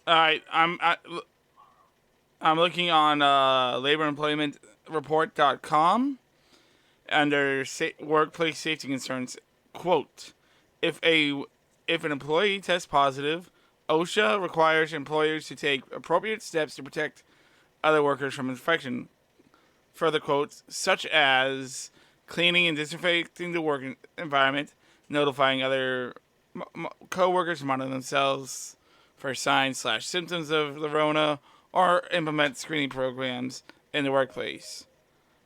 All right, I'm looking on laboremploymentreport.com under workplace safety concerns. Quote: If a if an employee tests positive, OSHA requires employers to take appropriate steps to protect other workers from infection. Further quotes, such as cleaning and disinfecting the work environment, notifying other co-workers to monitor themselves for signs/symptoms of the Rona, or implement screening programs in the workplace,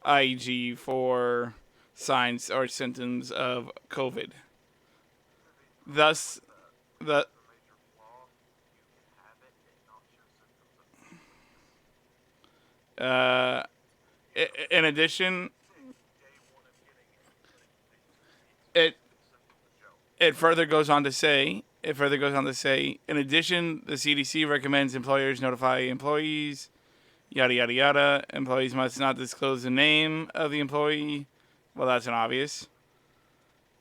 i.e., for signs or symptoms of COVID. Thus, the uh, in addition, it it further goes on to say. In addition, the CDC recommends employers notify employees, yada yada yada. Employees must not disclose the name of the employee. Well, that's an obvious.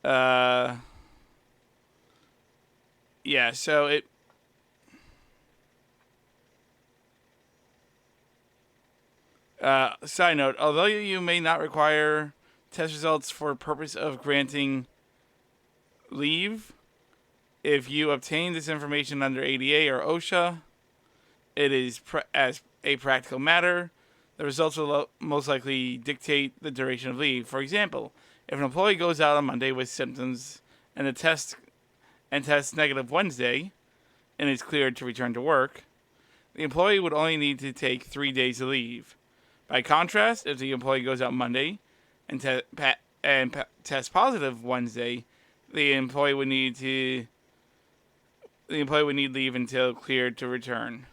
Uh, yeah. So it. Side note: although you may not require test results for purpose of granting leave, if you obtain this information under ADA or OSHA, it is as a practical matter. The results will most likely dictate the duration of leave. For example, if an employee goes out on Monday with symptoms and tests negative Wednesday and is cleared to return to work, the employee would only need to take 3 days of leave. By contrast, if the employee goes out Monday and tests positive Wednesday, the employee would need leave until cleared to return.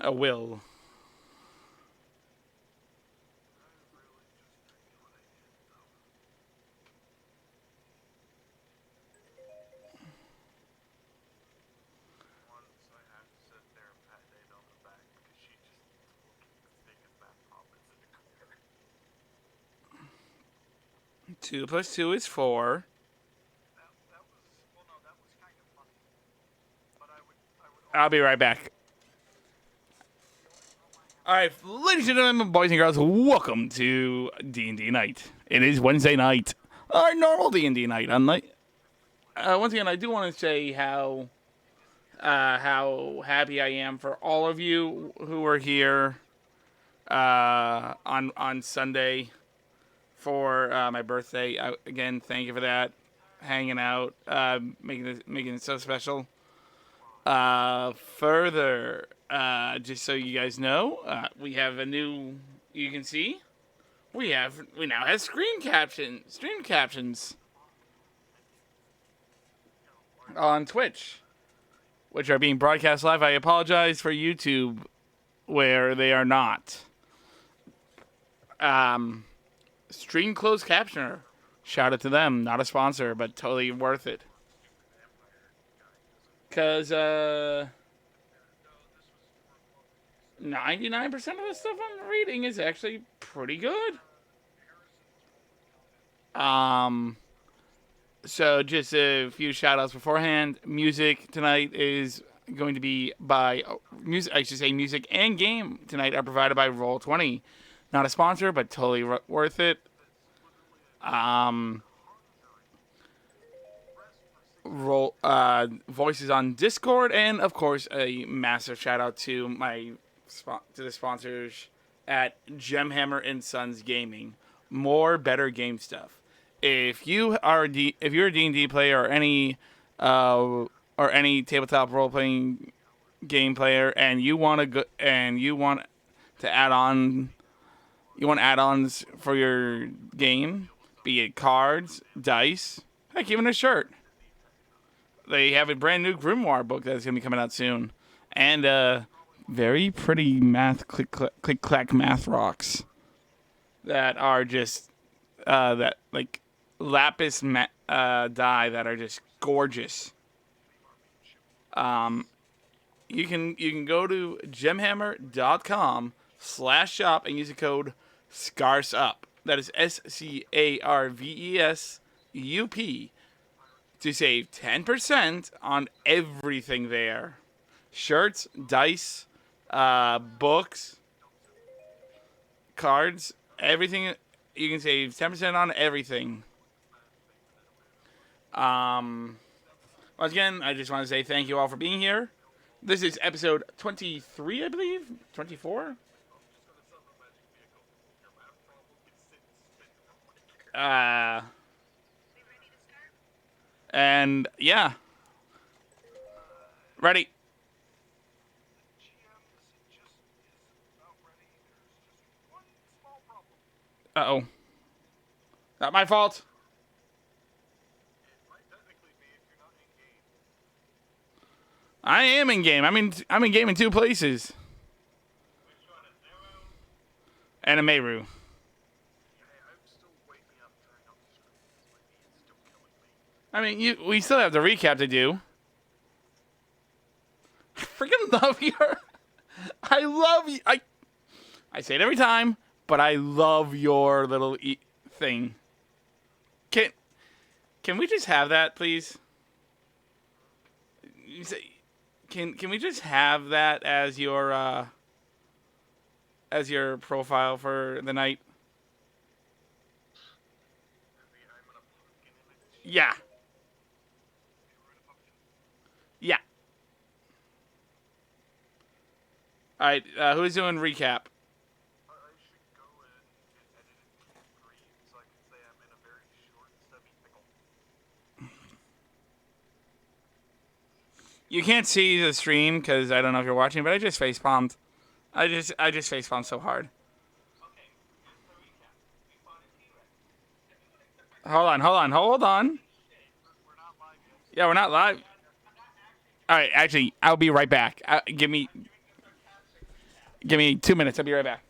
A will. Two plus two is four. I'll be right back. All right, ladies and gentlemen, boys and girls, welcome to D&D night. It is Wednesday night, our normal D&D night. Unlike once again, I do want to say how happy I am for all of you who were here on Sunday for my birthday. Again, thank you for that, hanging out, making it so special. Further, just so you guys know, we have a new. You can see we now have stream captions on Twitch, which are being broadcast live. I apologize for YouTube where they are not. Stream closed captioner. Shout out to them. Not a sponsor, but totally worth it. Cause 99% of the stuff I'm reading is actually pretty good. So just a few shout outs beforehand. Music tonight is going to be by music and game tonight are provided by Roll20. Not a sponsor, but totally worth it. Voices on Discord, and of course a massive shout out to the sponsors at Gemhammer Sons Gaming. More better game stuff. If you're a D&D player or any tabletop role playing game player, and you want to add-ons for your game, be it cards, dice, heck, even a shirt. They have a brand new Grimoire book that's going to be coming out soon. And very pretty click clack math rocks that are just that like lapis die that are just gorgeous. You can go to gemhammer.com/shop and use the code scarvesup. That is SCARVESUP to save 10% on everything there. Shirts, dice, books, cards, everything. You can save 10% on everything. Once again, I just want to say thank you all for being here. This is episode 23, I believe? 24? And yeah. Ready. Uh-oh. Not my fault. I am in game. I'm in game in 2 places. And a Meru. I mean, we still have the recap to do. I freaking love your... I love you. I say it every time, but I love your little thing. Can we just have that, please? Can we just have that as your profile for the night? Yeah. Yeah. All right. Who's doing recap? You can't see the stream because I don't know if you're watching, but I just facepalmed. I just facepalmed so hard. Hold on. Yeah, we're not live. All right, actually, I'll be right back. Give me 2 minutes. I'll be right back.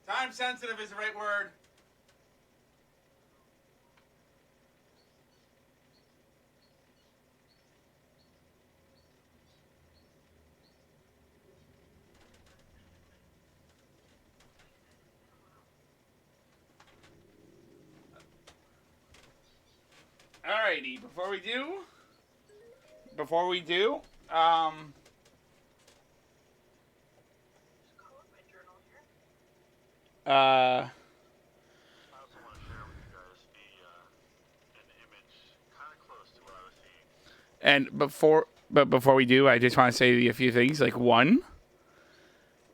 Time sensitive is the right word. Alrighty, before we do, before we do, I just want to say a few things. Like, one,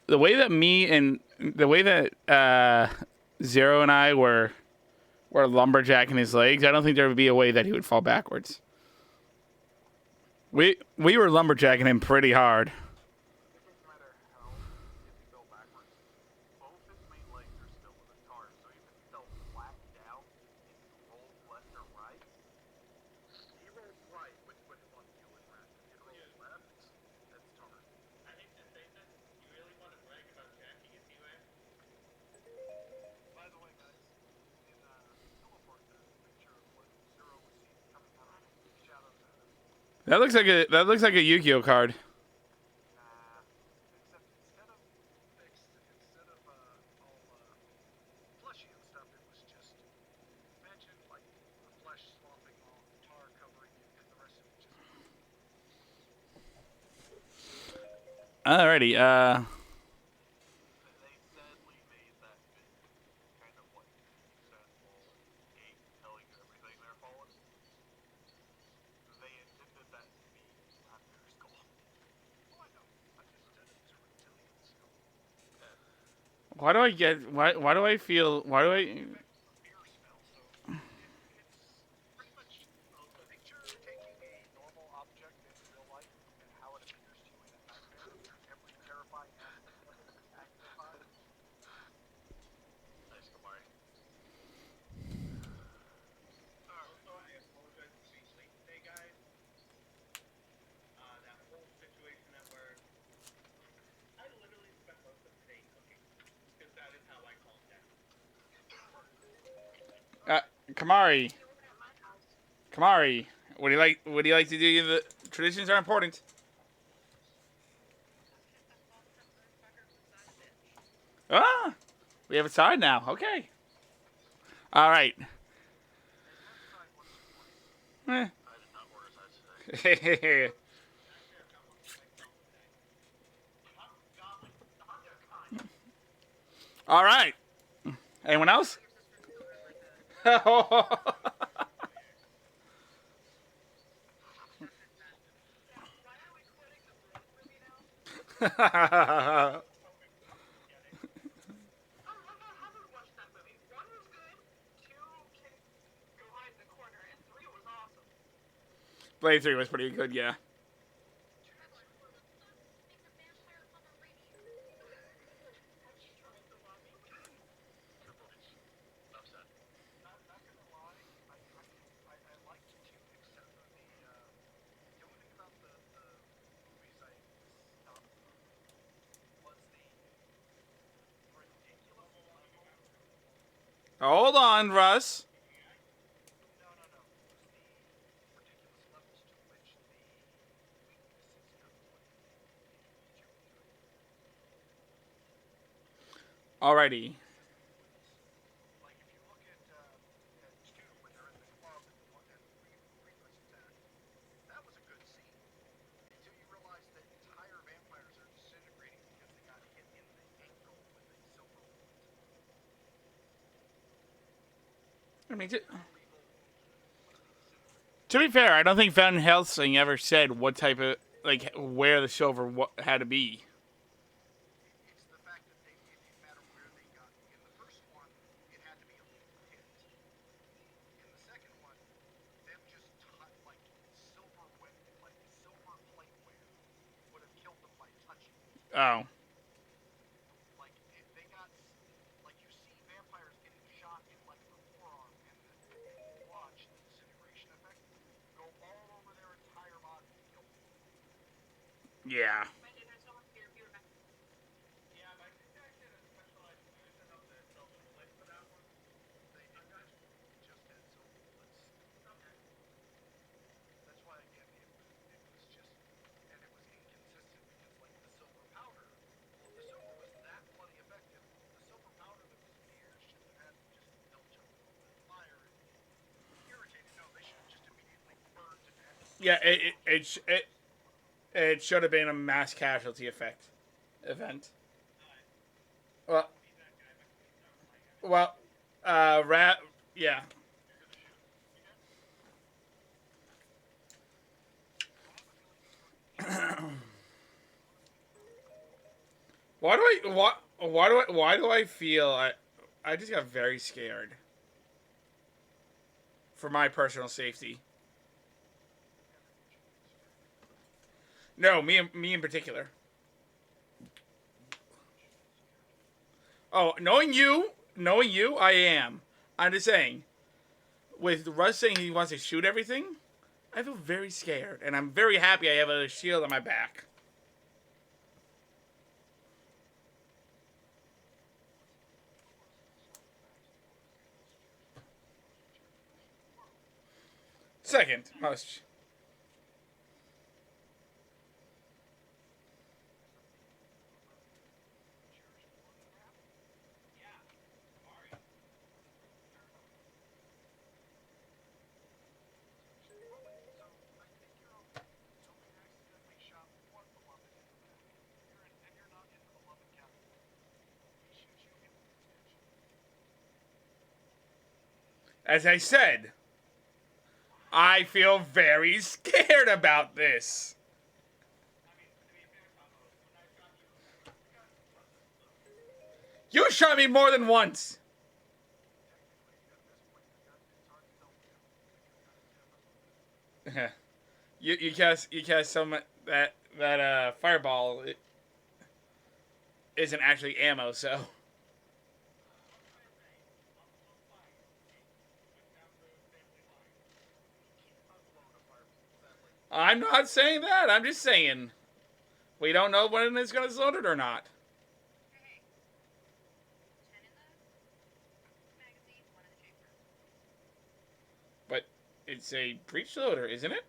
the way that Zero and I were lumberjacking his legs, I don't think there would be a way that he would fall backwards. We were lumberjacking him pretty hard. That looks like a Yu-Gi-Oh card. Alrighty. Why do I get? Why do I feel? Why do I? Uh, Kamari, Kamari, what do you like? What do you like to do? The traditions are important. Ah, we have a side now. Okay. All right. Eh. All right. Anyone else? Blade 3 was pretty good, yeah. Hold on, Russ. Alrighty. I mean, to be fair, I don't think Van Helsing ever said what type of, like, where the silver had to be. Oh. Yeah. Yeah, it should have been a mass casualty event. Well, well, yeah. Why do I feel I just got very scared for my personal safety. No, me in particular. Oh, knowing you, I am. I'm just saying, with Russ saying he wants to shoot everything, I feel very scared, and I'm very happy I have a shield on my back. Second most. As I said, I feel very scared about this. You shot me more than once. you cast some that fireball isn't actually ammo, so. I'm not saying that. I'm just saying we don't know when it's gonna load it or not. But it's a breech loader, isn't it?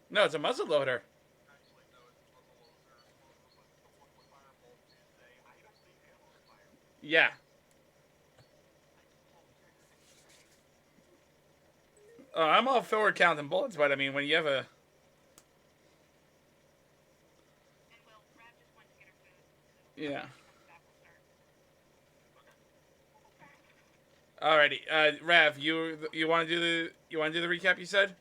No, it's a muzzle loader. Yeah. I'm all forward counting bullets, but I mean, when you have a. Yeah. Alrighty, Rav, you want to do the recap? You said.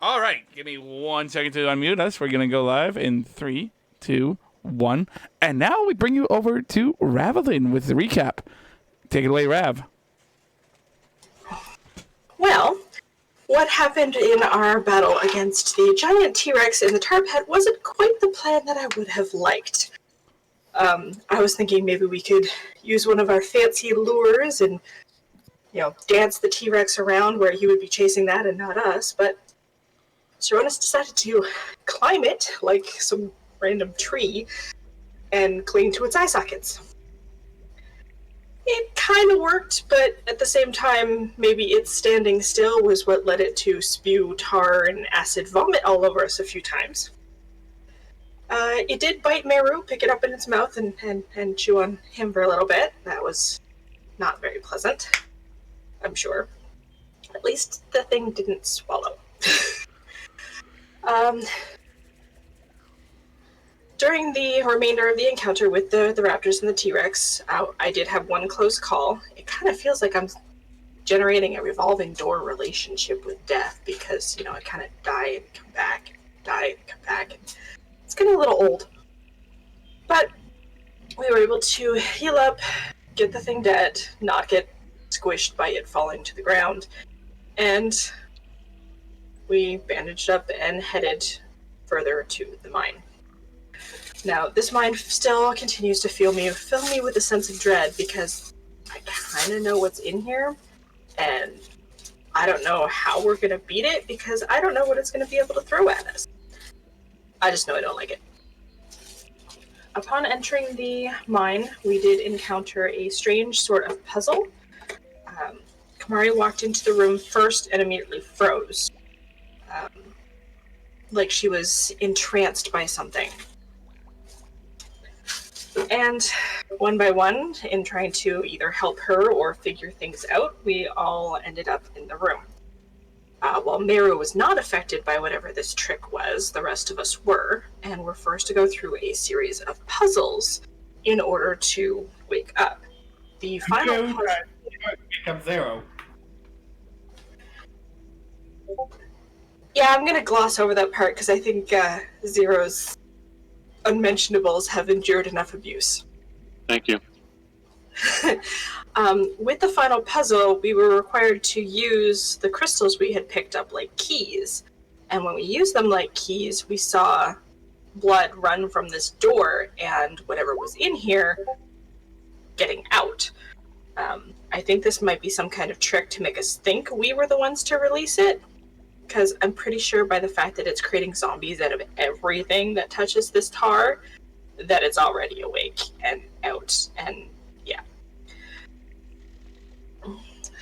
All right, give me 1 second to unmute us. We're gonna go live in 3, 2, 1, and now we bring you over to Ravelin with the recap. Take it away, Rav. Well, what happened in our battle against the giant T-Rex in the tar pit wasn't quite the plan that I would have liked. I was thinking maybe we could use one of our fancy lures and, dance the T-Rex around where he would be chasing that and not us, but Saronis decided to climb it like some random tree and cling to its eye sockets. It kind of worked, but at the same time, maybe its standing still was what led it to spew tar and acid vomit all over us a few times. It did bite Meru, pick it up in its mouth, and chew on him for a little bit. That was not very pleasant, I'm sure. At least the thing didn't swallow. During the remainder of the encounter with the raptors and the T-Rex, I did have one close call. It kind of feels like I'm generating a revolving door relationship with death because, I kind of die and come back, die and come back. And it's getting a little old. But we were able to heal up, get the thing dead, not get squished by it falling to the ground, and we bandaged up and headed further to the mine. Now, this mine still continues to fill me with a sense of dread because I kind of know what's in here, and I don't know how we're going to beat it because I don't know what it's going to be able to throw at us. I just know I don't like it. Upon entering the mine, we did encounter a strange sort of puzzle. Kamari walked into the room first and immediately froze, like she was entranced by something. And one by one, in trying to either help her or figure things out, we all ended up in the room. While Meru was not affected by whatever this trick was, the rest of us were, and were forced to go through a series of puzzles in order to wake up. The final puzzle... Wake up Zero. Yeah, I'm going to gloss over that part because I think Zero's unmentionables have endured enough abuse. Thank you. With the final puzzle, we were required to use the crystals we had picked up like keys. And when we used them like keys, we saw blood run from this door and whatever was in here getting out. I think this might be some kind of trick to make us think we were the ones to release it, because I'm pretty sure by the fact that it's creating zombies out of everything that touches this tar, that it's already awake and out, and yeah.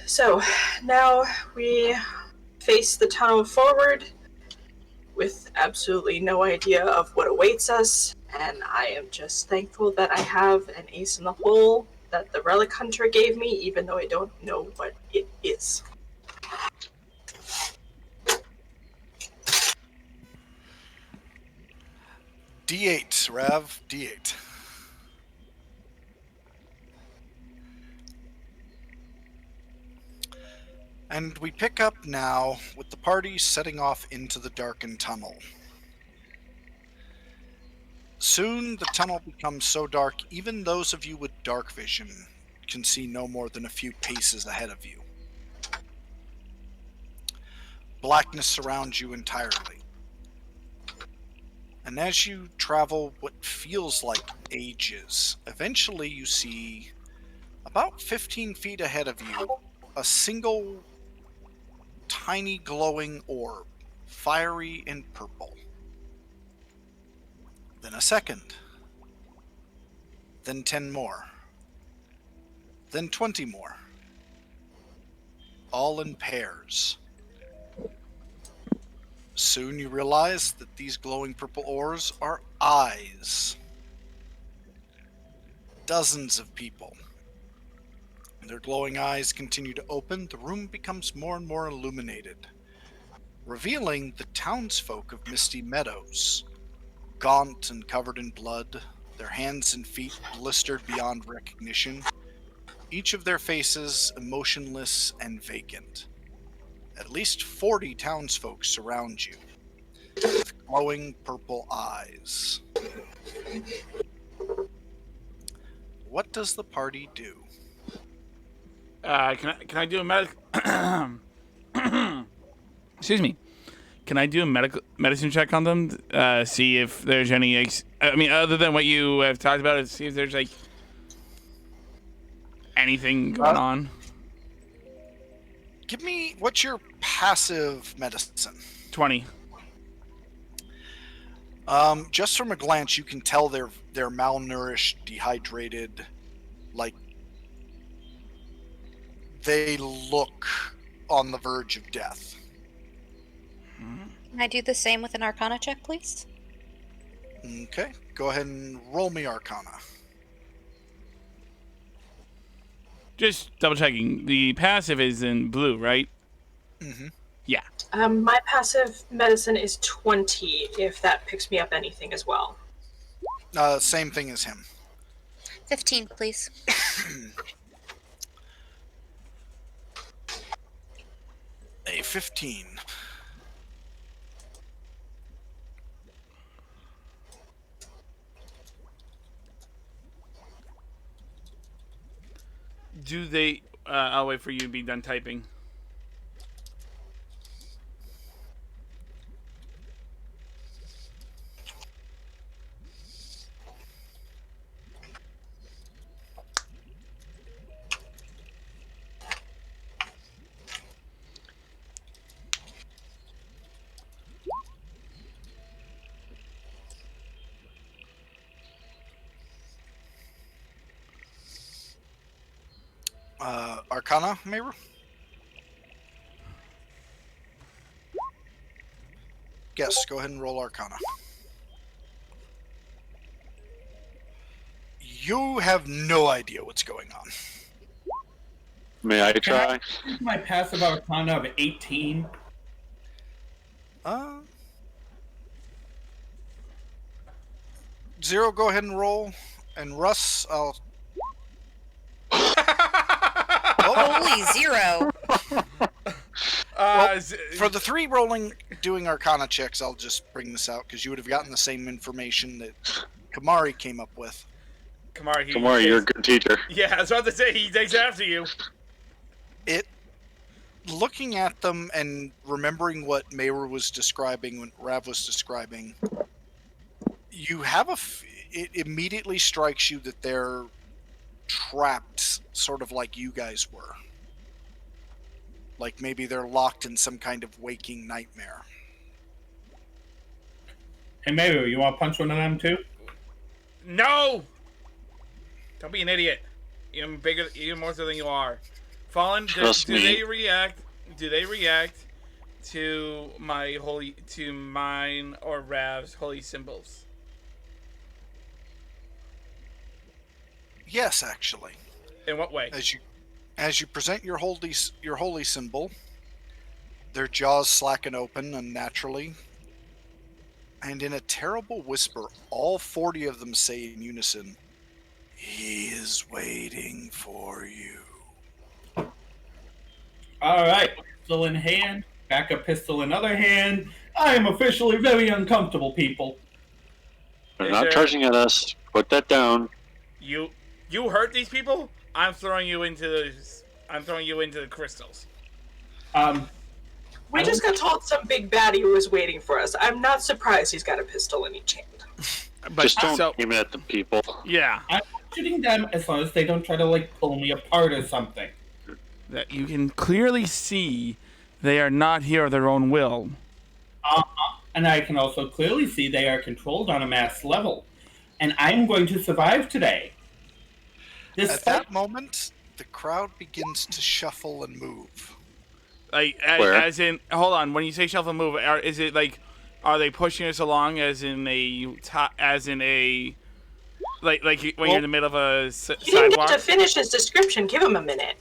So now we face the tunnel forward with absolutely no idea of what awaits us, and I am just thankful that I have an ace in the hole that the Relic Hunter gave me, even though I don't know what it is. D8, Rav, D8. And we pick up now with the party setting off into the darkened tunnel. Soon the tunnel becomes so dark, even those of you with dark vision can see no more than a few paces ahead of you. Blackness surrounds you entirely. And as you travel what feels like ages, eventually you see, about 15 feet ahead of you, a single tiny glowing orb, fiery and purple. Then a second. Then 10 more. Then 20 more. All in pairs. Soon you realize that these glowing purple orbs are eyes. Dozens of people. Their glowing eyes continue to open. The room becomes more and more illuminated, revealing the townsfolk of Misty Meadows, gaunt and covered in blood, their hands and feet blistered beyond recognition, each of their faces emotionless and vacant. At least 40 townsfolk surround you, with glowing purple eyes. What does the party do? Can I do a excuse me. Can I do a medicine check on them? See if there's any. I mean, other than what you have talked about, see if there's like anything going on. Give me, what's your passive medicine? 20. Just from a glance, you can tell they're malnourished, dehydrated, like they look on the verge of death. Can I do the same with an Arcana check, please? Okay, go ahead and roll me Arcana. Just double checking. The passive is in blue, right? Mm-hmm. Yeah. My passive medicine is 20, if that picks me up anything as well. Same thing as him. 15, please. A 15. Do they... I'll wait for you to be done typing. Arcana, maybe? Yes, go ahead and roll Arcana. You have no idea what's going on. May I try? My passive Arcana of 18. Zero, go ahead and roll. And Russ, I'll... Holy zero. For the three doing Arcana checks, I'll just bring this out, because you would have gotten the same information that Kamari came up with. Kamari, You're a good teacher. Yeah, I was about to say, he takes after you. Looking at them and remembering what Mayra was describing, when Rav was describing, you have it immediately strikes you that they're trapped, sort of like you guys were. Like maybe they're locked in some kind of waking nightmare. Hey, maybe you want to punch one of them too? No! Don't be an idiot. You're more so than you are. Fallen, do they react? Do they react to mine or Rav's holy symbols? Yes, actually. In what way? As you present your holy symbol, their jaws slacken open unnaturally, and in a terrible whisper, all 40 of them say in unison, "He is waiting for you." All right, pistol in hand, backup pistol in other hand. I am officially very uncomfortable, people. They're Is not there- charging at us. Put that down. You hurt these people? I'm throwing you into the crystals. We just got told some big baddie was waiting for us. I'm not surprised he's got a pistol in each hand. But Just don't aim it at the people. Yeah. I'm shooting them as long as they don't try to pull me apart or something. That you can clearly see they are not here of their own will. And I can also clearly see they are controlled on a mass level. And I'm going to survive today. At that moment, the crowd begins to shuffle and move. Like, Where? as in, hold on. When you say shuffle move, is it like, are they pushing us along as in like when you're in the middle of a You didn't sidewalk? get to finish his description. Give him a minute.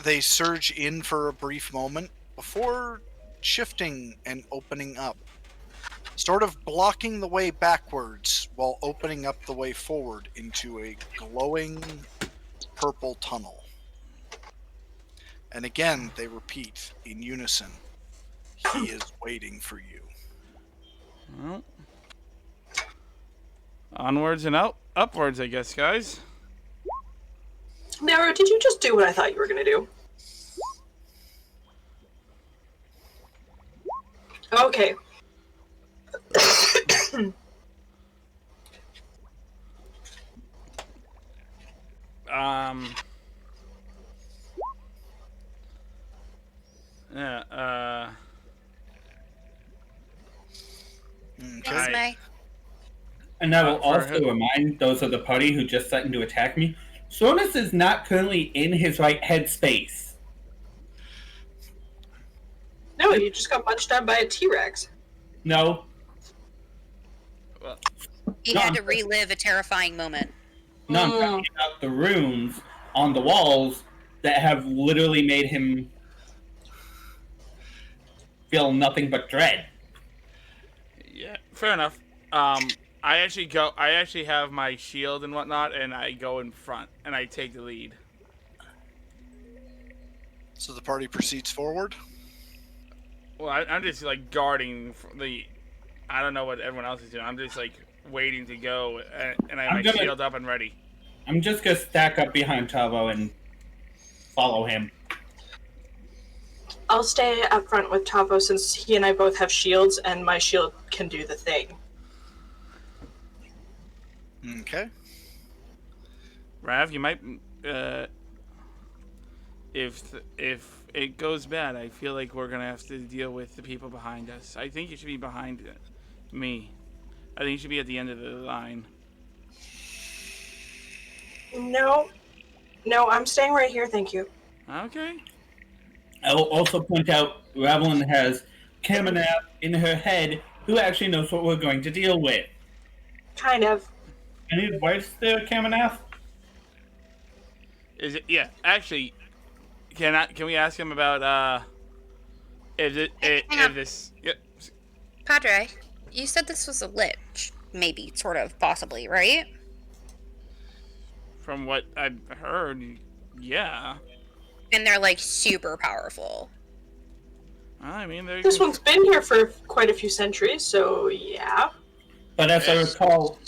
They surge in for a brief moment before shifting and opening up, sort of blocking the way backwards while opening up the way forward into a glowing purple tunnel. And again, they repeat in unison, "He is waiting for you." Well, onwards and upwards, I guess, guys. Nero, did you just do what I thought you were going to do? Okay. Yeah. Okay. Right. May. And I will For also who? remind those of the party who just threatened to attack me, Sonus is not currently in his right headspace. No, you just got munched on by a T-Rex. No, Well, He No, had I'm- to relive a terrifying moment. no, I'm talking about the runes on the walls that have literally made him feel nothing but dread. yeah, fair enough. I actually have my shield and whatnot, and I go in front and I take the lead. So the party proceeds forward. Well, I'm just like guarding I don't know what everyone else is doing. I'm just like waiting to go, and I have I'm my gonna- shield up and ready. I'm just gonna stack up behind Tavo and follow him. I'll stay up front with Tavo since he and I both have shields, and my shield can do the thing. Okay. Rav, you might, if it goes bad, I feel like we're gonna have to deal with the people behind us. I think you should be behind me. I think you should be at the end of the line. No, I'm staying right here, thank you. Okay. I will also point out Ravelin has Kamenath in her head, who actually knows what we're going to deal with. Kind of. Any advice there, Kamenath? Is it? Yeah. Actually, can we ask him about if this? Yep. Padre, you said this was a lich. Maybe, sort of, possibly, right? From what I've heard, yeah. And they're like super powerful. I mean, This one's been here for quite a few centuries, so yeah. But as I recall,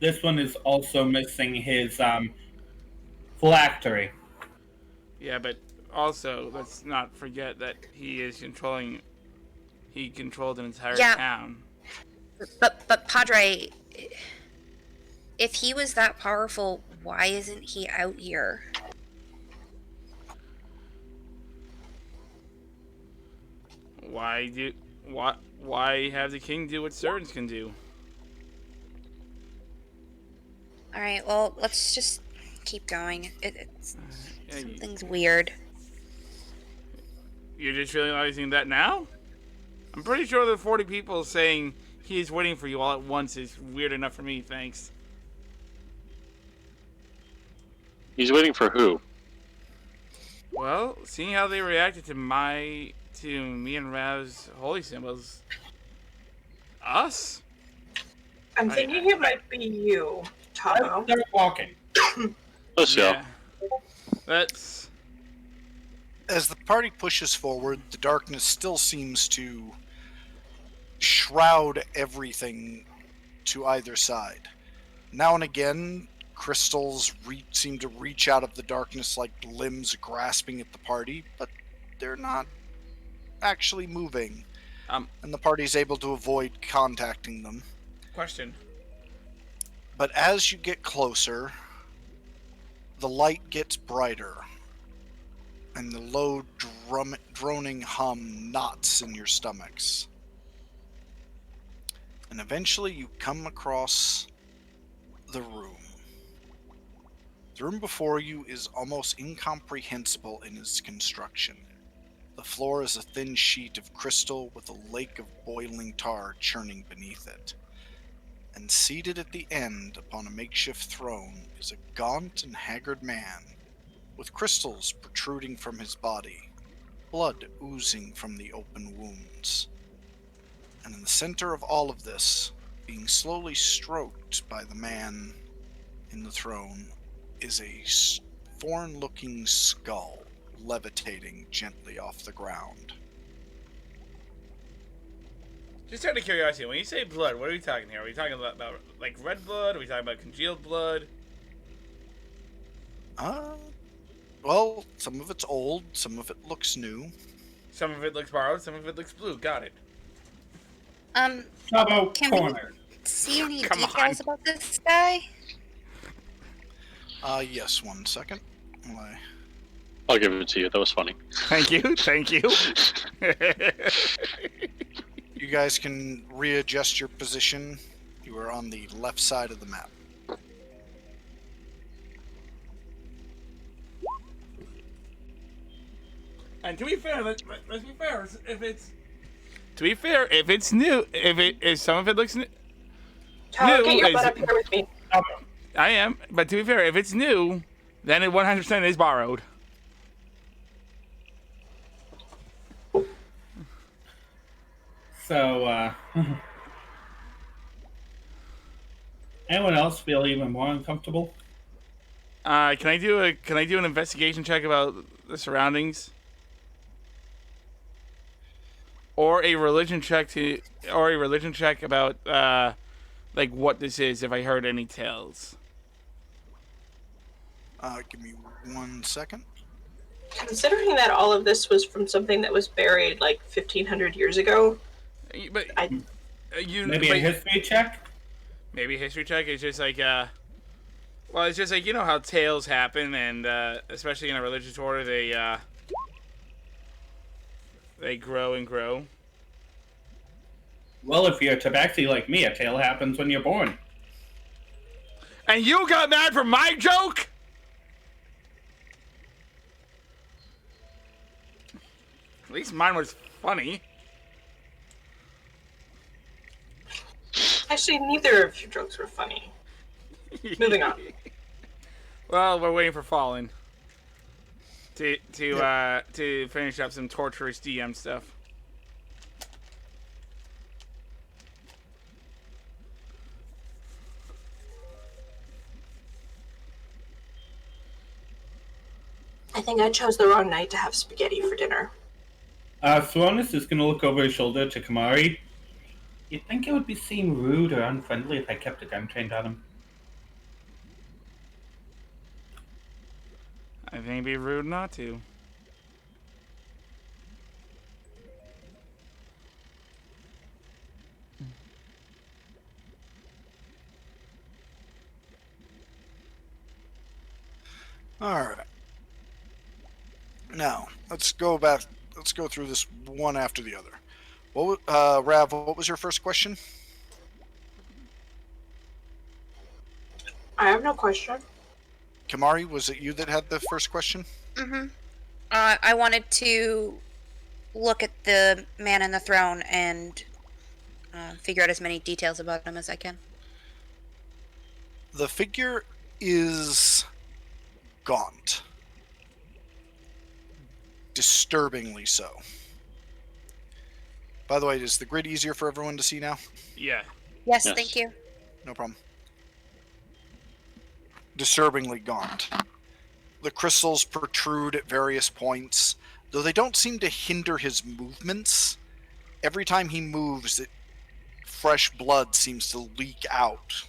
this one is also missing his phylactery. Yeah, but also let's not forget that he controlled an entire town. But Padre, if he was that powerful, why isn't he out here? Why have the king do what servants can do? All right, well, let's just keep going. It's Yeah, something's weird. You're just realizing that now? I'm pretty sure the 40 people saying he's waiting for you all at once is weird enough for me, thanks. He's waiting for who? Well, seeing how they reacted to me and Rav's holy symbols, us? I'm thinking it might be you, Tavo. They're walking. Let's go. Let's. As the party pushes forward, the darkness still seems to shroud everything to either side. Now and again, crystals seem to reach out of the darkness like limbs grasping at the party, but they're not actually moving, and the party's able to avoid contacting them. Question. But as you get closer, the light gets brighter, and the low droning hum knots in your stomachs. And eventually you come across the room. The room before you is almost incomprehensible in its construction. The floor is a thin sheet of crystal with a lake of boiling tar churning beneath it. And seated at the end upon a makeshift throne is a gaunt and haggard man with crystals protruding from his body, blood oozing from the open wounds. And in the center of all of this, being slowly stroked by the man in the throne, is a foreign-looking skull levitating gently off the ground. Just out of curiosity, when you say blood, what are we talking here? Are we talking about like red blood? Are we talking about congealed blood? Well, some of it's old, some of it looks new. Some of it looks borrowed, some of it looks blue. Got it. Bravo Can we corner. see any Come details on. about this guy? Yes, 1 second. I'll give it to you. That was funny. Thank you. Thank you. You guys can readjust your position. You are on the left side of the map. And to be fair, let's be fair. If it's new, if some of it looks new, Tyler, get your is- butt up here with me. I am. But to be fair, if it's new, then it 100% is borrowed. So, anyone else feel even more uncomfortable? Can I do an investigation check about the surroundings, or a religion check about like what this is? If I heard any tales. Give me 1 second. Considering that all of this was from something that was buried like 1,500 years ago, But Maybe a history check? Maybe a history check is just like well, it's just like, you know how tales happen, and especially in a religious order, they grow and grow. Well, if you're a tabaxi like me, a tale happens when you're born. And you got mad for my joke? At least mine was funny. actually neither of your jokes were funny. Moving on. Well, we're waiting for Fallen to finish up some torturous DM stuff. I think I chose the wrong night to have spaghetti for dinner. Thronis is going to look over his shoulder to Kamari. You'd think it would be seen rude or unfriendly if I kept a gun trained on him. I think it'd be rude not to. All right. Now, let's go back. Let's go through this one after the other. Rav, what was your first question? I have no question. Kamari, was it you that had the first question? Mm-hmm. I wanted to look at the man in the throne and figure out as many details about him as I can. The figure is gaunt. Disturbingly so. By the way, is the grid easier for everyone to see now? Yeah. Yes, Yes. thank you. No problem. Disturbingly gaunt. The crystals protrude at various points. Though they don't seem to hinder his movements, every time he moves, fresh blood seems to leak out.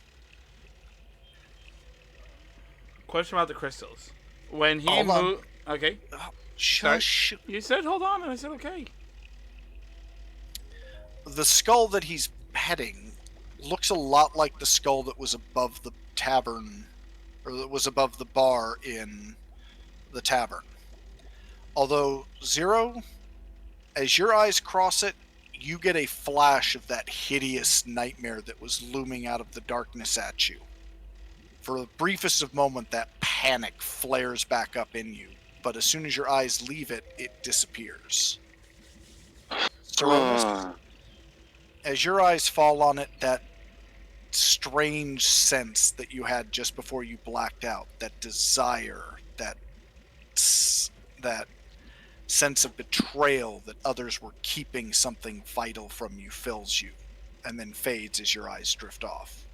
Question about the crystals. When he Hold on. moved... Okay. Shush. You said hold on, and I said okay. The skull that he's petting looks a lot like the skull that was above the tavern, or that was above the bar in the tavern. Although, Zero, as your eyes cross it, you get a flash of that hideous nightmare that was looming out of the darkness at you. For the briefest of moment, that panic flares back up in you, but as soon as your eyes leave it, it disappears. So, as your eyes fall on it, that strange sense that you had just before you blacked out, that desire, that sense of betrayal that others were keeping something vital from you fills you, and then fades as your eyes drift off.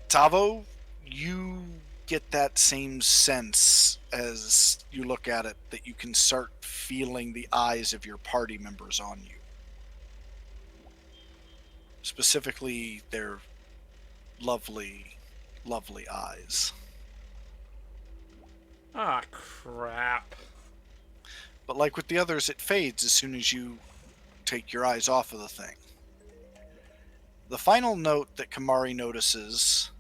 Tavo, you get that same sense as you look at it, that you can start feeling the eyes of your party members on you. Specifically, their lovely, lovely eyes. Ah, crap. But like with the others, it fades as soon as you take your eyes off of the thing. The final note that Kamari notices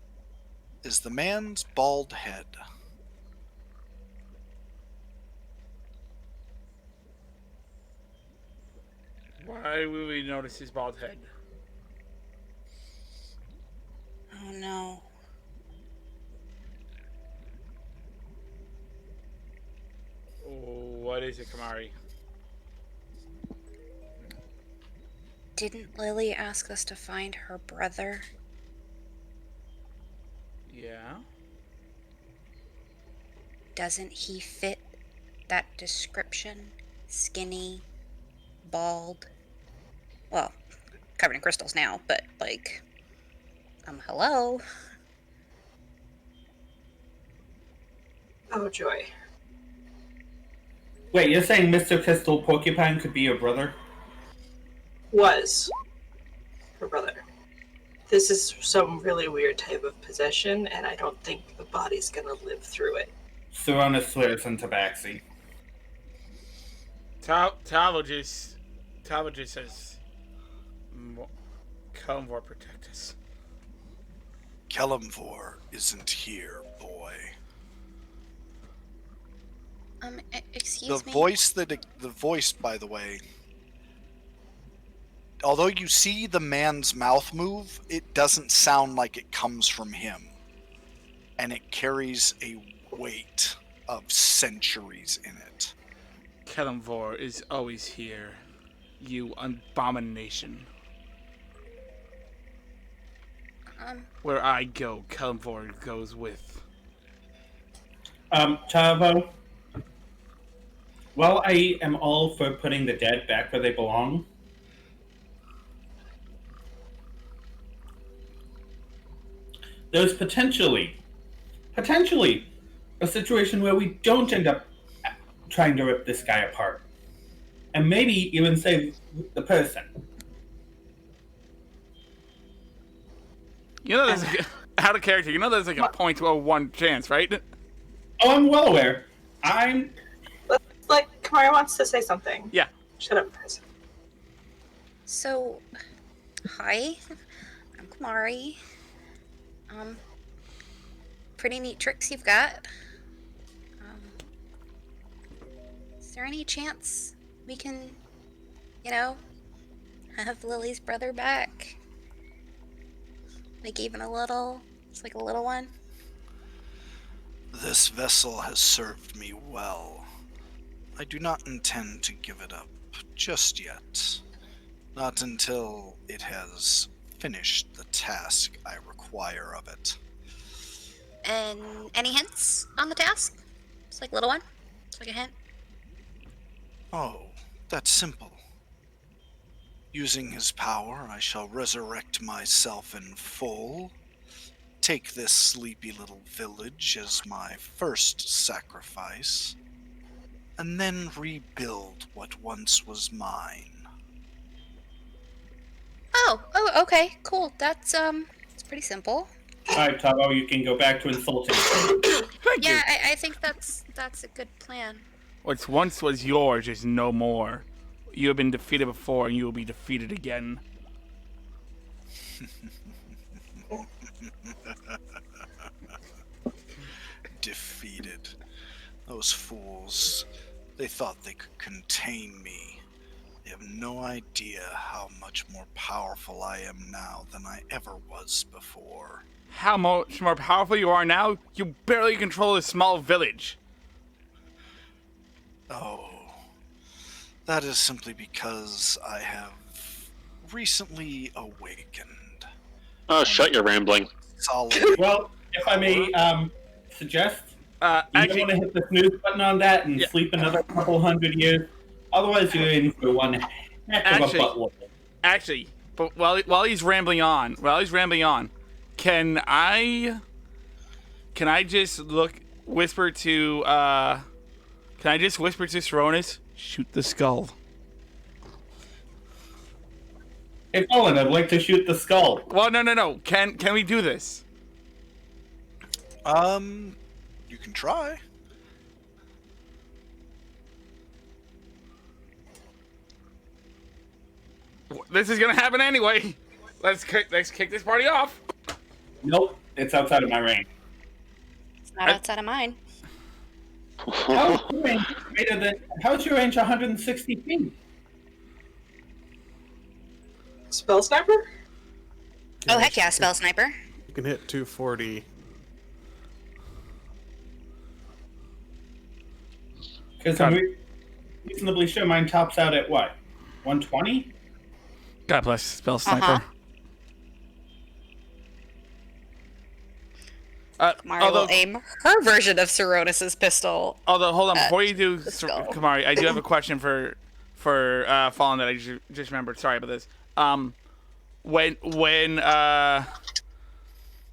is the man's bald head. Why would we notice his bald head? Oh no. What is it, Kamari? Didn't Lily ask us to find her brother? Yeah? Doesn't he fit that description? Skinny, bald. Well, covered in crystals now, but like, hello? Oh, joy. Wait, you're saying Mr. Pistol Porcupine could be your brother? Was her brother. This is some really weird type of possession, and I don't think the body's gonna live through it. Serona swears in Tabaxi. Tavo just says, Kelmvor protect us. Kelmvor isn't here, boy. Excuse me? The voice, by the way, although you see the man's mouth move, it doesn't sound like it comes from him. And it carries a weight of centuries in it. Kelmvor is always here, you abomination. Where I go, Kelmvor goes with. Tavo, while I am all for putting the dead back where they belong, there's potentially a situation where we don't end up trying to rip this guy apart. And maybe even save the person. You know, there's out of character. You know, there's like a 0.01 chance, right? Oh, I'm well aware. Kamari wants to say something. Yeah. Shut up, Chris. So, hi. I'm Kamari. Pretty neat tricks you've got. Is there any chance we can, have Lily's brother back? Like even a little? It's like a little one? This vessel has served me well. I do not intend to give it up just yet. Not until it has finished the task I require of it. And any hints on the task? It's like a little one? It's like a hint? Oh, that's simple. Using his power, I shall resurrect myself in full, take this sleepy little village as my first sacrifice, and then rebuild what once was mine. Oh, okay, cool. That's it's pretty simple. Alright, Tavo, you can go back to insulting. Thank you. Yeah, I think that's a good plan. What once was yours is no more. You have been defeated before, and you will be defeated again. Defeated. Those fools. They thought they could contain me. They have no idea how much more powerful I am now than I ever was before. How much more powerful you are now? You barely control a small village. Oh, that is simply because I have recently awakened. Oh, shut your rambling. Solid. Well, if I may suggest, you Actually, want to hit the snooze button on that and Yeah. sleep another couple hundred years. Otherwise, you're in for one heck of Actually- a butt whooping. but while he's rambling on, can I just whisper to Saronis, shoot the skull? Hey, Colin, I'd like to shoot the skull. Well, no. Can we do this? You can try. This is gonna happen anyway. Let's kick this party off. Nope, it's outside of my range. It's not outside of mine. How's your range greater than? How's your range 160 feet? Spell sniper? Oh heck yeah, spell sniper. You can hit 240. Because I'm reasonably sure mine tops out at what? 120? God bless spell sniper. Kamari will aim her version of Saronis' pistol. Although, hold on, before you do, skull. Kamari, I do have a question for Fallen that I just remembered. Sorry about this.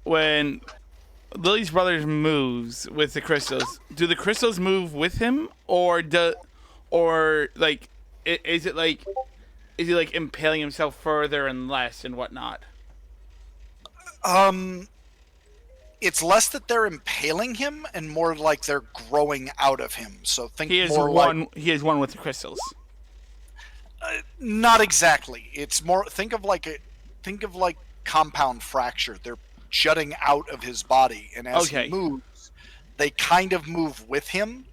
When Lily's brothers moves with the crystals, do the crystals move with him, or is it like impaling himself further and less and whatnot? It's less that they're impaling him and more like they're growing out of him. So think He is more one. He is one with the crystals. Not exactly. It's more think of like compound fracture. They're jutting out of his body, and as Okay. he moves, they kind of move with him,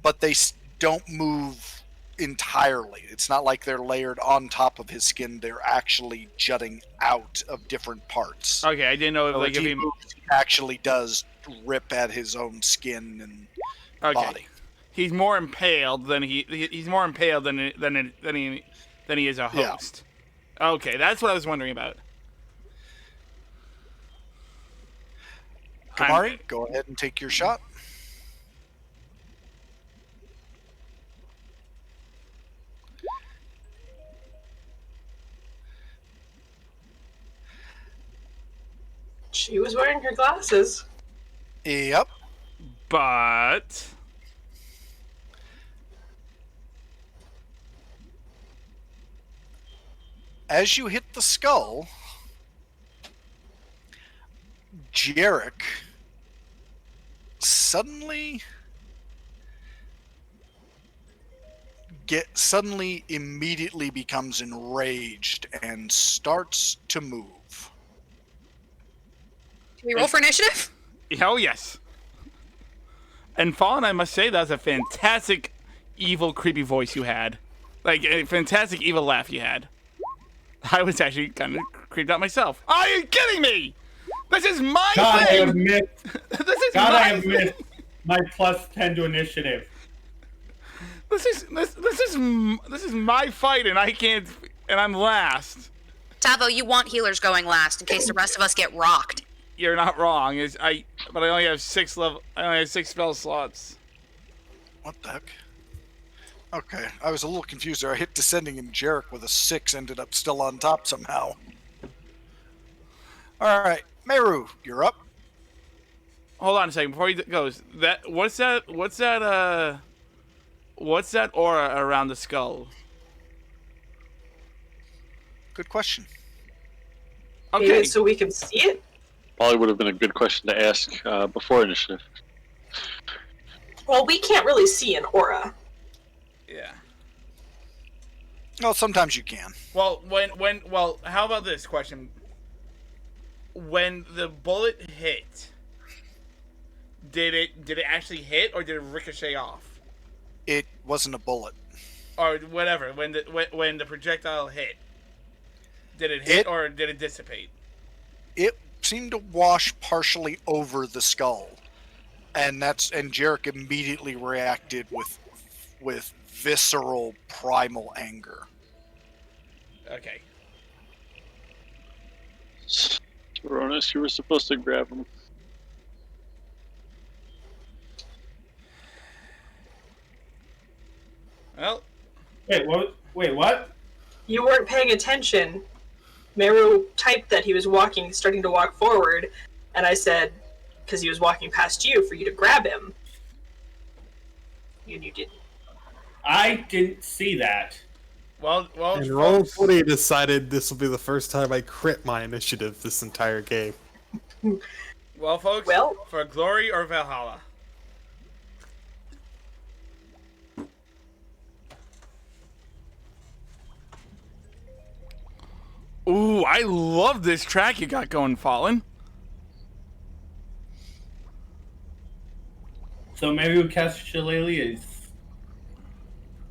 but they don't move entirely. It's not like they're layered on top of his skin. They're actually jutting out of different parts. Okay, I didn't know if So like if if he he. moves, he actually does rip at his own skin and Okay. body. He's more impaled than he's more impaled than he is a Yeah. host. Okay, that's what I was wondering about. Kamari, go ahead and take your shot. She was wearing her glasses. Yep. But As you hit the skull, Jarek suddenly immediately becomes enraged and starts to move. Can we roll for initiative? oh yes. And Fallen, I must say, that was a fantastic, evil, creepy voice you had. Like a fantastic, evil laugh you had. I was actually kind of creeped out myself. Are you kidding me? This is my God, I have thing. missed. This is God, my I have thing. missed my +10 to initiative. This is my fight, and I can't. And I'm last. Tavo, you want healers going last in case the rest of us get rocked. You're not wrong. But I only have 6 spell slots. What the heck? Okay, I was a little confused there. I hit descending and Jarek with a 6 ended up still on top somehow. Alright, Meru, you're up. hold on a second before he goes. What's that aura around the skull? Good question. Okay. Maybe so we can see it? Probably would have been a good question to ask before initiative. Well, we can't really see an aura. Yeah. Well, sometimes you can. Well, well, how about this question? When the bullet hit, did it actually hit or did it ricochet off? It wasn't a bullet. Or whatever, when the projectile hit, did it hit or did it dissipate? It seemed to wash partially over the skull, and Jarek immediately reacted with visceral, primal anger. Okay. Coronis, you were supposed to grab him. Well. Wait, what? You weren't paying attention. Meru typed that he was starting to walk forward, and I said, because he was walking past you, for you to grab him. You didn't. I didn't see that. Well, And Roll20 decided this will be the first time I crit my initiative this entire game. Well, folks, for glory or Valhalla? Ooh, I love this track you got going, Fallen. So maybe cast Shillelagh is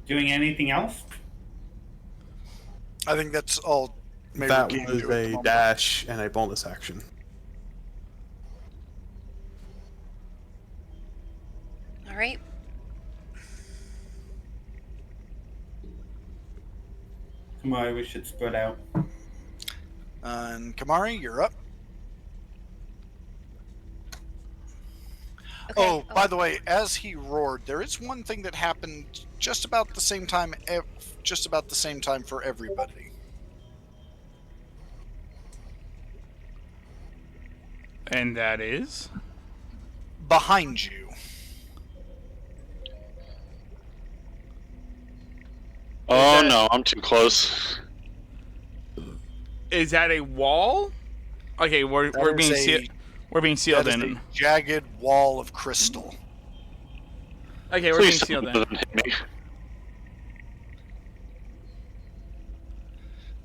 doing anything else? I think that's all. That was a dash and a bonus action. All right. Kamari, we should spread out. And Kamari, you're up. Okay. Oh, by the way, as he roared, there is one thing that happened just about the same time for everybody. And that is? Behind you. Oh no, I'm too close. Is that a wall? Okay, we're being sealed. We're being sealed That is in. a jagged wall of crystal. Okay, we're Please being sealed don't in. hit me.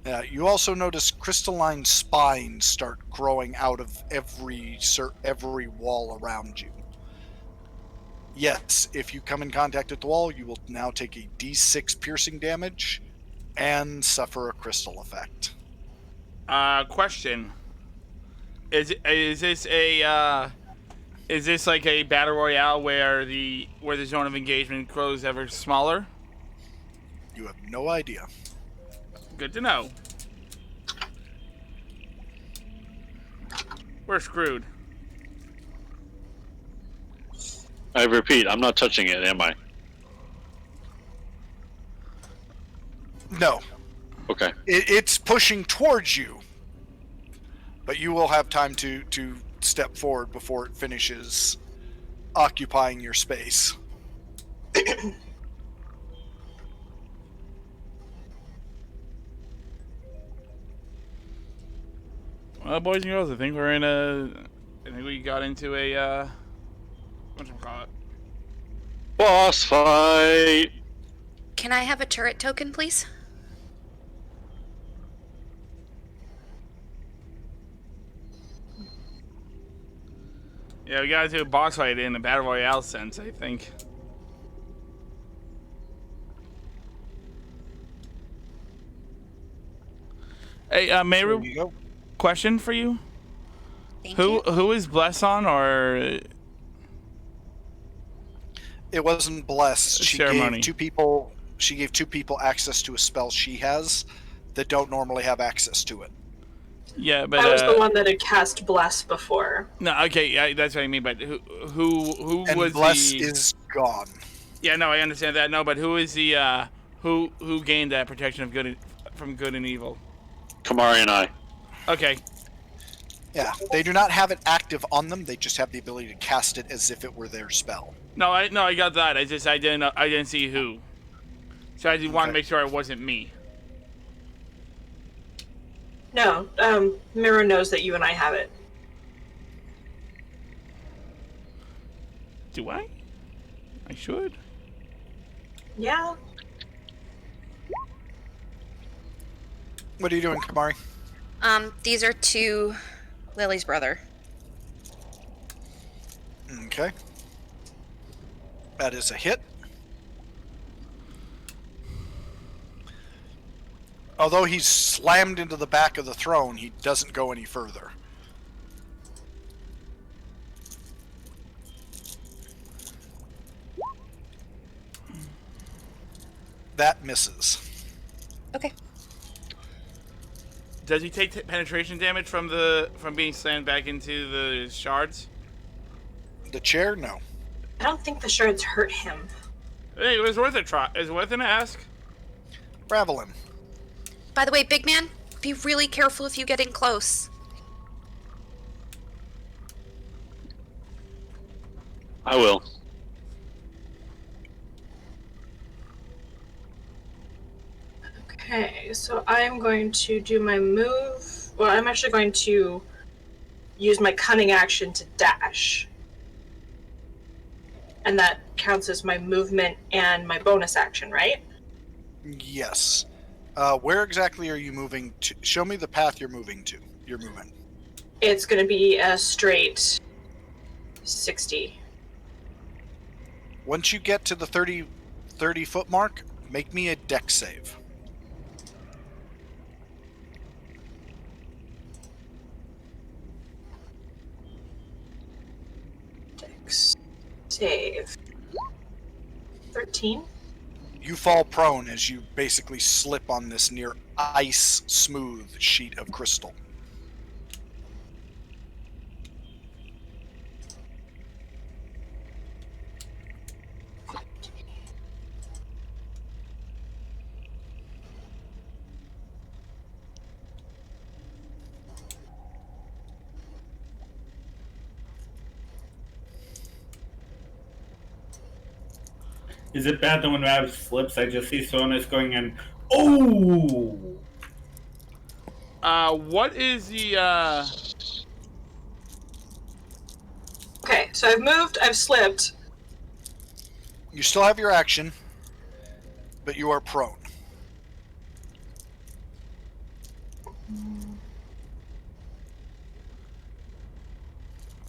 Yeah, you also notice crystalline spines start growing out of every wall around you. Yes, if you come in contact with the wall, you will now take a D6 piercing damage and suffer a crystal effect. Question. Is this like a battle royale where the zone of engagement grows ever smaller? You have no idea. Good to know. We're screwed. I repeat, I'm not touching it, am I? No. Okay. It's pushing towards you, but you will have time to step forward before it finishes occupying your space. Well, boys and girls, I think we got into a whatchamacallit? Boss fight! Can I have a turret token, please? Yeah, we got to do a boss fight in a battle royale sense, I think. Hey, Meru, There you go. question for you. Thank you. Who is Bless on, or It wasn't blessed. Ceremony. She gave two people access to a spell she has that don't normally have access to it. yeah, but I was the one that had cast Bless before. no, okay, yeah, that's what I mean. But who And was bless the? is gone. Yeah, no, I understand that. No, but who is the who gained that protection of from good and evil? Kamari and I. Okay. Yeah, they do not have it active on them. They just have the ability to cast it as if it were their spell. No, I got that. I didn't see who. So I just wanted to Okay. make sure it wasn't me. No, Mira knows that you and I have it. Do I? I should. Yeah. What are you doing, Kamari? These are to Lily's brother. Okay. That is a hit. Although he's slammed into the back of the throne, he doesn't go any further. That misses. Okay. Does he take penetration damage from being slammed back into the shards? The chair? No. I don't think the shards hurt him. Hey, it was worth a try. It was worth an ask. Ravelin. By the way, big man, be really careful if you get in close. I will. Okay, so I'm going to do my move. Well, I'm actually going to use my cunning action to dash. And that counts as my movement and my bonus action, right? Yes. Where exactly are you moving to? Show me the path you're moving to. You're moving. It's going to be a straight 60. Once you get to the 30 foot mark, make me a dex save. Dex save. 13. You fall prone as you basically slip on this near ice smooth sheet of crystal. Is it bad that when Rav slips, I just see Sonus going in, oh! What is the, Okay, so I've moved, I've slipped. You still have your action, but you are prone.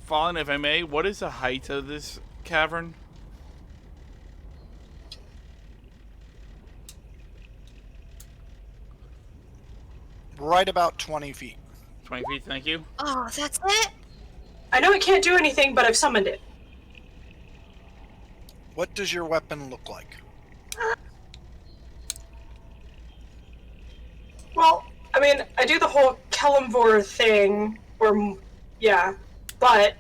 Fallen, if I may, what is the height of this cavern? Right about 20 feet. 20 feet, thank you. Oh, that's it? I know it can't do anything, but I've summoned it. What does your weapon look like? Well, I mean, I do the whole Kellamvor thing, or yeah, but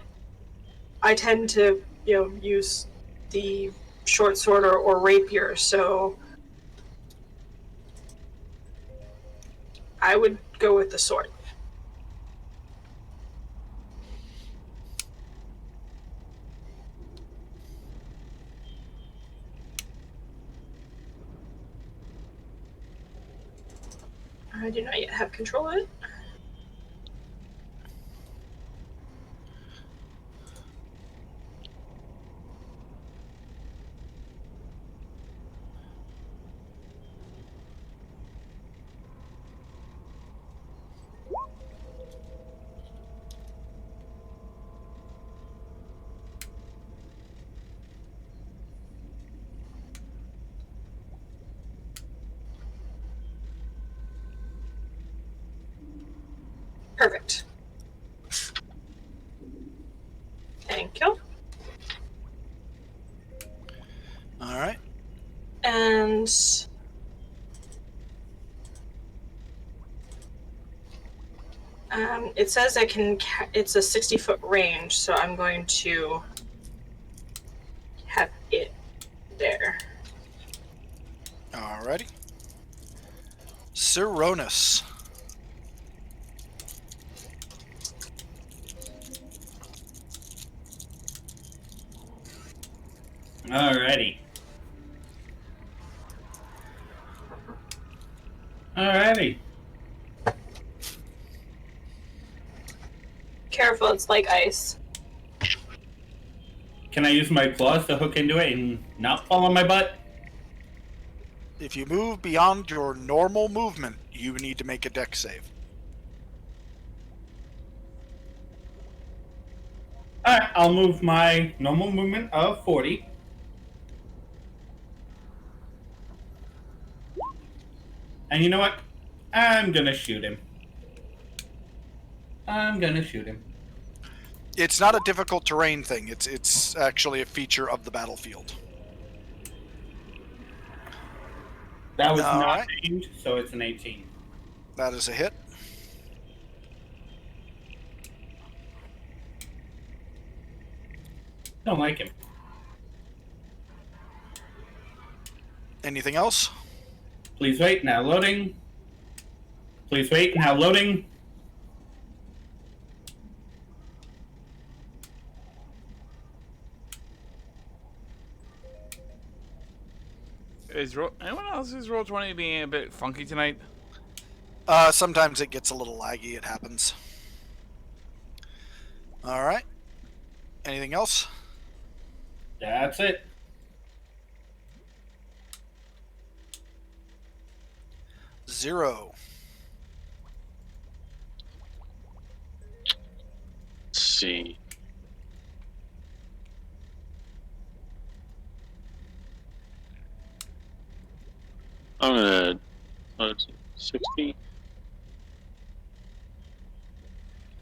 I tend to, use the short sword or rapier, so I would go with the sword. I do not yet have control of it. Perfect. Thank you. All right. And it says I can. It's a 60-foot range, so I'm going to have it there. Alrighty. Sironus. Alrighty. Alrighty. Careful, it's like ice. Can I use my claws to hook into it and not fall on my butt? If you move beyond your normal movement, you need to make a dex save. Alright, I'll move my normal movement of 40. And you know what? I'm gonna shoot him. It's not a difficult terrain thing. It's actually a feature of the battlefield. That was All not right. aimed, so it's an 18. That is a hit. Don't like him. Anything else? Please wait, now loading. Please wait, now loading. Is anyone else's roll 20 being a bit funky tonight? Sometimes it gets a little laggy. It happens. All right. Anything else? That's it. Zero. Let's see. I'm gonna 60.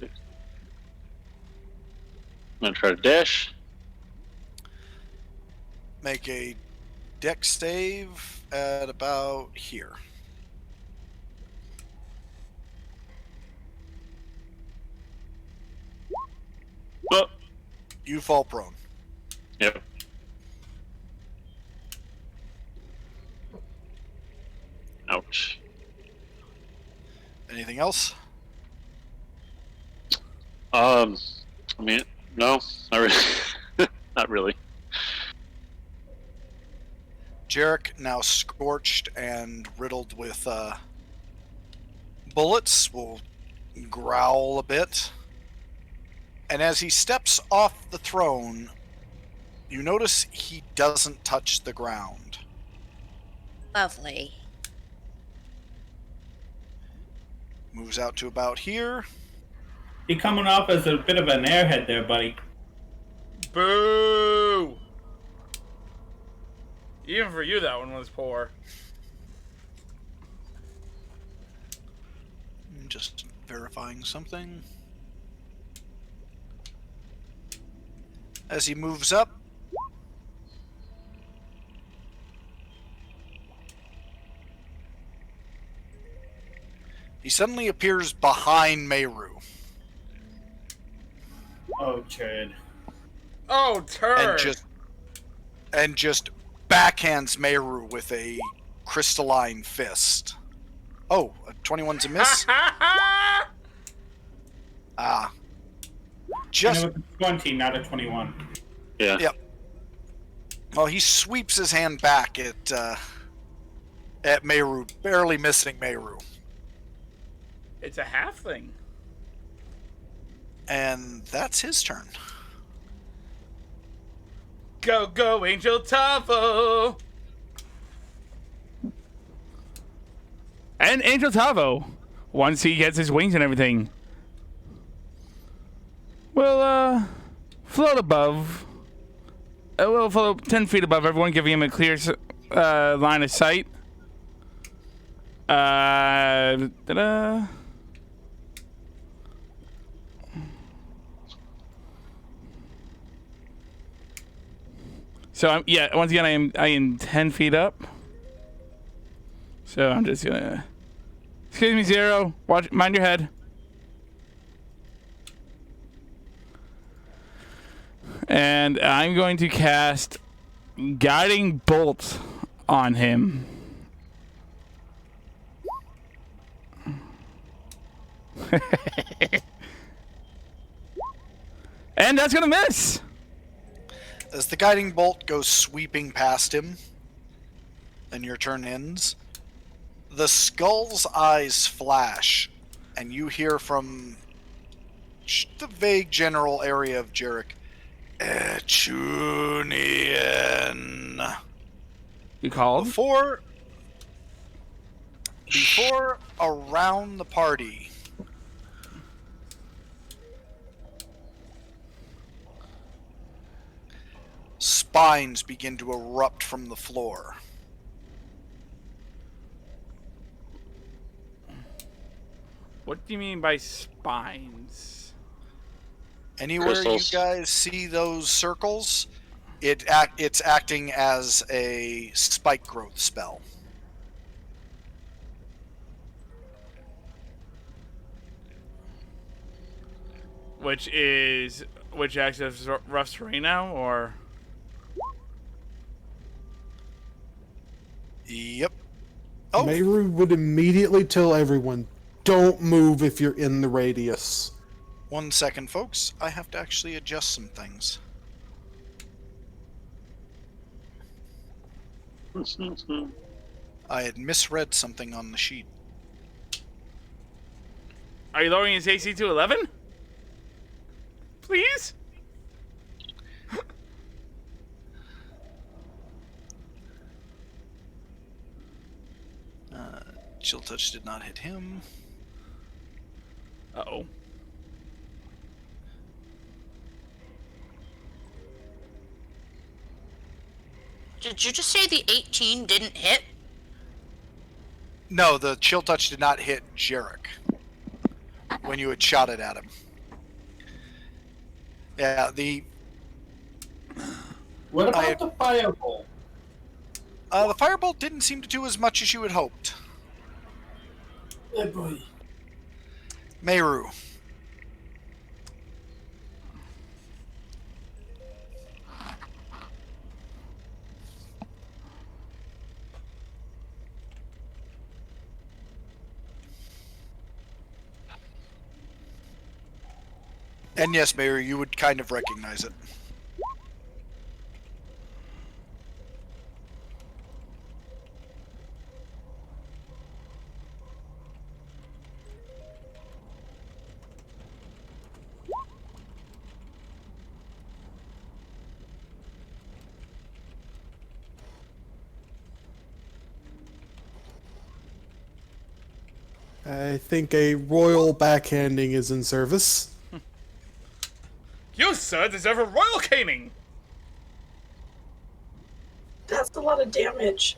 I'm gonna try to dash. Make a dex save at about here. Oh, You fall prone. yep. Ouch. Anything else? I mean, no, not really. Not really. Jarek, now scorched and riddled with bullets, will growl a bit. And as he steps off the throne, you notice he doesn't touch the ground. Lovely. Moves out to about here. You're coming off as a bit of an airhead there, buddy. Boo! Even for you, that one was poor. Just verifying something. As he moves up, he suddenly appears behind Meru Oh, Chad. Oh, turd! and just backhands Meru with a crystalline fist. Oh, a 21's a miss? Ah. Just And it was a 20, not a 21. Yeah. Yep. Well, he sweeps his hand back at Meru, barely missing Meru. It's a halfling. And that's his turn. Go, go, Angel Tavo! And Angel Tavo, once he gets his wings and everything, will float above. Will float 10 feet above everyone, giving him a clear line of sight. Ta-da. So once again I am 10 feet up. So I'm just gonna. Excuse me, Zero. Mind your head. And I'm going to cast Guiding Bolt on him. And that's gonna miss. As the guiding bolt goes sweeping past him, and your turn ends, the skull's eyes flash, and you hear from the vague general area of Jarek, Etunian. You called? Before around the party, spines begin to erupt from the floor. What do you mean by spines? Anywhere Crystals. you guys see those circles, it's acting as a spike growth spell. Which acts as rough terrain now, or? Yep. Oh, Meru would immediately tell everyone, don't move if you're in the radius. 1 second, folks. I have to actually adjust some things. I had misread something on the sheet. Are you lowering his AC to 11? Please? Chill touch did not hit him. Uh-oh. Did you just say the 18 didn't hit? No, the chill touch did not hit Jarek when you had shot it at him. Yeah, What about the fireball? the firebolt didn't seem to do as much as you had hoped. Oh boy. Meru. And yes, Meru, you would kind of recognize it. I think a royal backhanding is in service. You, sir, deserve a royal caning! That's a lot of damage.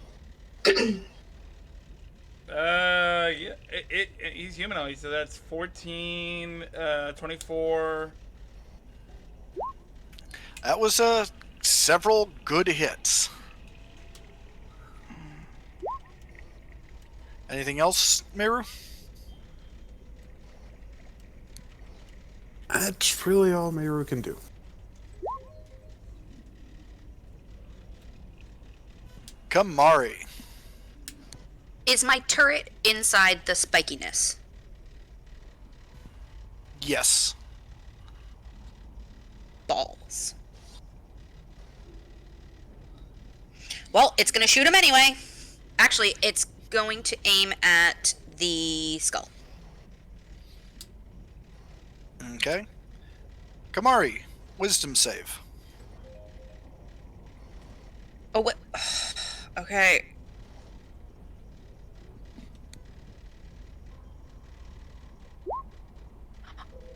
Yeah, he's humanoid, so that's 14, 24. That was several good hits. Anything else, Meru? That's really all Meru can do. Kamari. Is my turret inside the spikiness? Yes. Balls. Well, it's gonna shoot him anyway. Actually, it's going to aim at the skull. Okay. Kamari, wisdom save. Oh, what? Okay.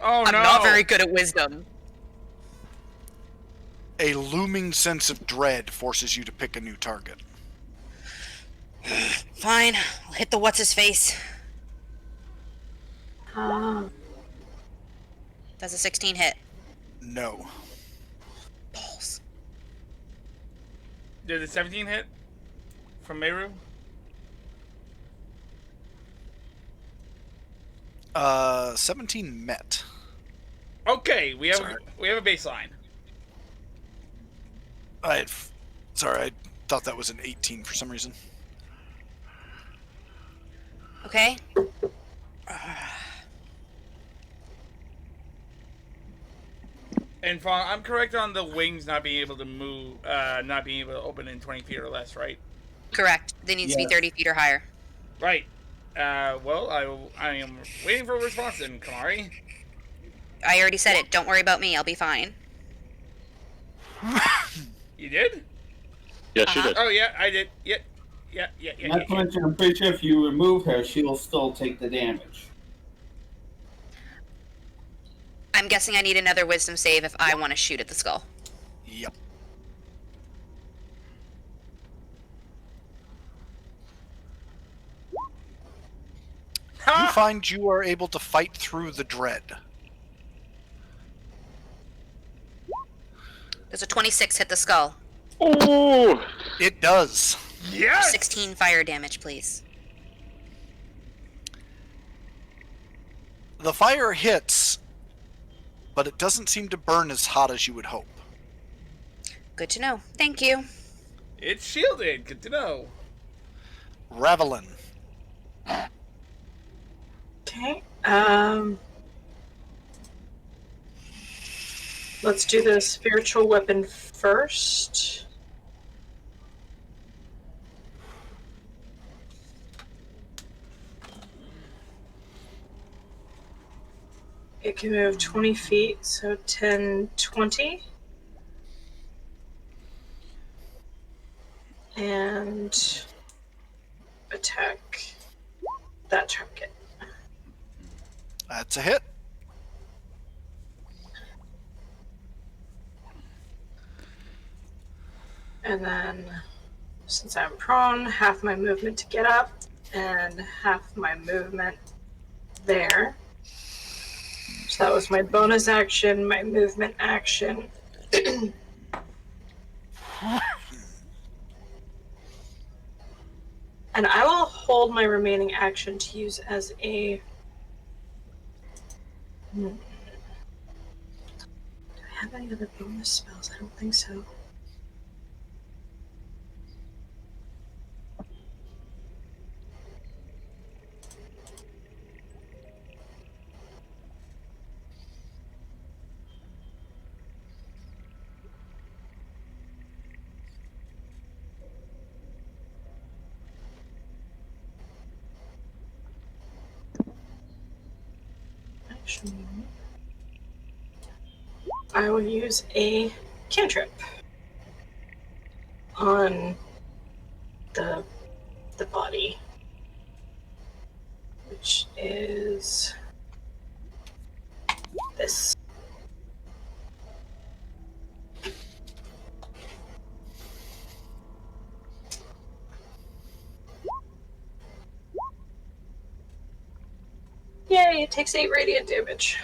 Oh, I'm no! not very good at wisdom. A looming sense of dread forces you to pick a new target. Fine. I'll hit the what's-his-face. Does a 16 hit? No. Balls. Did the 17 hit? From Meru? 17 met. Okay, we have Sorry. a baseline. Sorry, I thought that was an 18 for some reason. Okay. And Fawn, I'm correct on the wings not being able to move, not being able to open in 20 feet or less, right? Correct. They need to be Yes. 30 feet or higher. Right. Well, I am waiting for a response then, Kamari. I already said it. Don't worry about me. I'll be fine. You did? Yes, you did. Oh, yeah, I did. Yeah. Not to mention, I'm pretty sure if you remove her, she'll still take the damage. I'm guessing I need another wisdom save if I want to shoot at the skull. Yep. You find you are able to fight through the dread. Does a 26 hit the skull? Oh! It does. Yes! 16 fire damage, please. The fire hits, but it doesn't seem to burn as hot as you would hope. Good to know. Thank you. It's shielded. Good to know. Ravelin. Okay. Let's do the spiritual weapon first. It can move 20 feet, so 10, 20. And attack that target. That's a hit. And then, since I'm prone, half my movement to get up, and half my movement there. So that was my bonus action, my movement action. And I will hold my remaining action to use as a... Do I have any other bonus spells? I don't think so. Actually, I will use a cantrip on the body, which is this. Yay, it takes 8 radiant damage.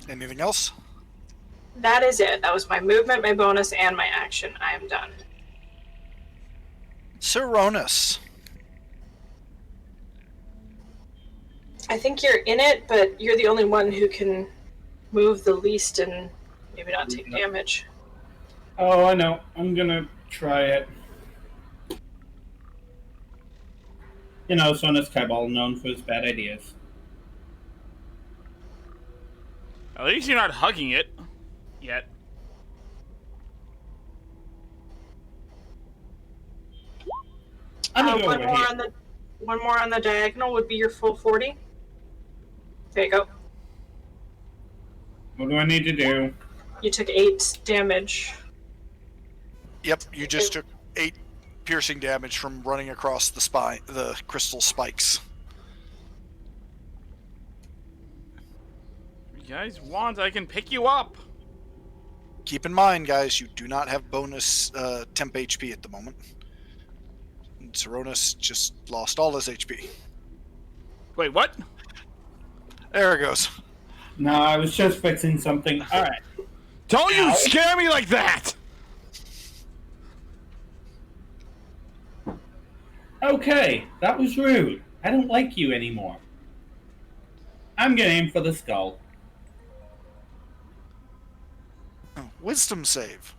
Anything else? That is it. That was my movement, my bonus, and my action. I am done. Sironus. I think you're in it, but you're the only one who can move the least and maybe not take damage. Oh, I know. I'm gonna try it. You know, Sonus Kybal, known for his bad ideas. At least you're not hugging it. Yet. I'm gonna go one over more here. on the one more on the diagonal would be your full 40. There you go. What do I need to do? You took 8 damage. Yep, you just took 8 piercing damage from running across the spine, the crystal spikes. You guys want, I can pick you up. Keep in mind, guys, you do not have bonus temp HP at the moment. And Sironus just lost all his HP. Wait, what? There it goes. No, I was just fixing something. Alright. Don't you Ow. scare me like that! Okay, that was rude. I don't like you anymore. I'm gonna aim for the skull. Oh, wisdom save.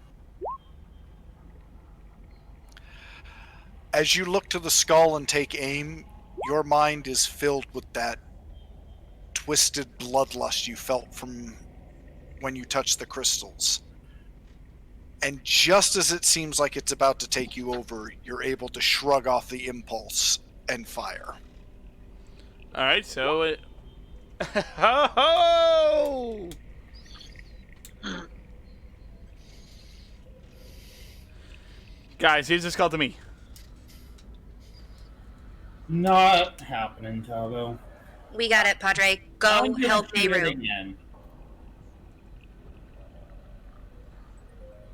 As you look to the skull and take aim, your mind is filled with that twisted bloodlust you felt from when you touched the crystals. And just as it seems like it's about to take you over, you're able to shrug off the impulse and fire. All right, so it. Ho ho! Guys, use the skull to me. Not happening, Tabo. We got it, Padre. Go I'm gonna help shoot it Meru. again.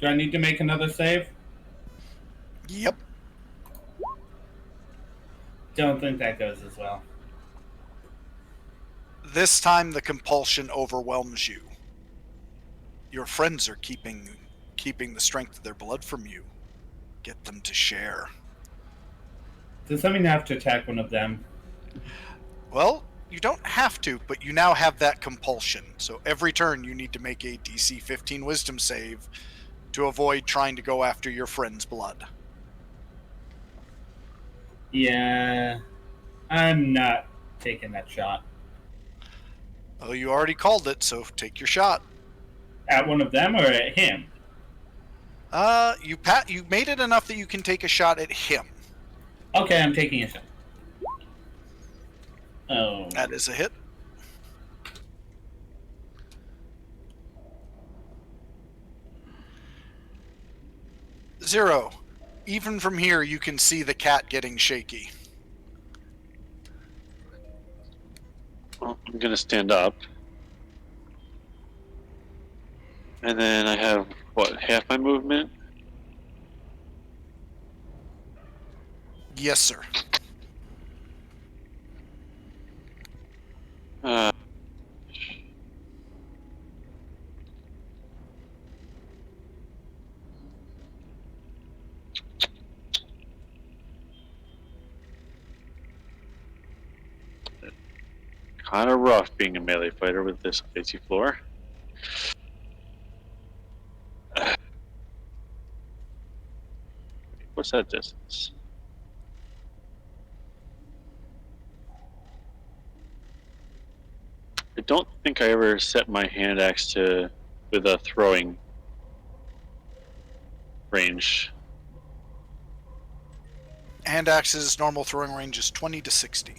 Do I need to make another save? Yep. Don't think that goes as well. This time the compulsion overwhelms you. Your friends are keeping the strength of their blood from you. Get them to share. Does that mean I have to attack one of them? Well, you don't have to, but you now have that compulsion. So every turn you need to make a DC 15 wisdom save to avoid trying to go after your friend's blood. Yeah. I'm not taking that shot. Oh, you already called it, so take your shot. At one of them or at him? You made it enough that you can take a shot at him. Okay, I'm taking a shot. Oh. That is a hit. Zero. Even from here, you can see the cat getting shaky. Well, I'm gonna stand up. And then I have, what, half my movement? Yes, sir. Uh, kind of rough being a melee fighter with this icy floor. What's that distance? I don't think I ever set my hand axe with a throwing range. Hand axe's normal throwing range is 20 to 60.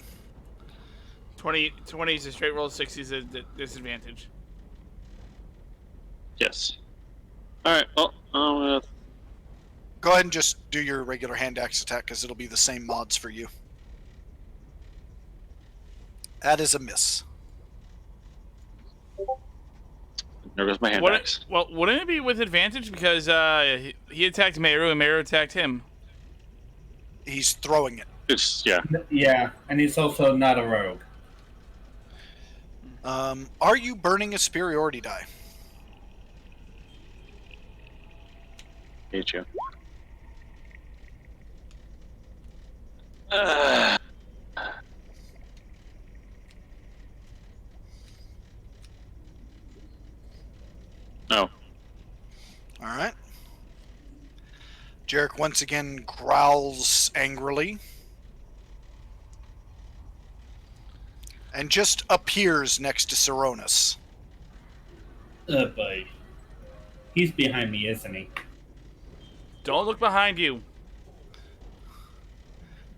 20 is a straight roll, 60 is a disadvantage. Yes. Alright, well, I'm gonna... Go ahead and just do your regular hand axe attack, because it'll be the same mods for you. That is a miss. There goes my hand axe. Well, wouldn't it be with advantage because he attacked Meru and Meru attacked him? He's throwing it. It's, yeah. Yeah, and he's also not a rogue. Are you burning a superiority die? Hate you. No. Alright. Jarek once again growls angrily. And just appears next to Saronis. Oh boy. He's behind me, isn't he? Don't look behind you.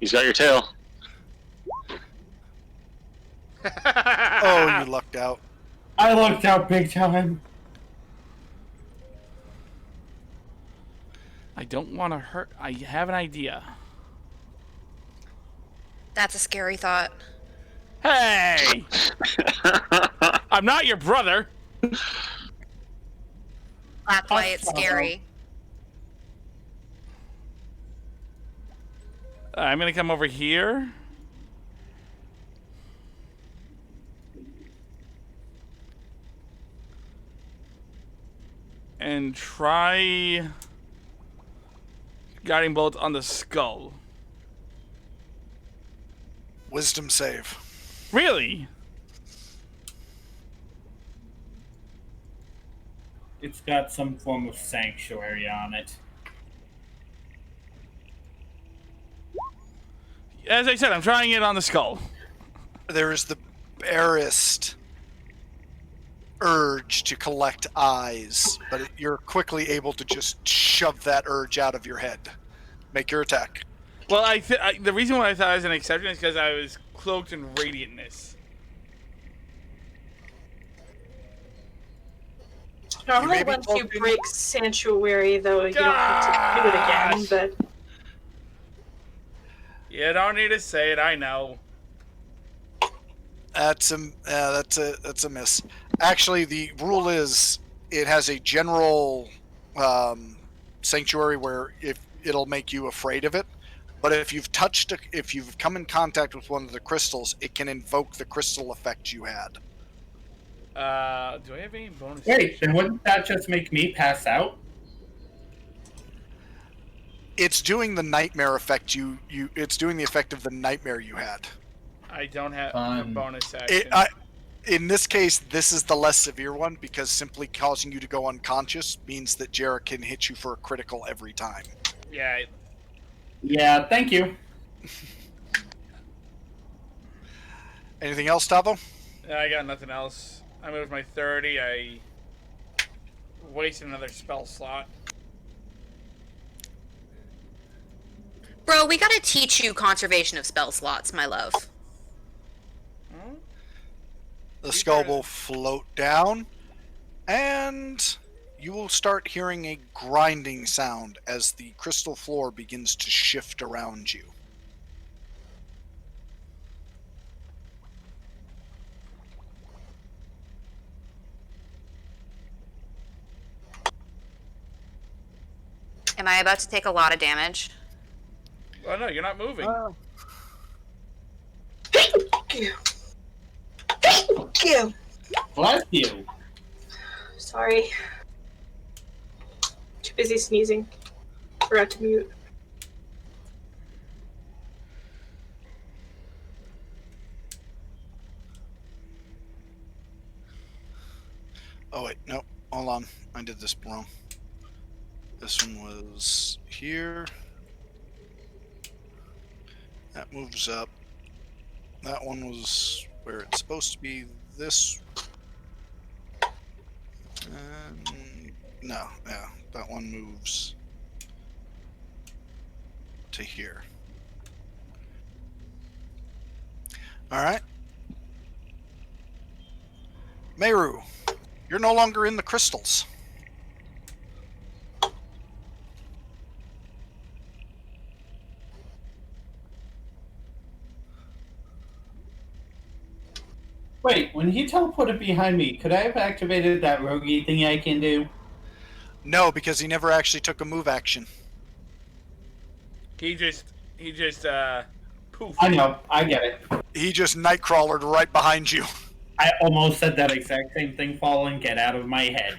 He's got your tail. Oh, you lucked out. I lucked out big time. I don't want to hurt. I have an idea. That's a scary thought. Hey! I'm not your brother. That's why it's scary. I'm gonna come over here. And try guiding bolt on the skull. Wisdom save. Really? It's got some form of sanctuary on it. As I said, I'm trying it on the skull. There is the barest urge to collect eyes, but you're quickly able to just shove that urge out of your head. Make your attack. Well, the reason why I thought it was an exception is because I was cloaked in radiantness. Normally, may be once you cloaked in- break Sanctuary, though, you don't have to do it again, but You don't need to say it. I know. That's a miss. Actually, the rule is it has a general sanctuary where if it'll make you afraid of it, but if you've come in contact with one of the crystals, it can invoke the crystal effect you had. Do I have any bonus? Wait, then wouldn't that just make me pass out? It's doing the nightmare effect it's doing the effect of the nightmare you had. I don't have a bonus action. In this case, this is the less severe one because simply causing you to go unconscious means that Jarrett can hit you for a critical every time. Yeah. Yeah, thank you. Anything else, Tavo? I got nothing else. I moved my 30. I wasted another spell slot. Bro, we gotta teach you conservation of spell slots, my love. The skull will float down, and you will start hearing a grinding sound as the crystal floor begins to shift around you. Am I about to take a lot of damage? Oh no, you're not moving. thank you. Thank you. Bless you. Sorry. Too busy sneezing. Forgot to mute. Oh wait, no, hold on. I did this wrong. This one was here. That moves up. That one was where it's supposed to be. This. No, yeah, that one moves to here. Alright. Meru, you're no longer in the crystals. Wait, when he teleported behind me, could I have activated that roguey thing I can do? No, because he never actually took a move action. He just poof. I know, I get it. He just nightcrawlered right behind you. I almost said that exact same thing, Fallen. Get out of my head.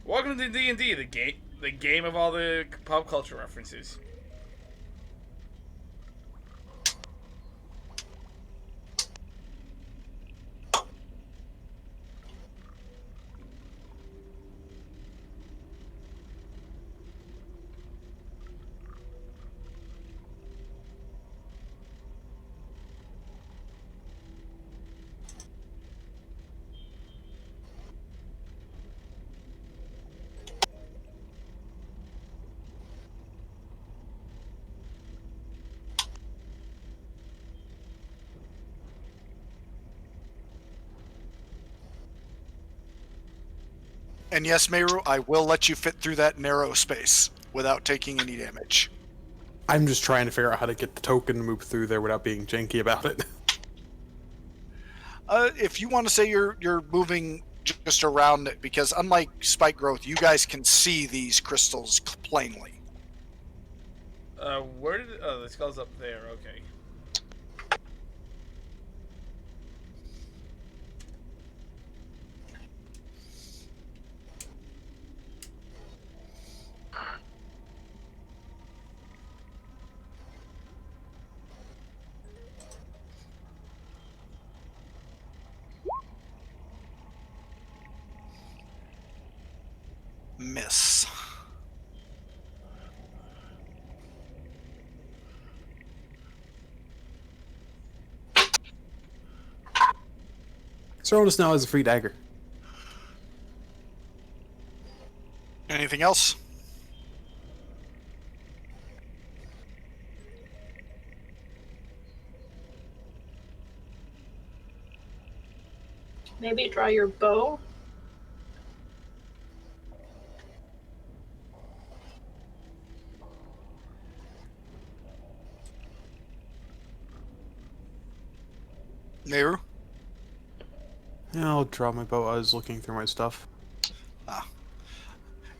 Welcome to D&D, the game of all the pop culture references. And yes, Meru, I will let you fit through that narrow space without taking any damage. I'm just trying to figure out how to get the token to move through there without being janky about it. If you want to say you're moving just around it, because unlike spike growth, you guys can see these crystals plainly. Where did the skull's up there? Okay. Miss. Saronis now has a free dagger. Anything else? Maybe draw your bow. Nehru? Yeah, I'll draw my bow. I was looking through my stuff.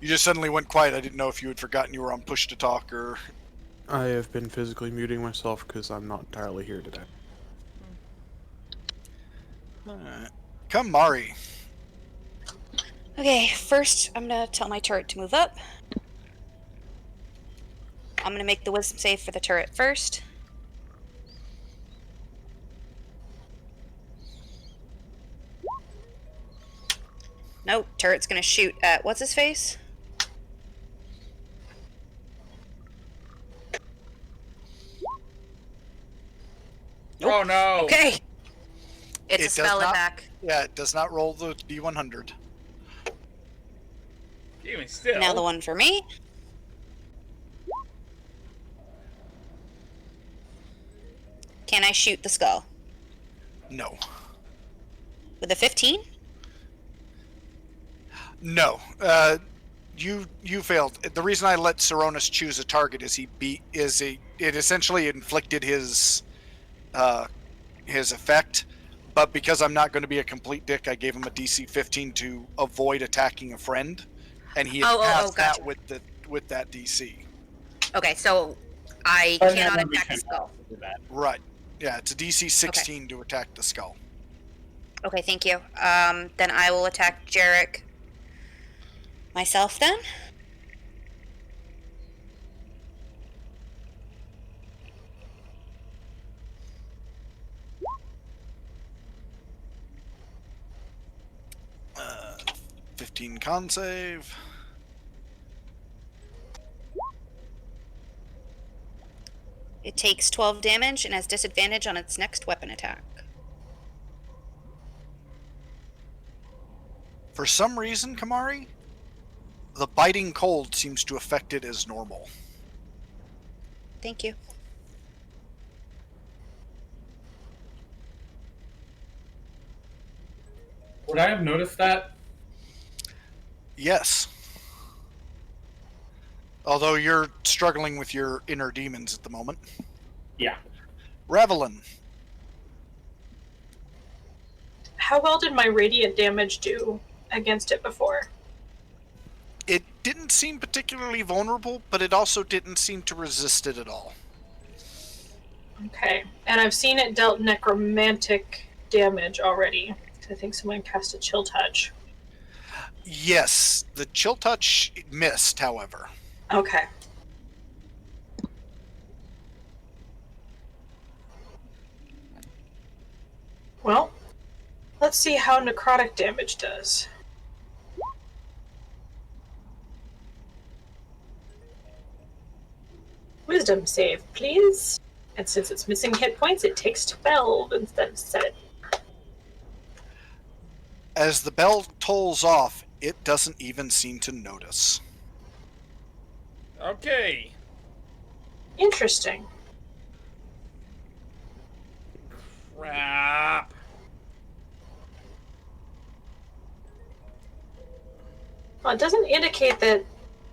You just suddenly went quiet. I didn't know if you had forgotten you were on push to talk or... I have been physically muting myself because I'm not entirely here today. Come, Mari. Okay, first I'm gonna tell my turret to move up. I'm gonna make the wisdom save for the turret first. Nope, turret's gonna shoot at what's his face? Nope. Oh no! Okay. It's It a spell does not- attack. Yeah, it does not roll the D100. Even still. Now the one for me. Can I shoot the skull? No. With a 15? No. You failed. The reason I let Saronis choose a target is it essentially inflicted his effect, but because I'm not going to be a complete dick, I gave him a DC 15 to avoid attacking a friend, and he had passed gotcha. that with that DC. Okay, so I Oh, cannot yeah, we attack the can skull. do that. Right. Yeah, it's a DC 16 to attack the skull. Okay, thank you. Then I will attack Jarek myself then. Uh, 15 con save. It takes 12 damage and has disadvantage on its next weapon attack. For some reason, Kamari, the biting cold seems to affect it as normal. Thank you. Would I have noticed that? Yes. Although you're struggling with your inner demons at the moment. Yeah. Revelin. How well did my radiant damage do against it before? It didn't seem particularly vulnerable, but it also didn't seem to resist it at all. Okay, and I've seen it dealt necromantic damage already. I think someone cast a chill touch. Yes, the chill touch missed, however. Okay. Well, let's see how necrotic damage does. Wisdom save, please. And since it's missing hit points, it takes 12 instead of 7. As the bell tolls off, it doesn't even seem to notice. Okay. Interesting. Crap. Well, it doesn't indicate that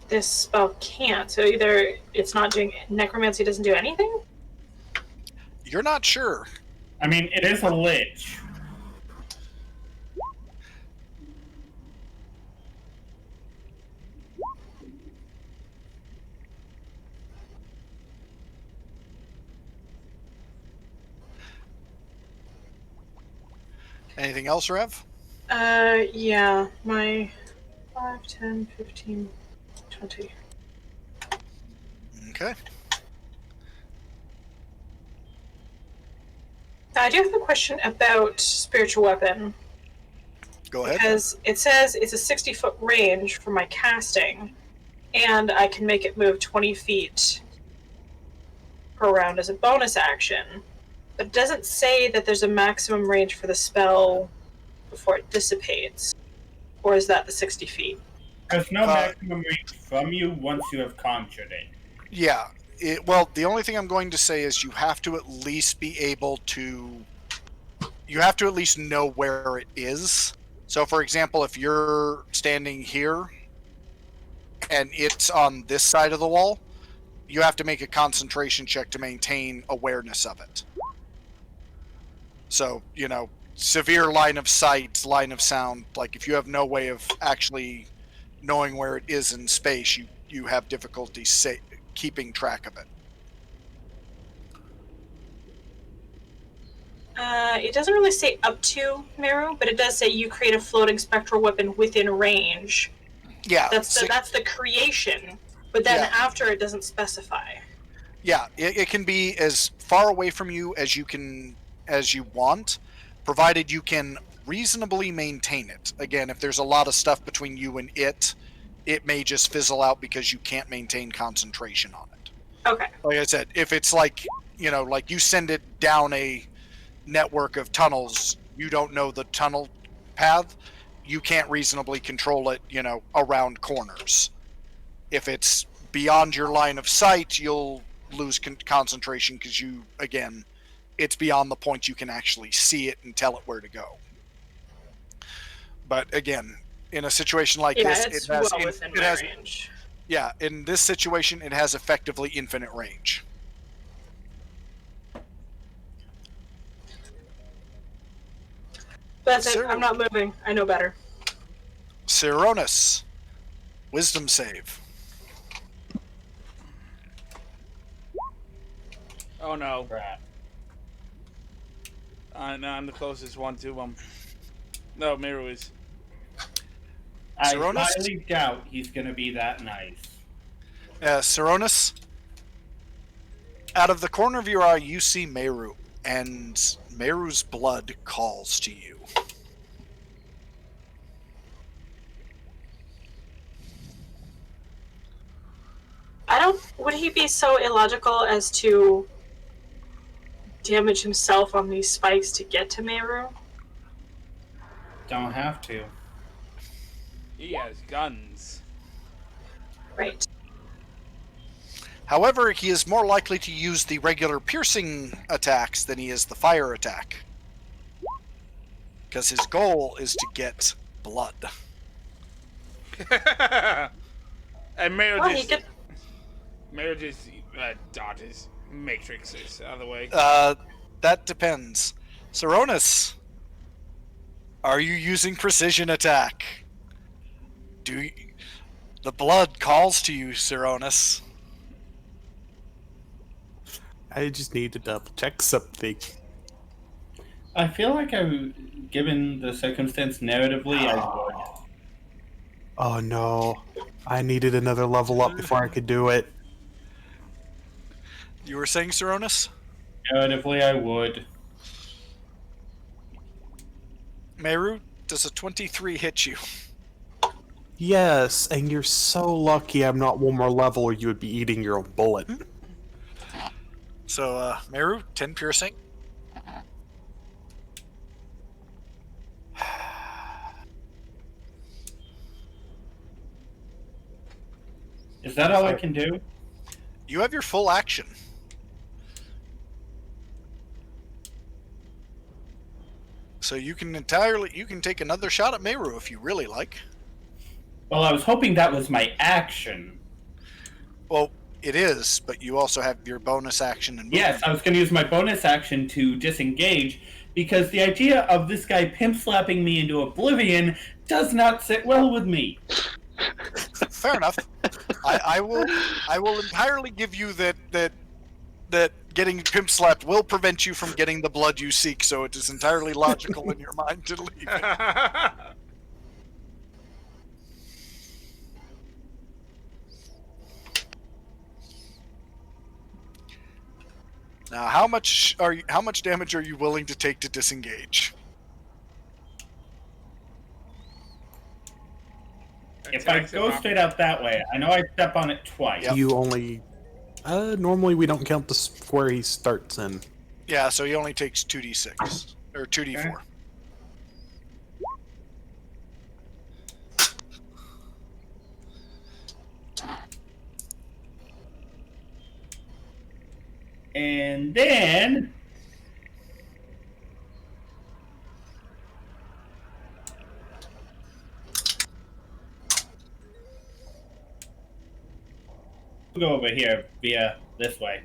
this spell can't, so either it's not doing necromancy doesn't do anything? You're not sure. I mean, it is a lich. Anything else, Rev? Yeah, my 5, 10, 15, 20. Okay. I do have a question about spiritual weapon. Go ahead. Because it says it's a 60-foot range for my casting, and I can make it move 20 feet per round as a bonus action. But it doesn't say that there's a maximum range for the spell before it dissipates? Or is that the 60 feet? There's no maximum range from you once you have conjured it. Yeah. Well, the only thing I'm going to say is you have to at least be able to... You have to at least know where it is. So, for example, if you're standing here and it's on this side of the wall, you have to make a concentration check to maintain awareness of it. So, severe line of sight, line of sound, like if you have no way of actually knowing where it is in space, you have difficulty keeping track of it. It doesn't really say up to, Meru, but it does say you create a floating spectral weapon within range. Yeah. That's the creation, but then Yeah. after it doesn't specify. Yeah, it can be as far away from you as you want, provided you can reasonably maintain it. Again, if there's a lot of stuff between you and it may just fizzle out because you can't maintain concentration on it. Okay. Like I said, if it's like you send it down a network of tunnels, you don't know the tunnel path, you can't reasonably control it, around corners. If it's beyond your line of sight, you'll lose concentration because it's beyond the point you can actually see it and tell it where to go. But again, in a situation like this, it's it has, well within my range. Yeah, in this situation, it has effectively infinite range. But that's it. I'm not moving. I know better. Sironis, wisdom save. Oh no. Crap. No, I'm the closest one to him. No, Meru is. I Sironis? highly doubt he's going to be that nice. Sironis, out of the corner of your eye, you see Meru, and Meru's blood calls to you. Would he be so illogical as to damage himself on these spikes to get to Meru? Don't have to. He has guns. Right. However, he is more likely to use the regular piercing attacks than he is the fire attack. Because his goal is to get blood. And Meru Well, just dodges, matrixes out of the way. That depends. Sironis, are you using precision attack? The blood calls to you, Sironis. I just need to double check something. I feel like given the circumstance narratively, I would. Oh no. I needed another level up before I could do it. You were saying, Sironis? Narratively, I would. Meru, does a 23 hit you? Yes, and you're so lucky I'm not one more level or you would be eating your own bullet. So, Meru, 10 piercing. Is that all I can do? You have your full action. So you can take another shot at Meru if you really like. Well, I was hoping that was my action. Well, it is, but you also have your bonus action and movement. Yes, I was going to use my bonus action to disengage, because the idea of this guy pimp slapping me into oblivion does not sit well with me. Fair enough. I will entirely give you that getting pimp slapped will prevent you from getting the blood you seek, so it is entirely logical in your mind to leave it. Now, how much damage are you willing to take to disengage? If I go straight out that way, I know I step on it twice. Yep. You only... normally we don't count the square he starts in. Yeah, so he only takes 2d6 or 2d4. Okay. And then... we'll go over here via this way.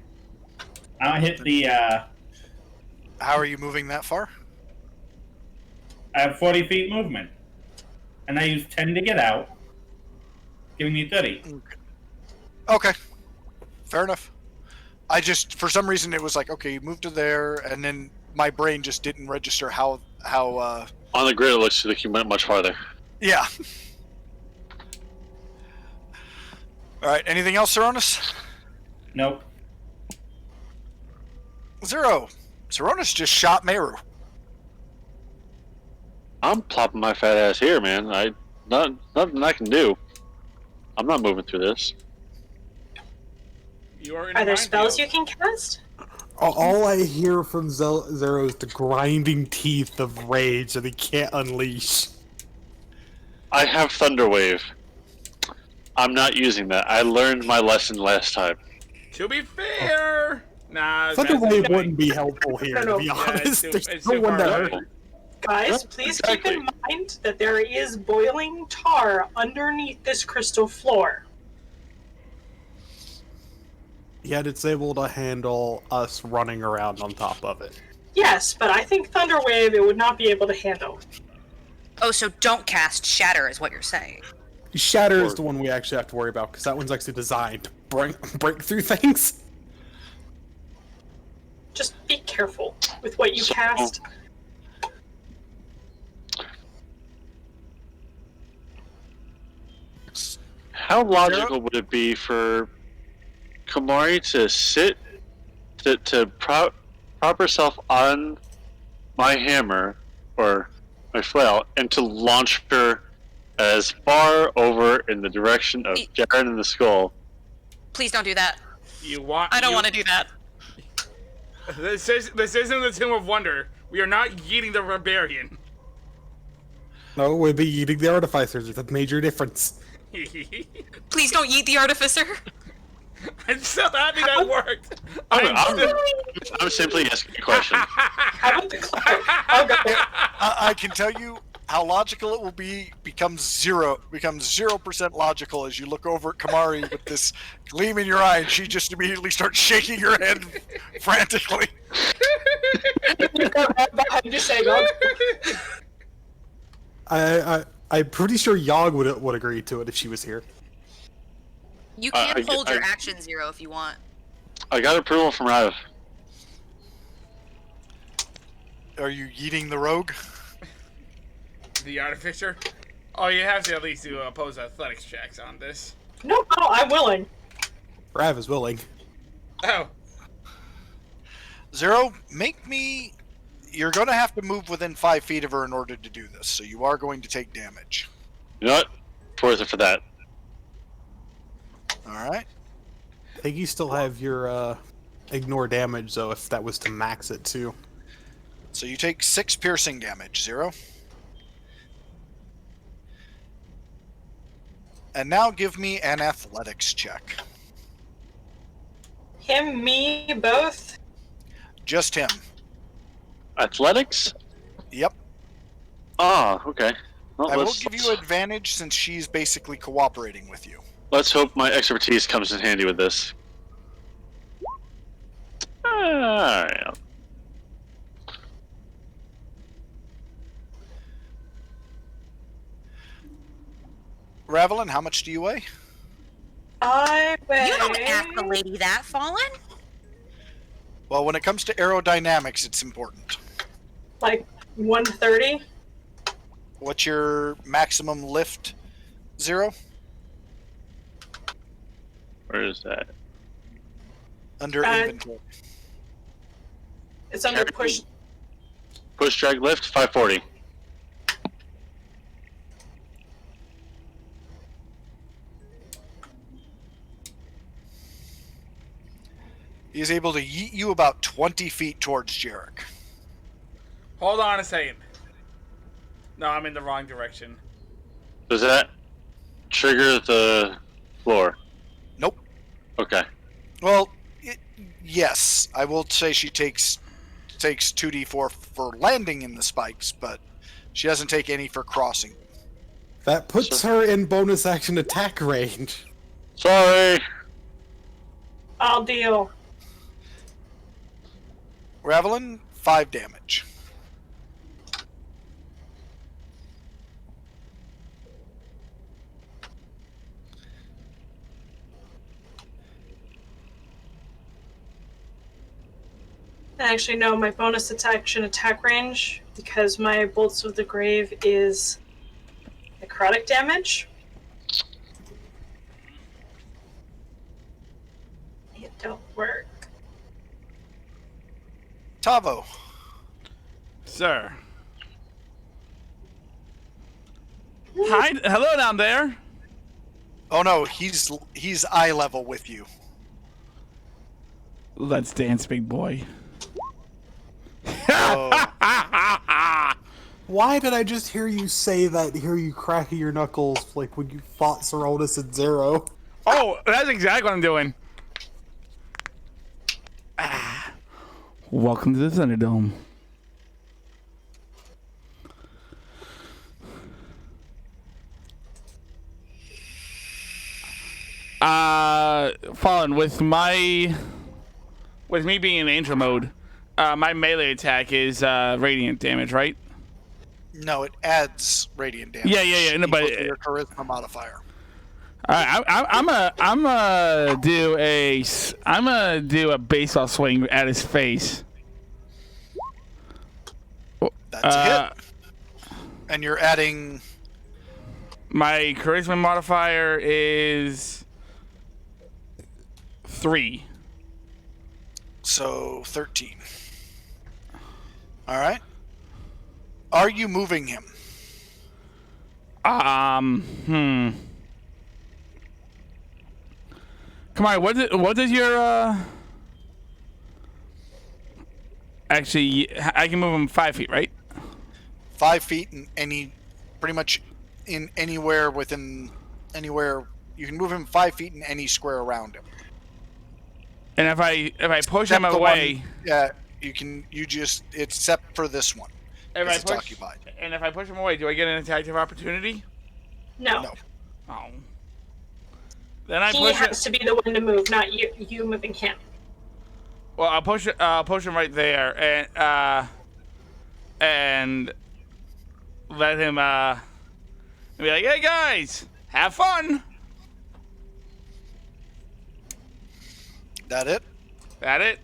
I'll hit the, How are you moving that far? I have 40 feet movement. And I use 10 to get out, giving me 30. Okay. Fair enough. I just, for some reason, it was like, okay, you moved to there, and then my brain just didn't register how On the grid, it looks like you went much farther. yeah. All right, anything else, Saronis? Nope. Zero. Saronis just shot Meru. I'm plopping my fat ass here, man. Nothing I can do. I'm not moving through this. You are in Are there mind spells field. you can cast? All I hear from Zero is the grinding teeth of rage that he can't unleash. I have Thunder Wave. I'm not using that. I learned my lesson last time. To be fair, nah. Thunder that's- Wave wouldn't be helpful here, to be Yeah, honest. it's There's too no one far to away. hurt. Guys, Yep, please exactly. keep in mind that there is boiling tar underneath this crystal floor. Yet it's able to handle us running around on top of it. Yes, but I think Thunderwave it would not be able to handle. Oh, so don't cast Shatter, is what you're saying. Shatter is the one we actually have to worry about, because that one's actually designed to break through things. Just be careful with what you So- cast. How logical would it be for Kamari to sit to prop herself on my hammer or my flail and to launch her as far over in the direction of Jaren and the skull? Please don't do that. You want? I don't want to do that. This isn't the Tomb of Wonder. We are not yeeting the barbarian. No, we'd be eating the artificers. There's a major difference. Please don't yeet the Artificer. I'm so happy that worked. I'm simply asking a question. How about the cloud? Oh god. I can tell you how logical it will be becomes 0% logical as you look over at Kamari with this gleam in your eye, and she just immediately starts shaking her head frantically. Behind you saying, oh, I'm pretty sure Yogg would agree to it if she was here. You can I- hold your I- action 0 if you want. I got approval from Rav. Are you yeeting the rogue? The Artificer. Oh, you have to at least do oppose athletics checks on this. no, I'm willing. Rav is willing. Oh, Zero, make me. You're going to have to move within 5 feet of her in order to do this, so you are going to take damage. You know what? It's worth it for that. All right. I think you still have your ignore damage, though, if that was to max it, too. So you take 6 piercing damage, Zero. And now give me an athletics check. Him, me, both. Just him. Athletics? Yep. Ah, okay. Well, I will give you advantage since she's basically cooperating with you. Let's hope my expertise comes in handy with this. Alright. Ravelin, how much do you weigh? I weigh. You don't ask the lady that, Fallen. Well, when it comes to aerodynamics, it's important. Like 130. What's your maximum lift, Zero? Where is that? Under inventory. It's under push. Push, drag, lift, 540. He is able to yeet you about 20 feet towards Jarek. hold on a second. No, I'm in the wrong direction. Does that trigger the floor? Nope. Okay. Well, Yes, I will say she takes 2d4 for landing in the spikes, but she doesn't take any for crossing. That puts her in bonus action attack range. Sorry. I'll deal. Ravelin, 5 damage. Actually, no, my bonus attack range, because my Bolts of the Grave is necrotic damage. It don't work. Tavo. Sir. Hi, hello down there. Oh no, he's eye level with you. Let's dance, big boy. Oh. Why did I just hear you say that? Hear you cracking your knuckles like when you fought Saronis and Zero? Oh, that's exactly what I'm doing. Welcome to the Thunderdome. Fallen, with me being in angel mode, my melee attack is radiant damage, right? No, it adds radiant damage. Yeah. No, but equal to your charisma modifier. all right, I'm gonna do a baseball swing at his face. That's a hit. And you're adding. My charisma modifier is 3. So 13. All right. Are you moving him? Come on, what does your Actually, I can move him 5 feet, right? 5 feet in pretty much in anywhere you can move him 5 feet in any square around him. And if I push Except him the away, one, yeah, except for this one. if I It's occupied. and if I push him away, do I get an attack of opportunity? No. No. Oh. Then I He push has to be the one to move, not you moving him. Well, I'll push him right there, and let him be like, "Hey guys, have fun." That it? That it?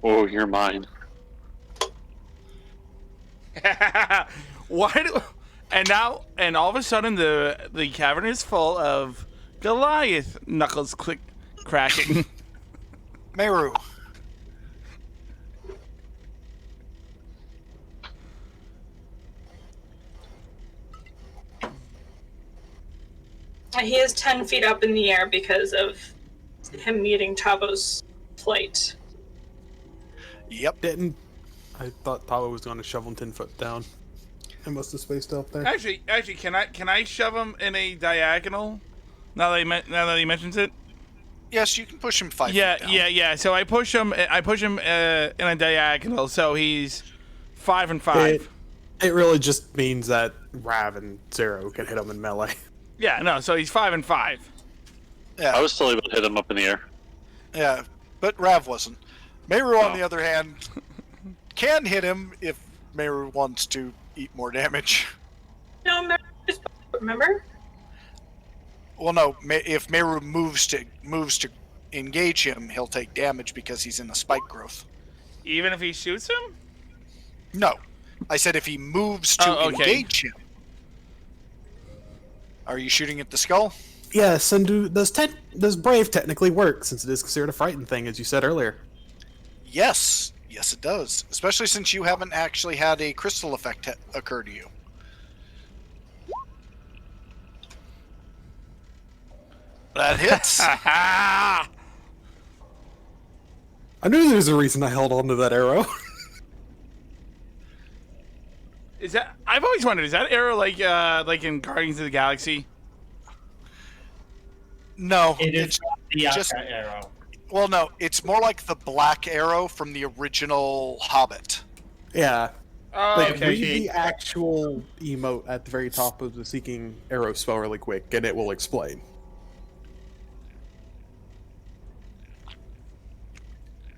Oh, you're mine. Why do? And now, and all of a sudden, the cavern is full of Goliath knuckles cracking. Meru. He is 10 feet up in the air because of him meeting Tavo's flight. Yep. I thought Tavo was going to shove him 10 foot down. I must have spaced out there. Actually, can I shove him in a diagonal? Now that he mentions it. Yes, you can push him 5 feet down. Yeah. So I push him in a diagonal, so he's 5 and 5. It really just means that Rav and Zero can hit him in melee. Yeah, no. So he's 5 and 5. Yeah. I was still able to hit him up in the air. Yeah, but Rav wasn't. Meru, on the other hand, can hit him if Meru wants to eat more damage. No, remember? Well, no. If Meru moves to engage him, he'll take damage because he's in the spike growth. Even if he shoots him? No, I said if he moves to engage him. Are you shooting at the skull? Yes, and does brave technically work, since it is considered a frightened thing, as you said earlier? Yes, yes, it does. Especially since you haven't actually had a crystal effect occur to you. That hits. I knew there was a reason I held on to that arrow. Is that? I've always wondered. Is that arrow like in Guardians of the Galaxy? No, It is it's not the just- Yaka arrow. well, no, it's more like the black arrow from the original Hobbit. Yeah. Oh, Like, okay. read the actual emote at the very top of the Seeking Arrow spell really quick, and it will explain.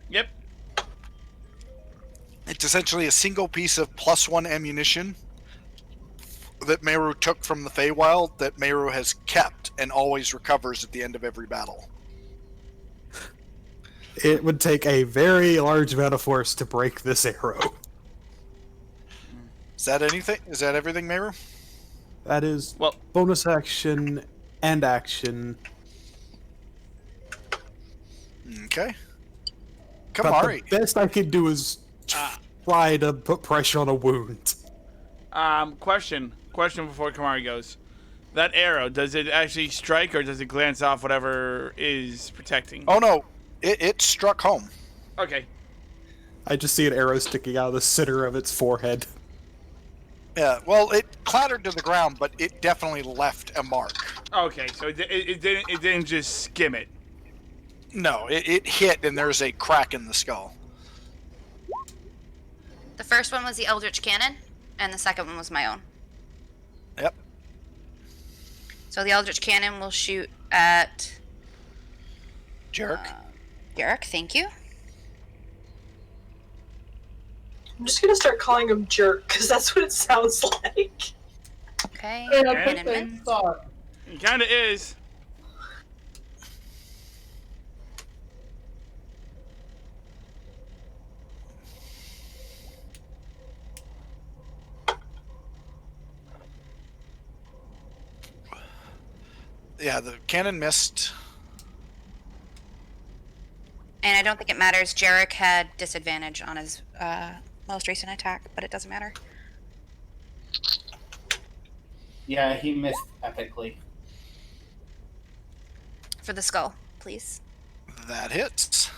Yep. It's essentially a single piece of +1 ammunition that Meru took from the Feywild that Meru has kept and always recovers at the end of every battle. It would take a very large amount of force to break this arrow. Is that anything? Is that everything, Meru? That is Well- bonus action and action. Okay. But Kamari. the best I could do is try to put pressure on a wound. Question before Kamari goes. That arrow, does it actually strike or does it glance off whatever is protecting? Oh no, it struck home. Okay. I just see an arrow sticking out of the center of its forehead. Yeah, well, it clattered to the ground, but it definitely left a mark. Okay, so it didn't just skim it. No, it hit and there's a crack in the skull. The first one was the Eldritch Cannon, and the second one was my own. Yep. So the Eldritch Cannon will shoot at Jerk. Garrick, thank you. I'm just gonna start calling him Jerk, because that's what it sounds like. Okay. And I And put then the miss. thought. It kind of is. Yeah, the cannon missed. And I don't think it matters. Jarek had disadvantage on his most recent attack, but it doesn't matter. Yeah, he missed epically. For the skull, please. That hits.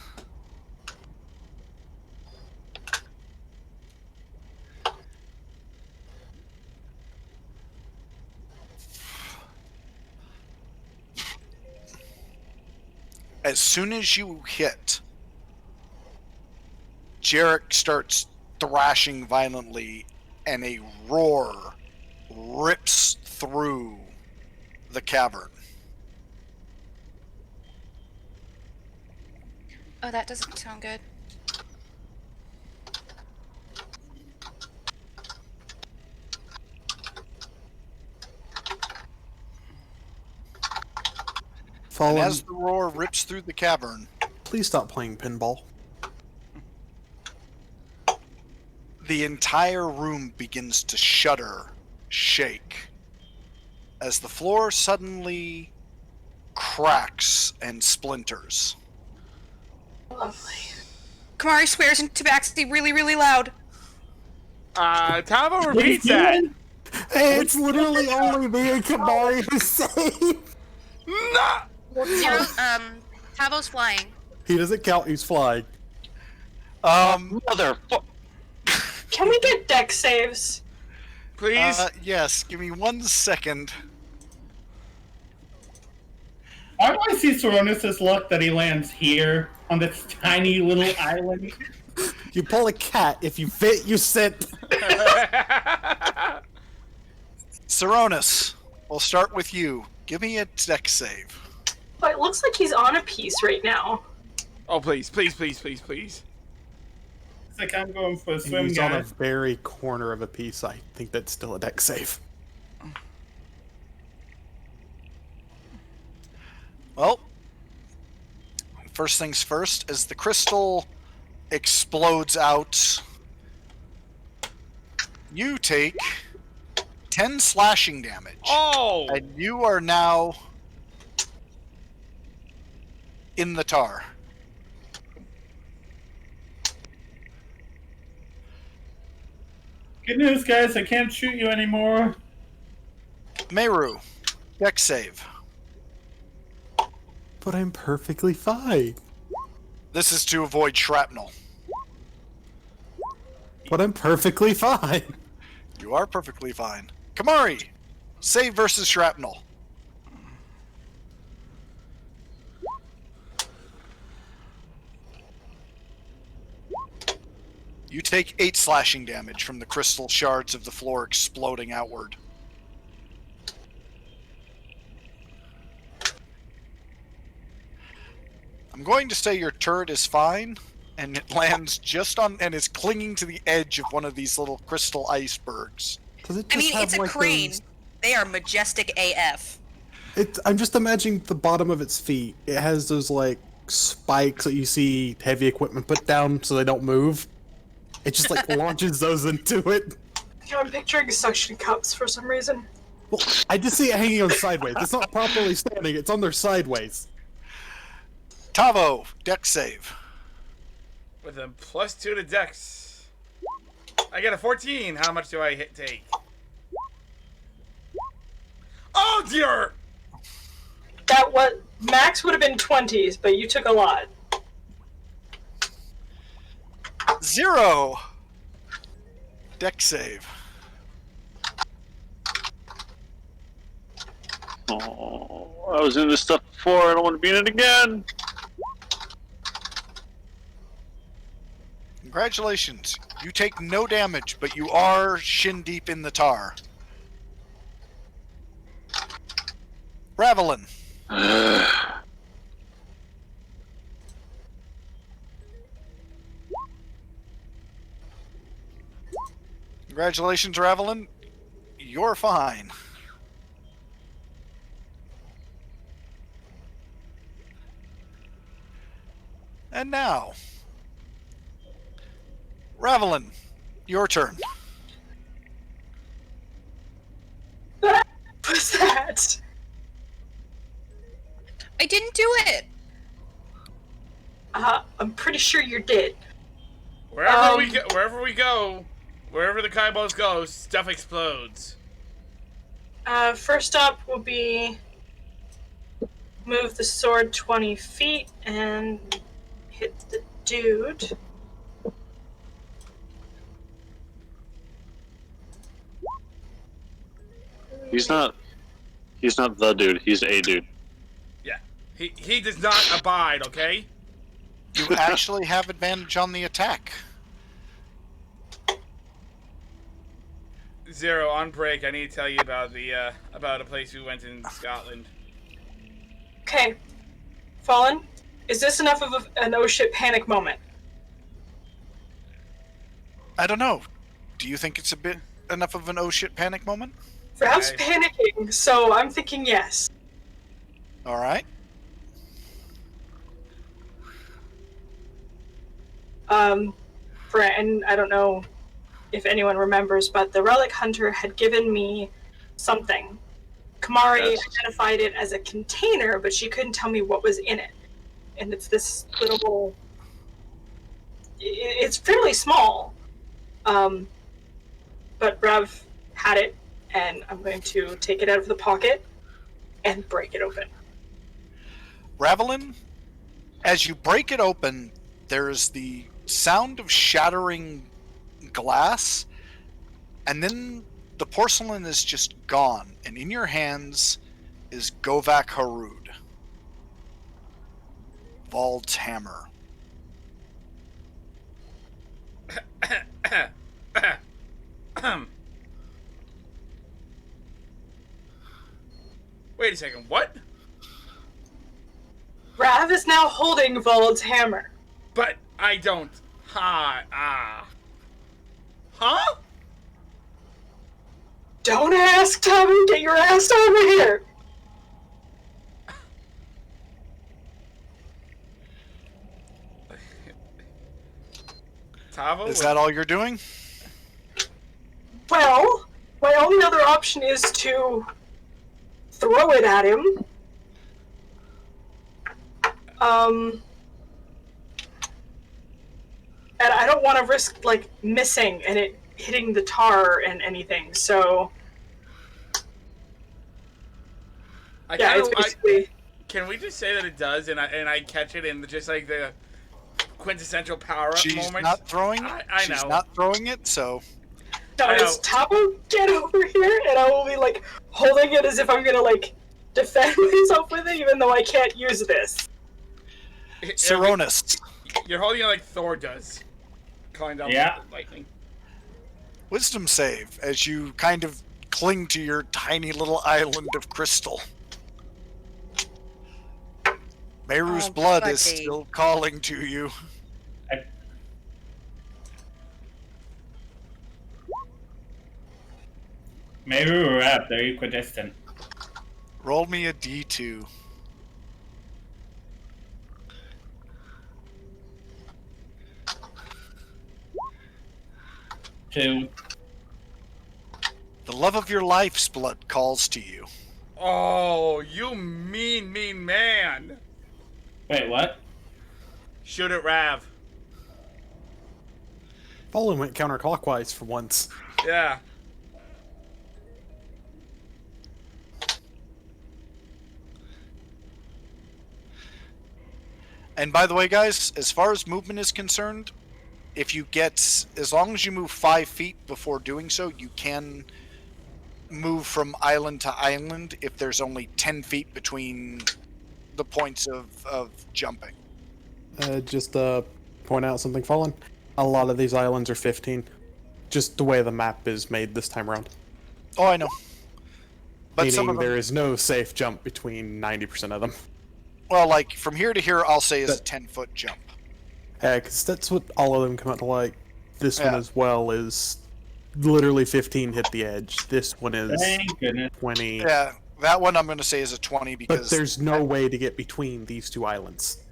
As soon as you hit, Jarek starts thrashing violently, and a roar rips through the cavern. Oh, that doesn't sound good. And Fallen, as the roar rips through the cavern, please stop playing pinball. the entire room begins to shudder, shake, as the floor suddenly cracks and splinters. Lovely. Kamari swears into Tabaxi really, really loud. Tavo repeats that. Hey, it's literally only me and Kamari who's safe. No. Zero, Tavo's flying. He doesn't count, he's flying. Motherfucker. Can we get deck saves? Please. Yes, give me 1 second. I want to see Saronis' luck that he lands here on this tiny little island. You pull a cat, if you fit, you sit. Saronis, we'll start with you. Give me a deck save. But it looks like he's on a piece right now. Oh, please, please, please, please, please. It's like I'm going for a And swim, he's on a guys. very corner of a piece. I think that's still a deck save. Well, first things first, as the crystal explodes out, you take 10 slashing damage. Oh. And you are now in the tar. Good news, guys. I can't shoot you anymore. Meru, dex save. But I'm perfectly fine. This is to avoid shrapnel. But I'm perfectly fine. You are perfectly fine. Kamari, save versus shrapnel. You take 8 slashing damage from the crystal shards of the floor exploding outward. I'm going to say your turret is fine, and it lands just on and is clinging to the edge of one of these little crystal icebergs. Does it I just mean, have, it's a like, crane. those- They are majestic AF. I'm just imagining the bottom of its feet. It has those like spikes that you see heavy equipment put down so they don't move. It just like launches those into it. Yeah, I'm picturing suction cups for some reason. Well, I just see it hanging on sideways. It's not properly standing. It's on there sideways. Tavo, dex save. With a +2 to Dex. I get a 14. How much do I take? Oh dear! That was max would have been 20s, but you took a lot. 0. Dex save. Oh, I was in this stuff before. I don't want to be in it again. Congratulations. You take no damage, but you are shin deep in the tar. Ravelin. Congratulations, Ravelin. You're fine. And now, Ravelin, your turn. What was that? I didn't do it. I'm pretty sure you did. Wherever we go, wherever the Kaiballs go, stuff explodes. First up will be move the sword 20 feet and hit the dude. He's not the dude. He's a dude. Yeah. He does not abide, okay? You actually have advantage on the attack. 0 on break. I need to tell you about the about a place we went in Scotland. Okay. Fallen, is this enough of an oh shit panic moment? I don't know. Do you think it's a bit enough of an oh shit panic moment? Rav's Okay. panicking, so I'm thinking yes. All right. And I don't know if anyone remembers, but the Relic Hunter had given me something. Kamari Yes. identified it as a container, but she couldn't tell me what was in it. And it's this little... It's fairly small. But Rav had it, and I'm going to take it out of the pocket and break it open. Ravelin, as you break it open, there's the sound of shattering glass, and then the porcelain is just gone, and in your hands is Govak Harud, Vald's hammer. Wait a second. What? Rav is now holding Vald's hammer. But I don't. Huh? Don't ask, Tommy. Get your ass over here. Tavo? Is that all you're doing? Well, my only other option is to throw it at him. And I don't want to risk, like, missing and it hitting the tar and anything, so... Yeah, it's basically... Can we just say that it does, and I catch it in just like the quintessential power-up She's moment? not throwing it. I know. She's not throwing it, so... Does Tabo get over here? And I will be, like, holding it as if I'm gonna, like, defend myself with it, even though I can't use this. Saronis. You're holding it like Thor does. Calling down lightning. Wisdom save as you kind of cling to your tiny little island of crystal. Meru's blood is still calling to you. Meru or Rap, they're equidistant. Roll me a d2. Two. The love of your life's blood calls to you. Oh, you mean man. Wait, what? Shoot it, Rav. Fallen went counterclockwise for once. Yeah. And by the way, guys, as far as movement is concerned, if you get, as long as you move 5 feet before doing so, you can move from island to island if there's only 10 feet between the points of jumping. Just point out something, Fallen. A lot of these islands are 15. Just the way the map is made this time around. Oh, I know. But Meaning some of them, there is no safe jump between 90% of them. well, like from here to here, I'll say is a 10-foot jump. Because that's what all of them come out to like. This one Yeah. as well is literally 15 hit the edge. This one is Thank goodness. 20. Yeah, that one I'm going to say is a 20 because... But there's no way to get between these two islands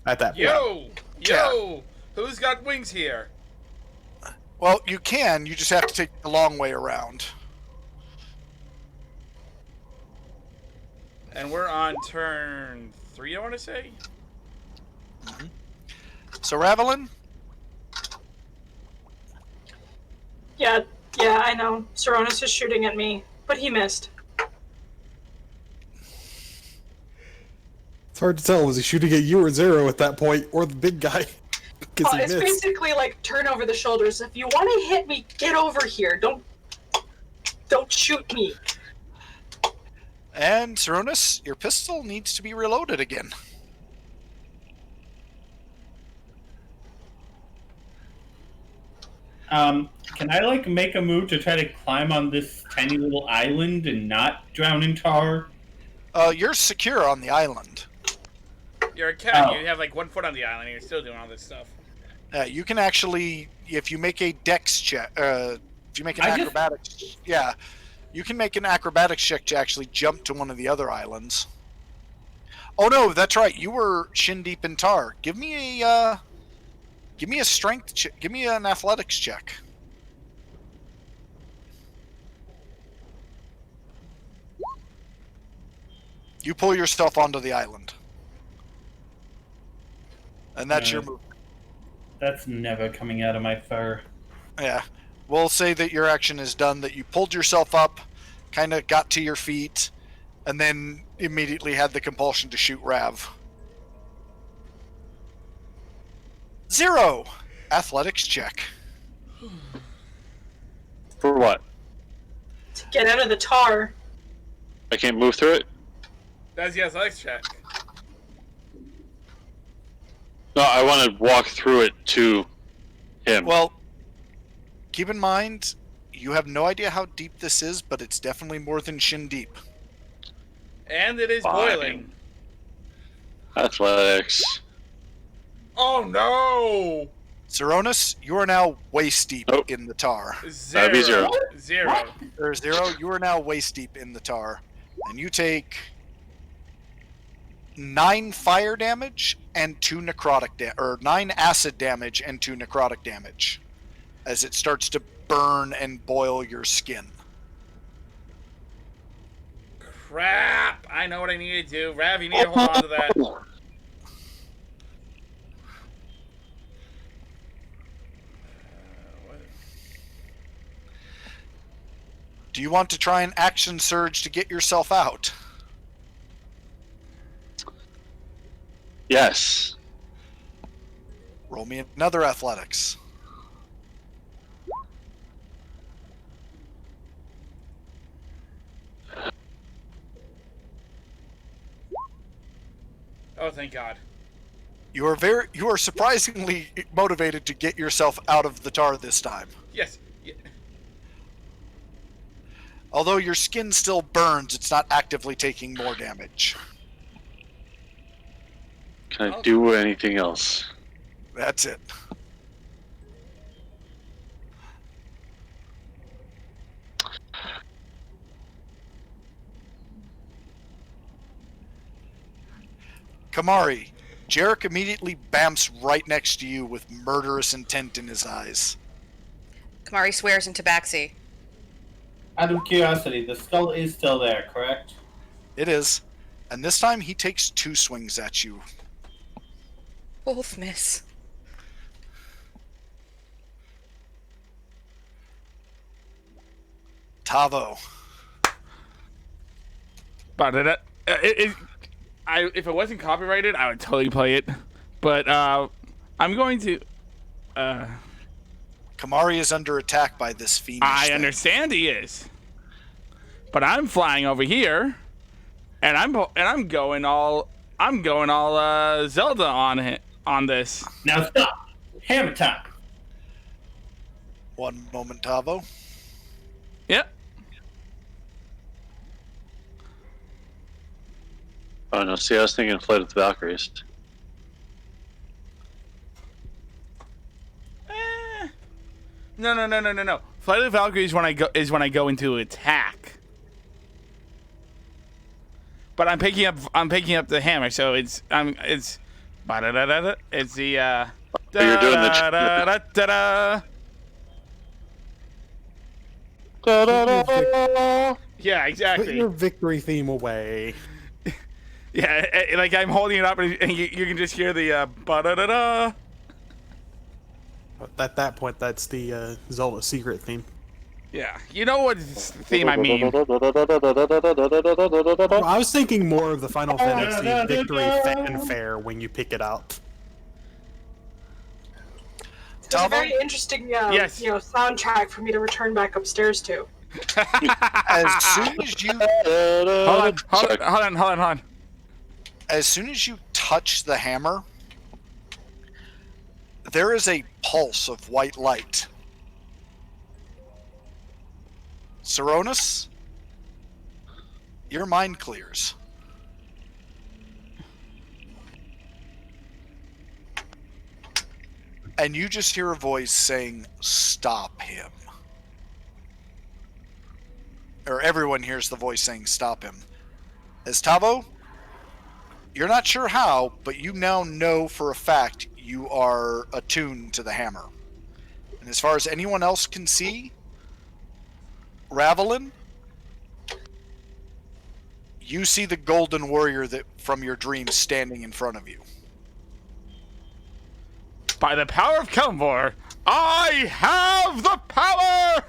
at that point. Yo! Who's got wings here? Well, you can, you just have to take the long way around. And we're on turn 3, I want to say? So, Ravelin? Yeah, I know. Saronis is shooting at me, but he missed. It's hard to tell. Was he shooting at you or Zero at that point, or the big guy? Because he It's missed. basically like turn over the shoulders. If you want to hit me, get over here. Don't shoot me. And, Saronis, your pistol needs to be reloaded again. Can I like make a move to try to climb on this tiny little island and not drown in tar? You're secure on the island. You're a cat. Oh. You have like 1 foot on the island and you're still doing all this stuff. You can actually, if you make a dex check, if you make an acrobatics, yeah, you can make an acrobatics check to actually jump to one of the other islands. Oh no, that's right. You were shin deep in tar. Give me a strength check. Give me an athletics check. You pull yourself onto the island, and that's your move. That's never coming out of my fur. Yeah. We'll say that your action is done, that you pulled yourself up, kind of got to your feet, and then immediately had the compulsion to shoot Rav. 0! Athletics check. For what? To get out of the tar. I can't move through it? That's the athletics check. No, I want to walk through it to him. Well, keep in mind, you have no idea how deep this is, but it's definitely more than shin deep. And it is Fine. boiling. Athletics. Oh no! Saronis, you are now waist deep in the tar. That'd be 0. 0. Or 0, you are now waist deep in the tar. And you take 9 fire damage and 2 necrotic or 9 acid damage and 2 necrotic damage as it starts to burn and boil your skin. Crap! I know what I need to do. Rav, you need to hold on to that. Do you want to try an action surge to get yourself out? Yes. Roll me another athletics. Oh, thank God. You are surprisingly motivated to get yourself out of the tar this time. Yes. Yeah. Although your skin still burns, it's not actively taking more damage. Can I do anything else? That's it. Kamari, Jarek immediately bamps right next to you with murderous intent in his eyes. Kamari swears into Tabaxi. Out of curiosity, the skull is still there, correct? It is. And this time he takes 2 swings at you. Both miss. Tavo. But if it wasn't copyrighted, I would totally play it. But I'm going to. Kamari is under attack by this fiendish I thing. understand he is, but I'm flying over here, and I'm going all Zelda on this. Now stop! Hammer time! One moment, Tavo. Yep. Oh no! See, I was thinking Flight of the Valkyries. No. Flight of the Valkyries is when I go into attack. But I'm picking up the hammer, so it's it's the You're doing the. Yeah, Put exactly. your victory theme away. Yeah, like I'm holding it up, and you can just hear the ba-da-da-da. At that point, that's the Zelda secret theme. Yeah, you know what theme I mean. Well, I was thinking more of the Final Fantasy victory fanfare when you pick it up. It's a very interesting Yes. soundtrack for me to return back upstairs to. As soon as you Hold on. as soon as you touch the hammer, there is a pulse of white light. Saronis, your mind clears. And you just hear a voice saying, "Stop him." Or everyone hears the voice saying, "Stop him." As Tavo, you're not sure how, but you now know for a fact you are attuned to the hammer. And as far as anyone else can see, Ravelin, you see the golden warrior that from your dreams standing in front of you. By the power of Kelmvor, I have the power!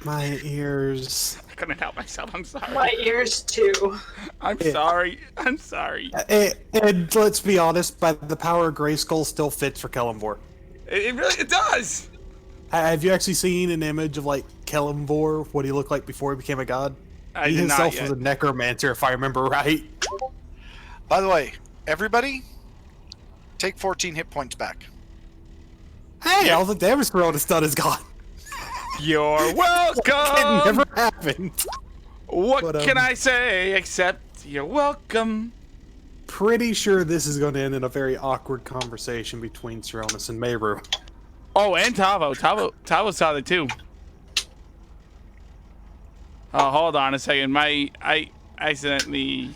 My ears. I couldn't help myself. I'm sorry. My ears too. I'm sorry. I'm sorry. And let's be honest, by the power of Grayskull still fits for Kellamvor. It does. Have you actually seen an image of like Kellamvor, what he looked like before he became a god? I He did not himself yet. was a necromancer, if I remember right. By the way, everybody, take 14 hit points back. Hey, all the damage Saronis done is gone. You're It welcome. never happened. What But, can I say except you're welcome? Pretty sure this is going to end in a very awkward conversation between Saronis and Meru. Oh, and Tavo. Tavo saw it too. Oh, hold on a second. I accidentally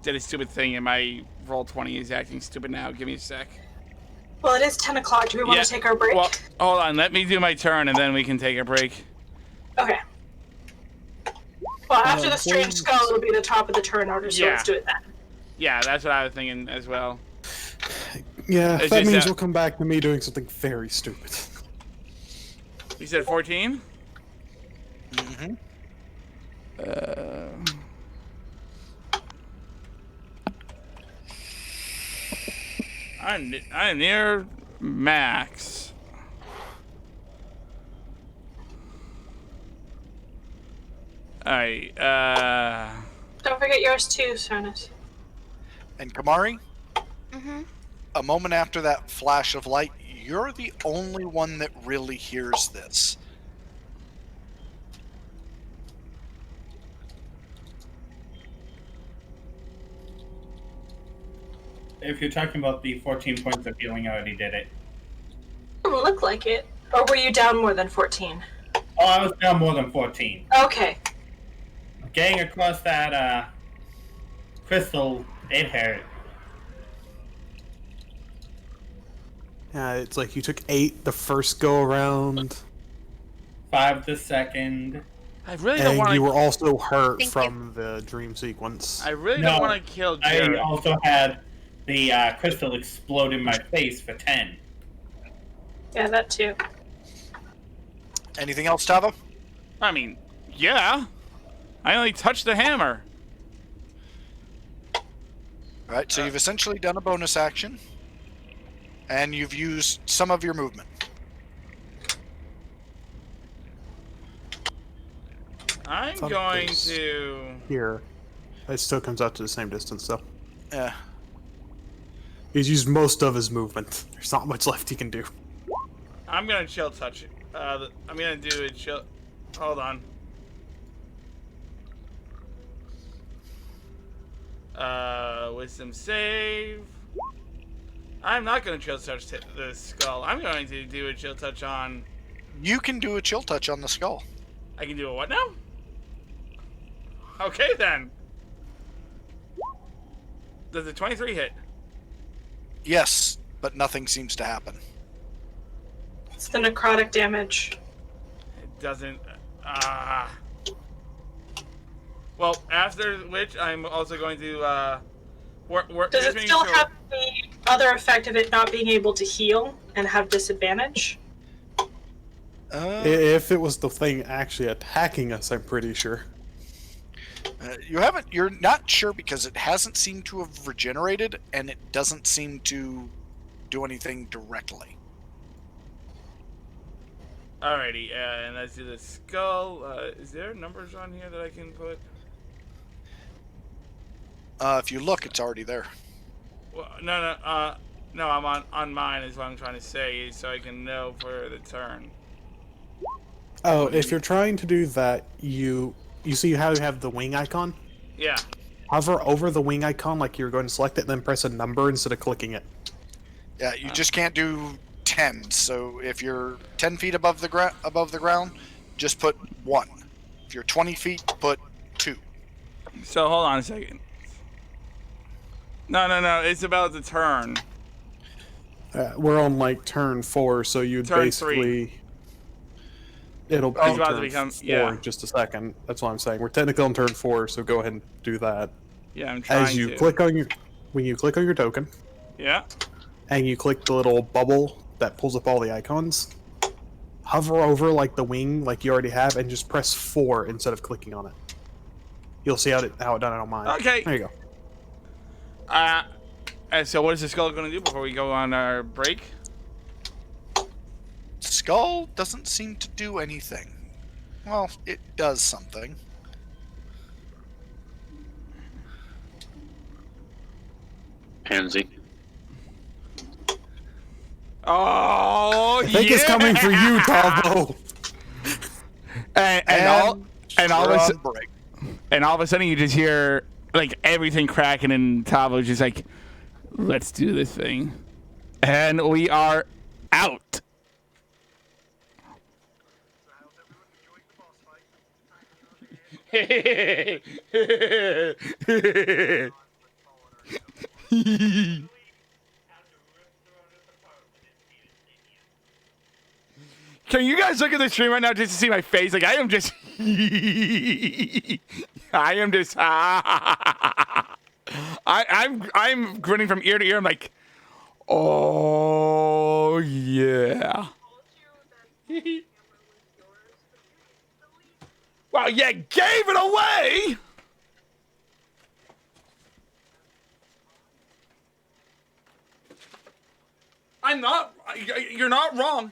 did a stupid thing, and my Roll20 is acting stupid now. Give me a sec. Well, it is 10 o'clock. Do we want to take our break? Well, hold on. Let me do my turn, and then we can take a break. Okay. Well, after the strange skull, it'll be the top of the turn order, so Yeah. let's do it then. Yeah, that's what I was thinking as well. Yeah, It's that just means that- we'll come back to me doing something very stupid. You said 14? Mm-hmm. I'm near max. Alright, Don't forget yours too, Sonus. And Kamari, Mm-hmm. a moment after that flash of light, you're the only one that really hears this. If you're talking about the 14 points of healing, I already did it. Doesn't look like it. Or were you down more than 14? Oh, I was down more than 14. Okay. Getting across that crystal, it hurt. Yeah, it's like you took 8 the first go around, 5 the second. I really don't and want you were to. also hurt Thank from the dream sequence. I really No, don't want to kill I Jared. also had the crystal explode in my face for 10. Yeah, that too. Anything else, Tava? I mean, yeah. I only touched the hammer. All right, so you've essentially done a bonus action, and you've used some of your movement. I'm Thought going this- to. Here, it still comes out to the same distance though. Yeah. He's used most of his movement. There's not much left he can do. I'm gonna chill touch it. I'm gonna do a chill. Hold on. Wisdom save. I'm not gonna chill touch the skull. I'm going to do a chill touch on. You can do a chill touch on the skull. I can do a what now? Okay then. Does the 23 hit? Yes, but nothing seems to happen. It's the necrotic damage. It doesn't. Well, after which I'm also going to work. Does it still have the other effect of it not being able to heal and have disadvantage? If it was the thing actually attacking us, I'm pretty sure. You're not sure because it hasn't seemed to have regenerated, and it doesn't seem to do anything directly. Alrighty, and let's do the skull. Is there numbers on here that I can put? If you look, it's already there. Well, no, I'm on mine is what I'm trying to say, so I can know for the turn. Oh, if you're trying to do that, you see how you have the wing icon? Yeah. Hover over the wing icon like you're going to select it, then press a number instead of clicking it. Yeah, you just can't do 10. So if you're 10 feet above the ground, just put 1. If you're 20 feet, put 2. So hold on a second. No. It's about the turn. We're on like turn 4, so you'd Turn basically. It'll be It's about to turn become- 4 yeah. in just a second. That's what I'm saying. We're technically on turn 4, so go ahead and do that. Yeah, I'm trying As you to. click on your, when you click on your token, Yeah. and you click the little bubble that pulls up all the icons, hover over like the wing, like you already have, and just press 4 instead of clicking on it. You'll see how it done it on mine. Okay. There you go. And so what is the skull going to do before we go on our break? Skull doesn't seem to do anything. Well, it does something. Pansy. Oh, I think it's coming for you, Tavo. And all we're of a on su- break. and all of a sudden you just hear like everything cracking, and Tavo's just like, "Let's do this thing," and we are out. Can you guys look at the stream right now just to see my face? Like I am just, I'm grinning from ear to ear. I'm like, oh yeah. Well, you gave it away! I'm not. You're not wrong.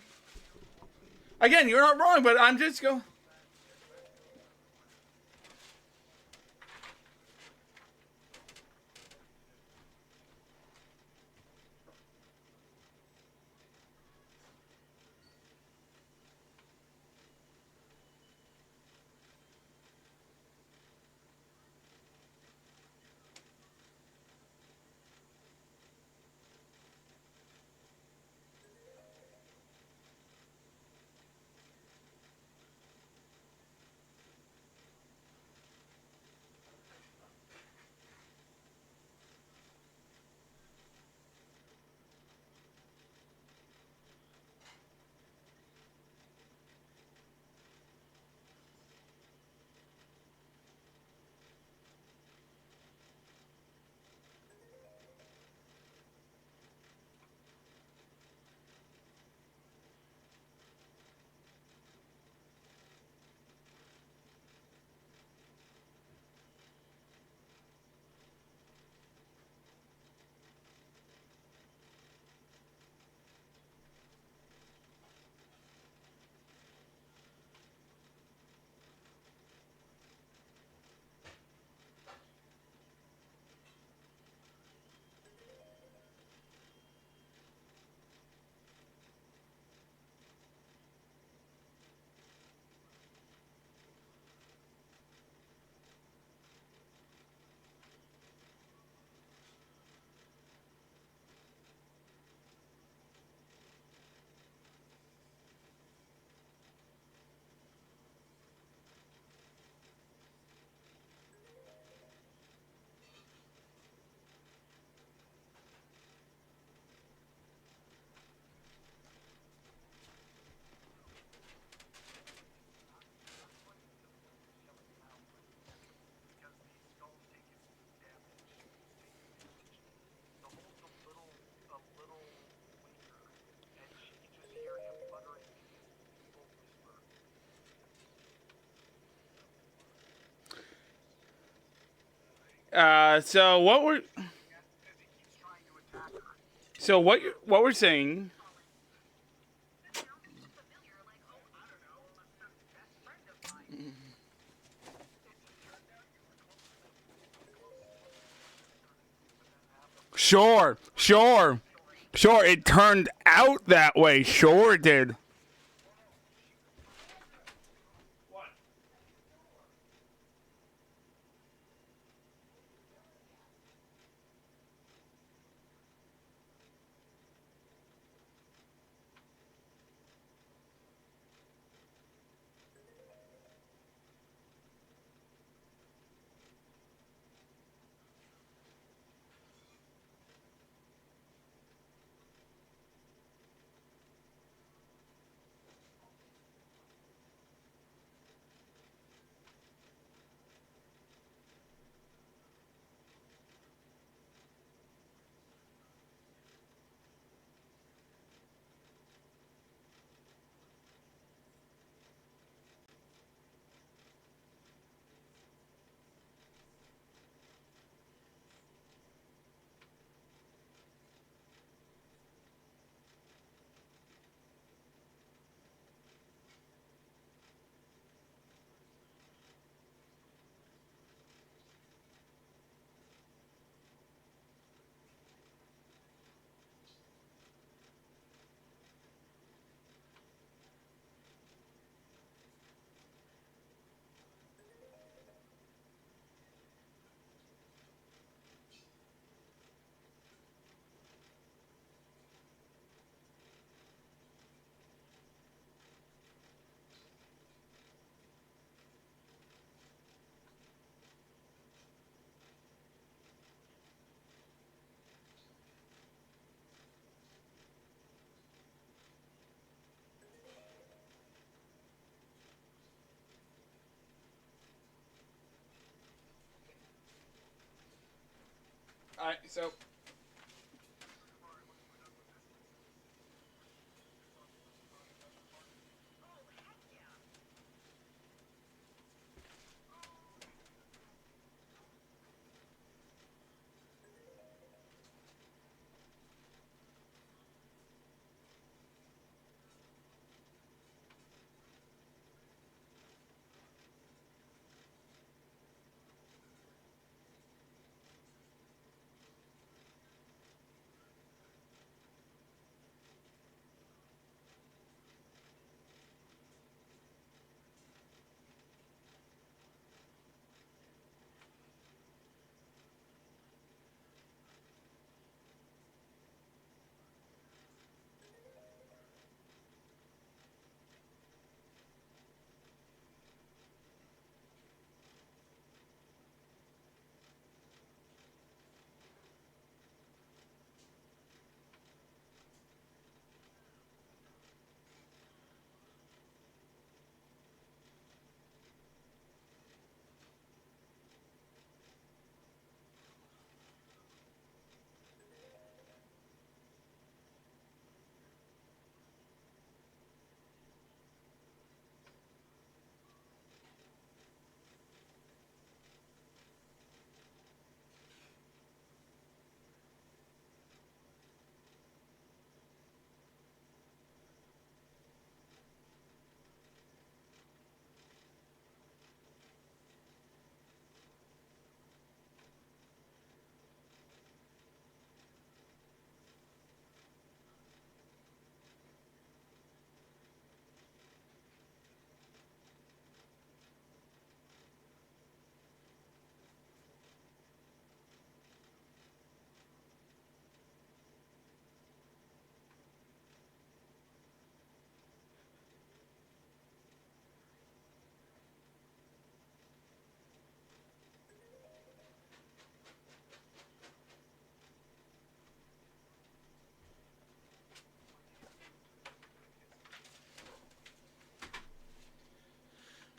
Again, you're not wrong, but I'm just going. So what we're. So what we're saying. Sure. It turned out that way. Sure, it did. All right. So.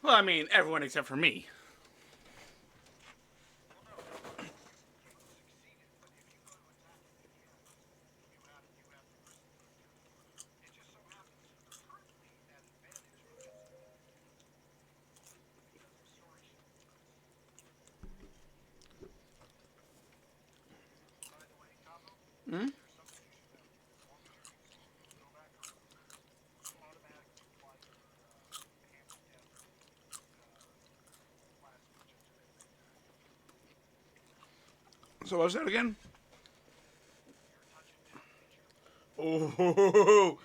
Well, I mean, everyone except for me. Hmm? So what's that again? Oh,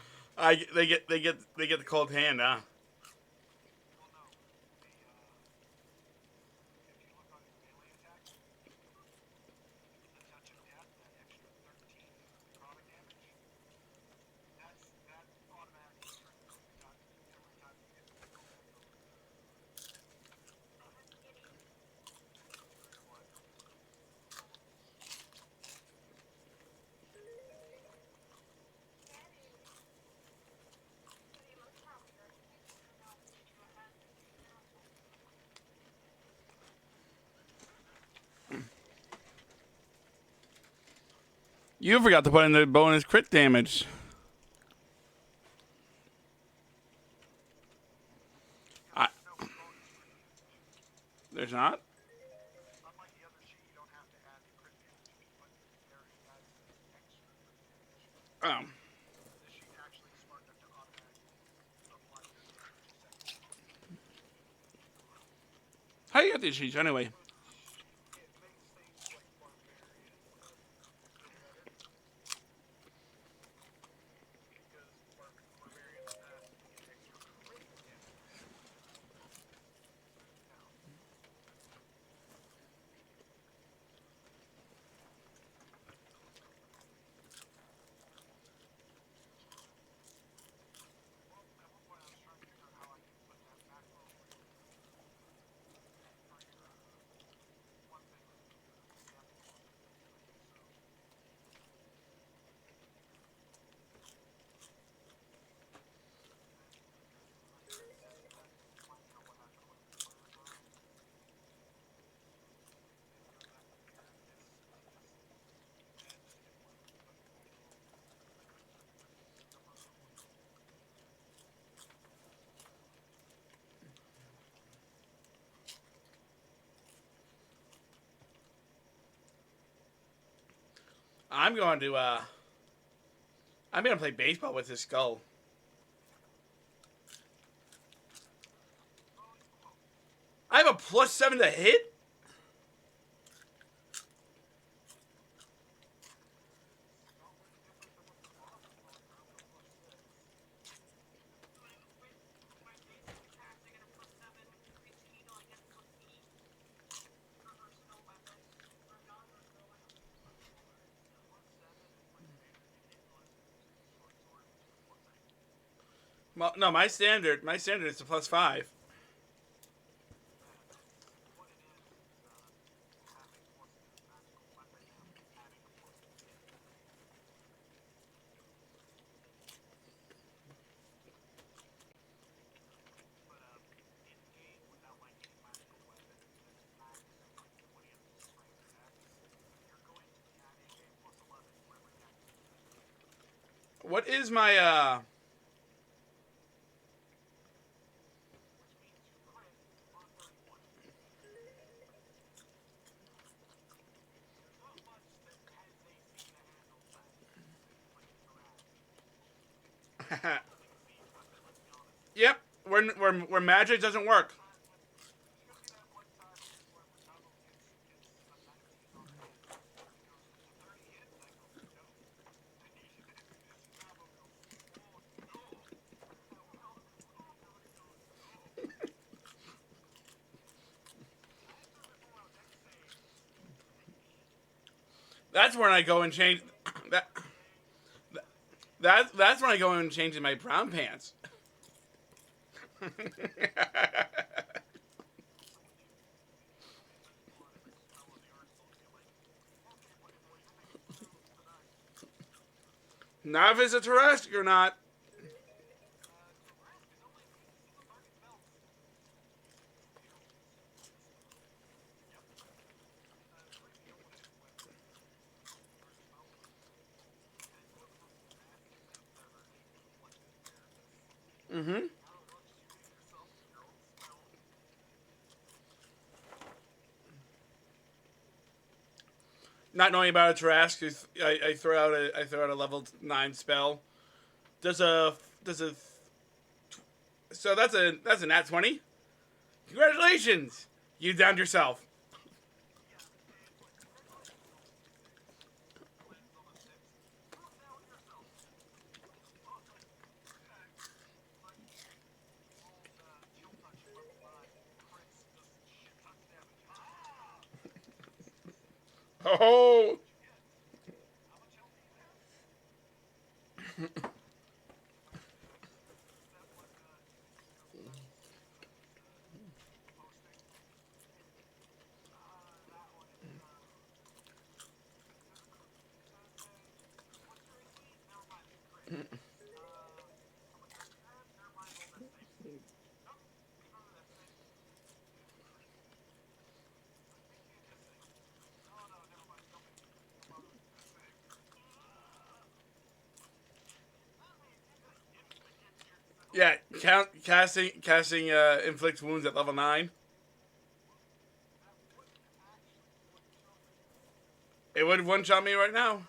they get the cold hand, huh? You forgot to put in the bonus crit damage. I, there's not? Oh. How you got these sheets anyway? I'm going to I'm gonna play baseball with this skull. I have a +7 to hit? Well, no, my standard is a +5. What is my Yep, where magic doesn't work. That's when I go and change that. That's when I go and change my brown pants. Not if it's a terrestrial or not. Mm-hmm. Not knowing about a Trask, I throw out a level 9 spell. Does a does a so that's a nat 20. Congratulations, you downed yourself. Oh. Yeah, casting inflict wounds at level 9. It would one shot me right now.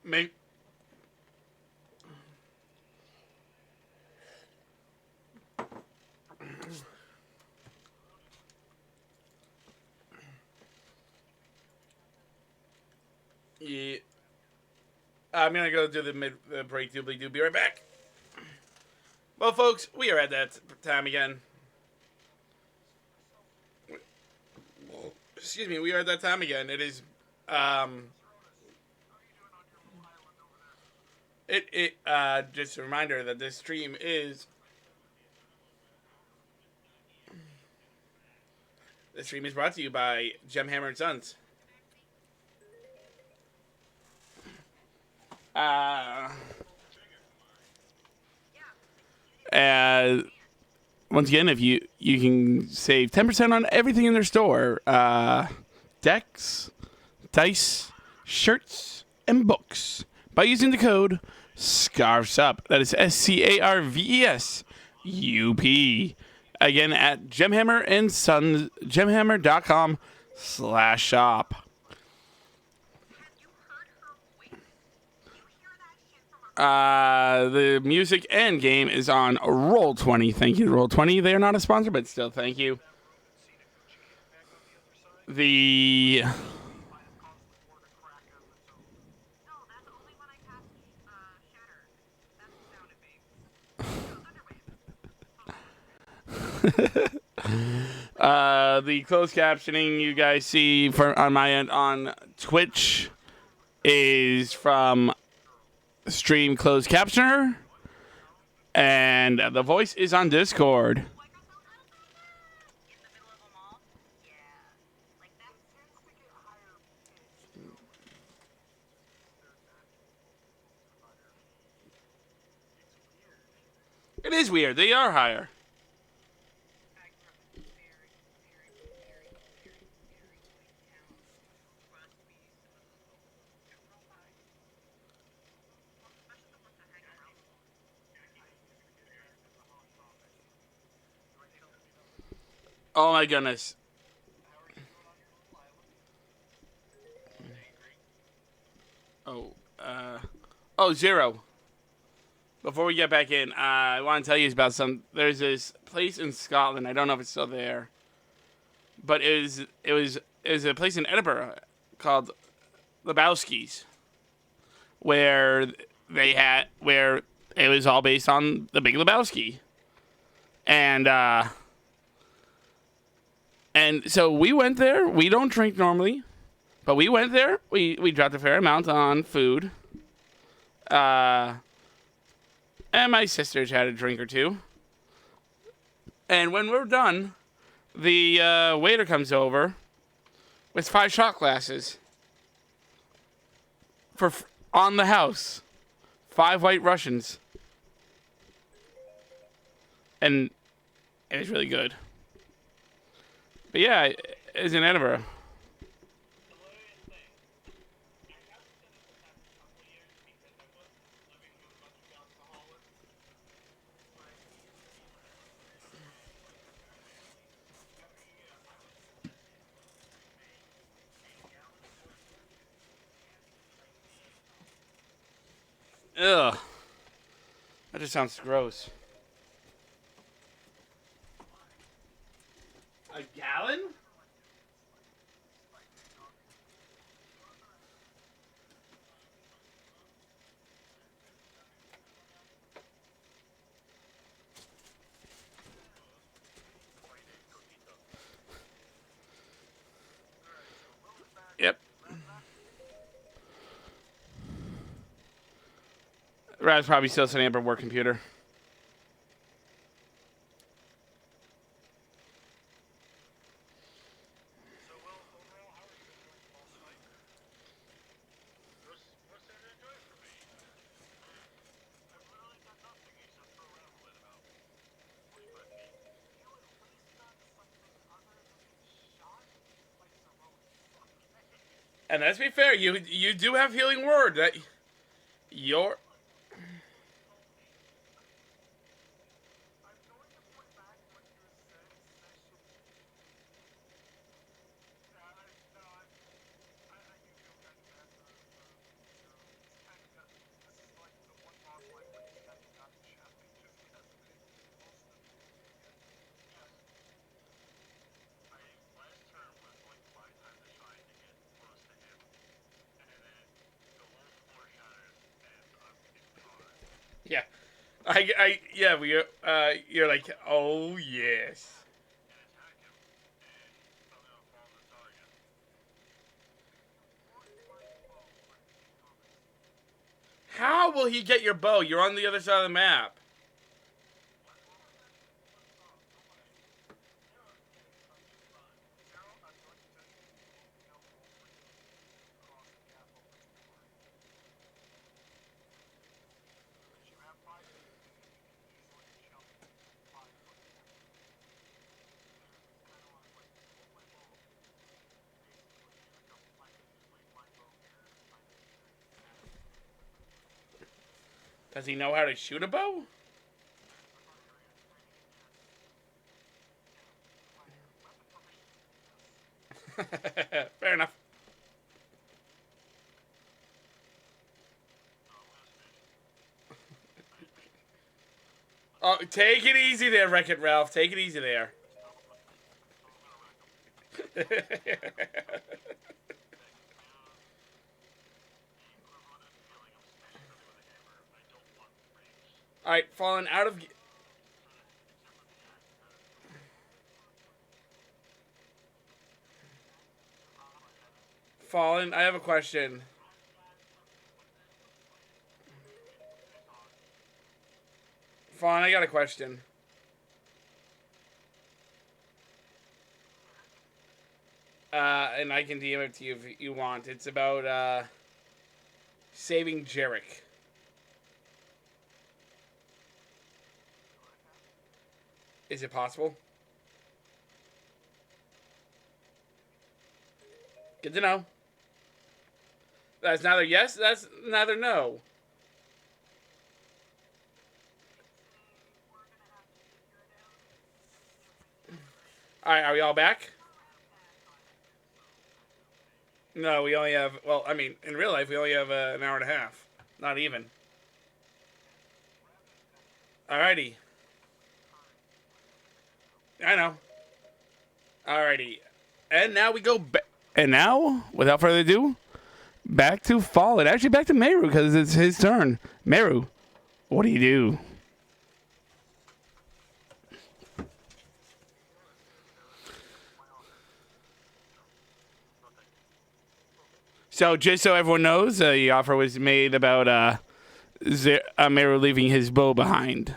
Make yeah. I'm gonna go do the break. Doobly doo. Be right back. Well, folks, we are at that time again. Excuse me, we are at that time again. It is, um, just a reminder that this stream is, brought to you by Gemhammer Sons. Uh, once again, if you can save 10% on everything in their store, decks, dice, shirts, and books by using the code scarvesup. That is SCARVESUP. Again, at Gemhammer and Sons, gemhammer.com/shop. The music and game is on Roll20. Thank you, Roll20. They are not a sponsor, but still, thank you. The the closed captioning you guys see on my end on Twitch is from Stream Closed Captioner, and the voice is on Discord. It is weird. They are higher. Oh my goodness. Zero. Before we get back in, I want to tell you about there's this place in Scotland. I don't know if it's still there, but it was a place in Edinburgh called Lebowski's, where it was all based on the Big Lebowski, and so we went there. We don't drink normally, but we went there. We dropped a fair amount on food. And my sisters had a drink or two. And when we're done, the waiter comes over with 5 shot glasses on the house. 5 White Russians. And it was really good. But yeah, it's in Edinburgh. Ugh. That just sounds gross. A gallon? Yep. Rad's probably still setting up her work computer. And let's be fair, you do have healing word that you're. Yeah, you're like, oh yes. How will he get your bow? You're on the other side of the map. Does he know how to shoot a bow? Fair enough. Oh, take it easy there, Wreck-It Ralph. Take it easy there. Alright, Fallen out of... Fallen, I have a question. Fallen, I got a question. And I can DM it to you if you want. It's about, saving Jarek. Is it possible? Good to know. That's neither yes, that's neither no. Alright, are we all back? No, we only have... Well, I mean, in real life, we only have an hour and a half. Not even. Alrighty. I know. Alrighty. And now we go back. And now, without further ado, back to Fallen. Actually, back to Meru, because it's his turn. Meru, what do you do? So, just so everyone knows, the offer was made about Meru leaving his bow behind.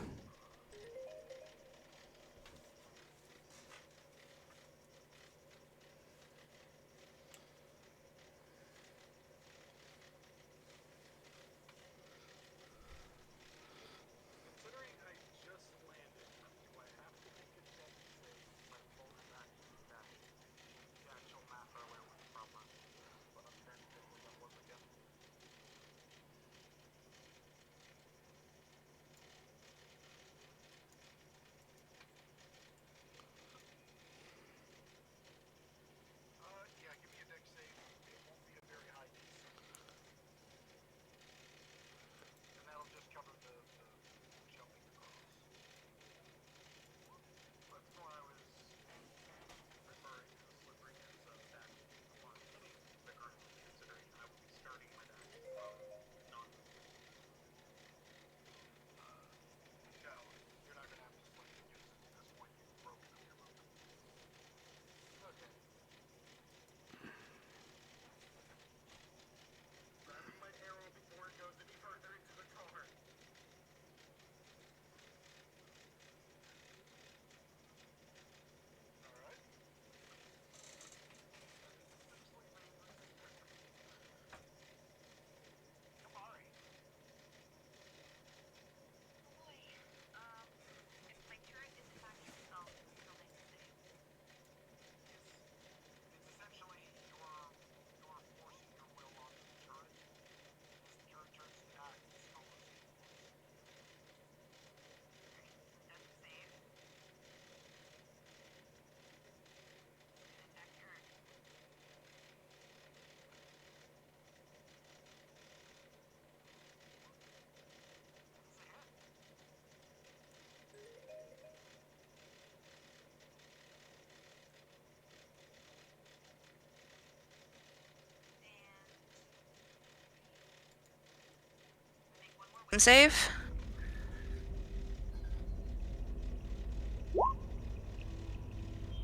Save.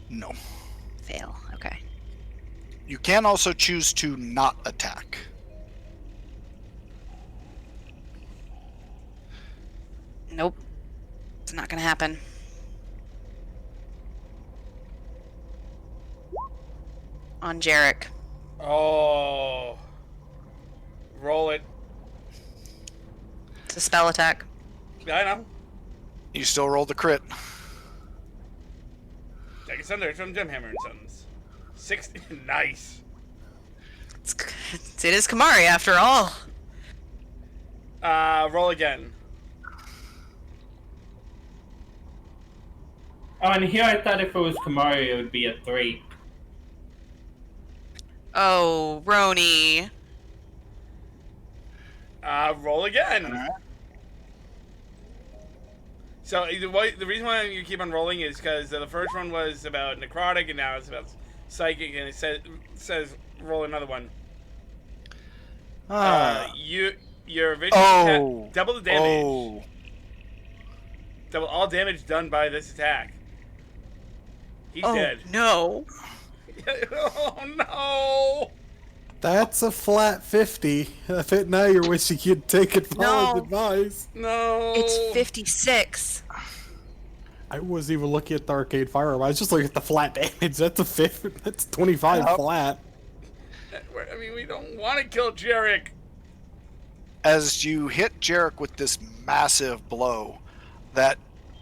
No. Fail. Okay. You can also choose to not attack. Nope. It's not gonna happen. On Jarek. Oh. Roll it. It's a spell attack. I know. You still roll the crit. Jack and Thunder from Gemhammer Sons. 60. Nice. It is Kamari after all. Roll again. Oh, and here I thought if it was Kamari, it would be a 3. Oh, Roni. Roll again. Alright. So the reason why you keep on rolling is because the first one was about necrotic, and now it's about psychic, and it says roll another one. Your vision attack, double the damage. Oh. Double all damage done by this attack. He's dead. No. Oh no! That's a flat 50. I bet now you're wishing you'd take it No. advice. No. It's 56. I wasn't even looking at the arcade firearm. I was just looking at the flat damage. That's a 50. That's 25 flat. I mean, we don't want to kill Jarek. As you hit Jarek with this massive blow, that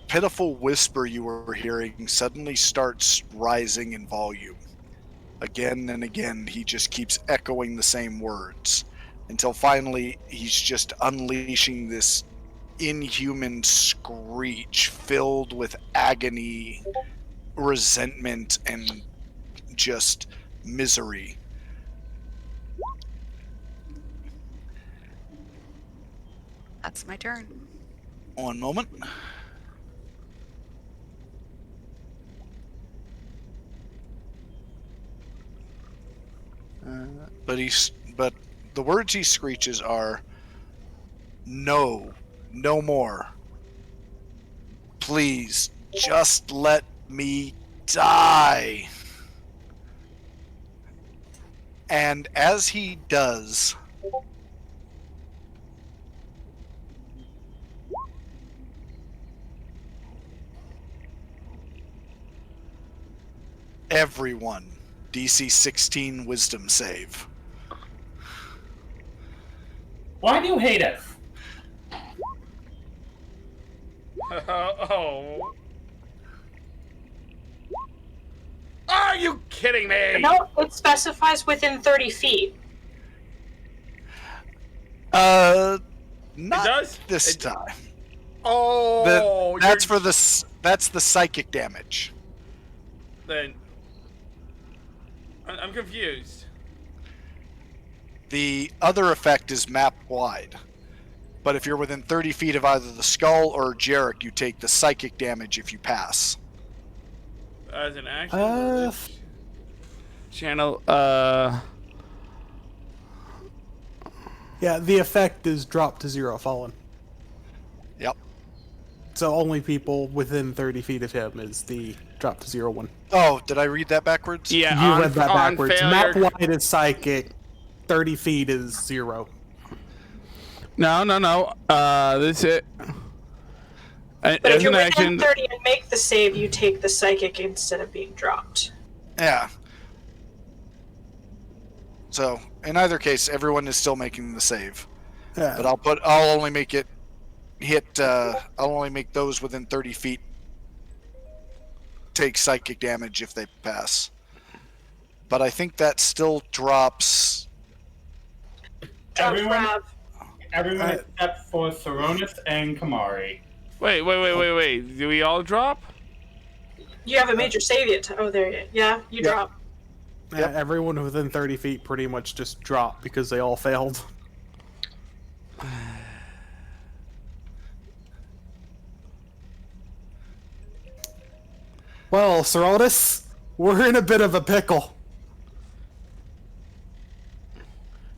pitiful whisper you were hearing suddenly starts rising in volume. Again and again, he just keeps echoing the same words until finally he's just unleashing this inhuman screech filled with agony, resentment, and just misery. That's my turn. One moment. But the words he screeches are, "No, no more. Please, just let me die." And as he does, everyone, DC 16 Wisdom save. Why do you hate us? Oh. Are you kidding me? No, it specifies within 30 feet. Not does? this time. Oh, That's the psychic damage. Then I'm confused. The other effect is map wide. But if you're within 30 feet of either the skull or Jarek, you take the psychic damage if you pass. As an action, channel. Yeah, the effect is dropped to 0 fallen. Yep. So only people within 30 feet of him is the drop to 0 one. Oh, did I read that backwards? Yeah, You read that backwards. failure. Map wide is psychic. 30 feet is 0. No. This is. But if As you're an within action, 30 and make the save, you take the psychic instead of being dropped. Yeah. So, in either case, everyone is still making the save. Yeah. But I'll only make it hit, I'll only make those within 30 feet take psychic damage if they pass. But I think that still drops... Everyone except for Saronis and Kamari. Wait. Do we all drop? You haven't made your save yet. Oh, there you Yeah, you drop. Yeah, everyone within 30 feet pretty much just dropped because they all failed. Well, Saronis, we're in a bit of a pickle.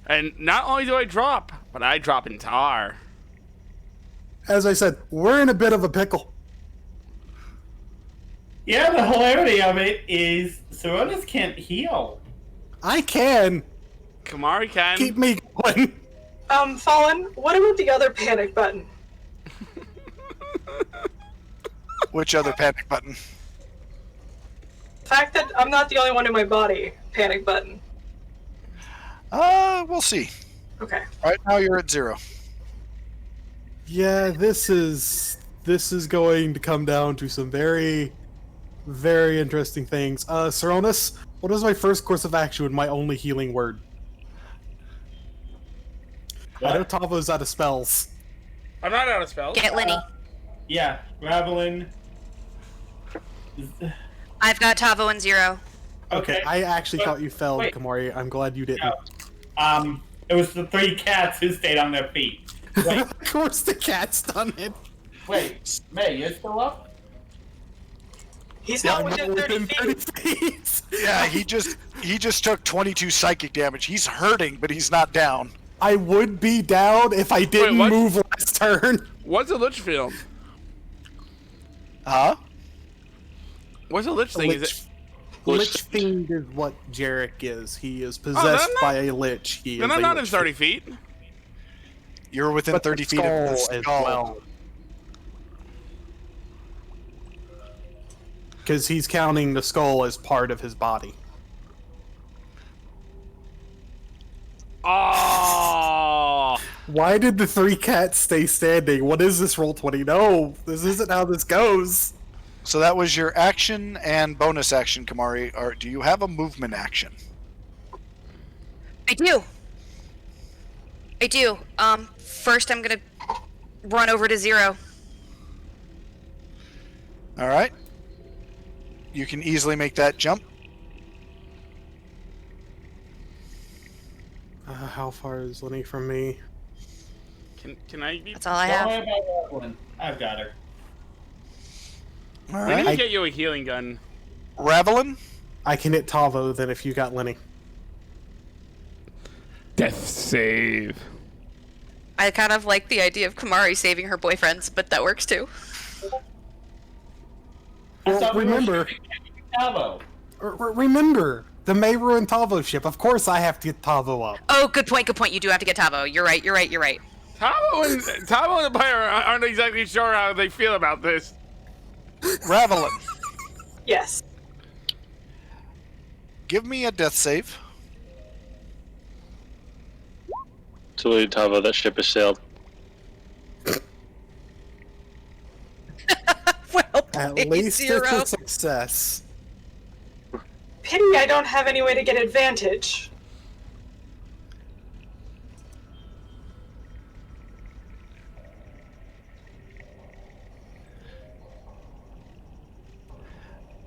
And not only do I drop, but I drop in tar. As I said, we're in a bit of a pickle. Yeah, the hilarity of it is Saronis can't heal. I can. Kamari can. Keep me going. Fallen, what about the other panic button? Which other panic button? The fact that I'm not the only one in my body, panic button. We'll see. Okay. Right now you're at 0. Yeah, this is going to come down to some very, very interesting things. Saronis, what is my first course of action with my only healing word? I know Tavo's out of spells. I'm not out of spells. Get Lenny. Yeah, Ravelin. I've got Tavo and Zero. Okay, I actually But- thought you fell, wait. Kamari. I'm glad you didn't. No. It was the 3 cats who stayed on their feet. Wait, Of course, the cat's done it. wait, May, you're still up? He's not I'm within 30 feet. feet. Yeah, he just took 22 psychic damage. He's hurting, but he's not down. I would be down if I didn't what? move last turn. What's a lich field? Huh? What's a lich thing? Is it? Lich Fiend is what Jarek is. He is then possessed I'm not- by a lich. He Then is I'm a not in lich 30 fiend. feet. You're within But 30 the feet of the skull as skull. well. Because he's counting the skull as part of his body. Oh. Why did the 3 cats stay standing? What is this roll 20? No, this isn't how this goes. So that was your action and bonus action, Kamari. Or do you have a movement action? I do. First I'm gonna run over to Zero. All right. You can easily make that jump. How far is Lenny from me? Can I be? That's all I Don't have. worry about that one. I've got her. All We need right. to get you a healing gun. Ravelin? I can hit Tavo then if you got Lenny. Death save. I kind of like the idea of Kamari saving her boyfriends, but that works too. I Well, thought we were remember- shooting Tavo. Remember, the Mayru and Tavo ship. Of course I have to get Tavo up. Oh, good point. You do have to get Tavo. You're right. Tavo and the player aren't exactly sure how they feel about this. Ravelin, Yes. give me a death save. Too late, Tavo. That ship has sailed. Well, At played, least Zero. it's a success. Pity I don't have any way to get advantage.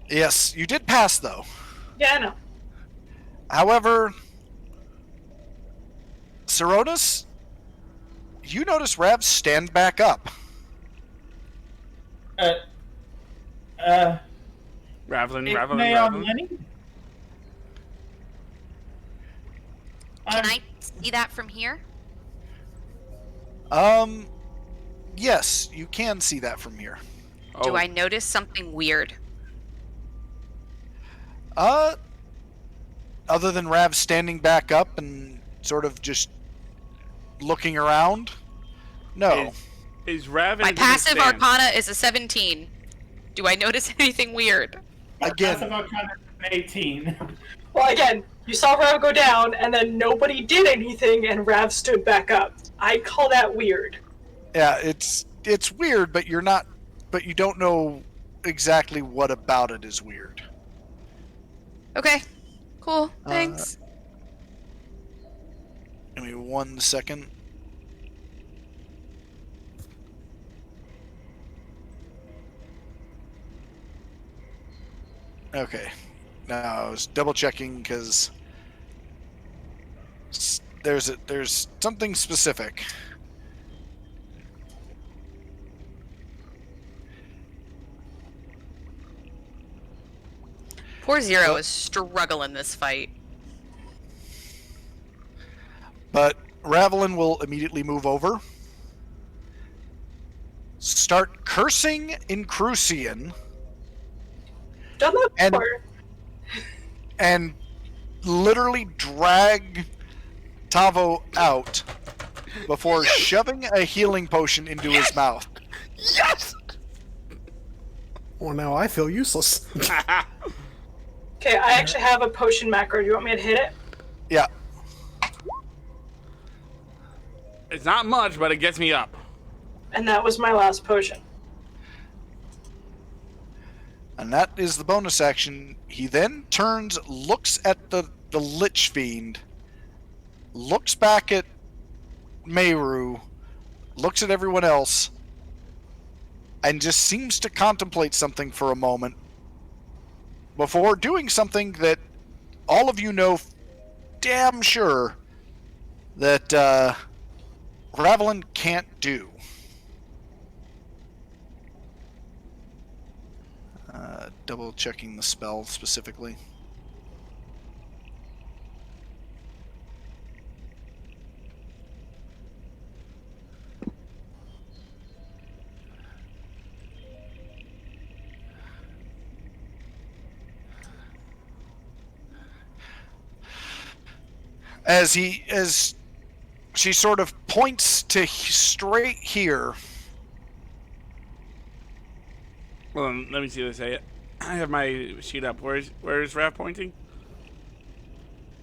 Yes, you did pass, though. Yeah, I know. However, Seronis, you notice Rav stand back up. Ravelin. May on Lenny? Can I see that from here? Yes, you can see that from here. Do I notice something weird? Other than Rav standing back up and sort of just looking around, no. Is Rav in My a different passive stance? arcana is a 17. Do I notice anything weird? Again, Passive Arcana 18. Well, again, you saw Rav go down, and then nobody did anything, and Rav stood back up. I call that weird. yeah, it's weird, but you don't know exactly what about it is weird. Okay. Cool. Thanks. Give me 1 second. Okay. Now I was double checking because there's something specific. Poor Zero is struggling this fight. But Ravelin will immediately move over. Start cursing in Crucian Done that And- before. and literally drag Tavo out before shoving a healing potion into his mouth. Yes. Well, now I feel useless. Okay, I actually have a potion macro. Do you want me to hit it? Yeah. It's not much, but it gets me up. And that was my last potion. And that is the bonus action. He then turns, looks at the Lich Fiend, looks back at Mayru, looks at everyone else, and just seems to contemplate something for a moment before doing something that all of you know damn sure that Ravelin can't do. Double checking the spell specifically. As she sort of points to straight here. Well, let me see what I say. I have my sheet up. Where's Raph pointing?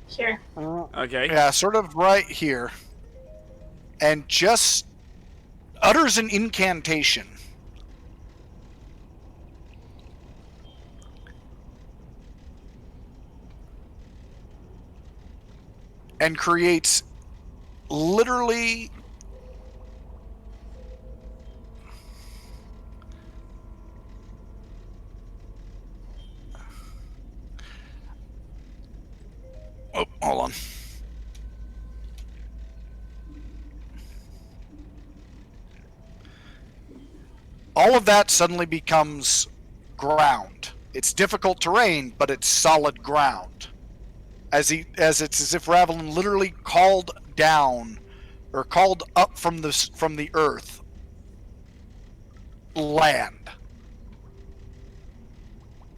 Here. Okay. Yeah, sort of right here. And just utters an incantation. And creates literally oh, hold on. All of that suddenly becomes ground. It's difficult terrain, but it's solid ground. As it's as if Ravelin literally called down or called up from the earth land.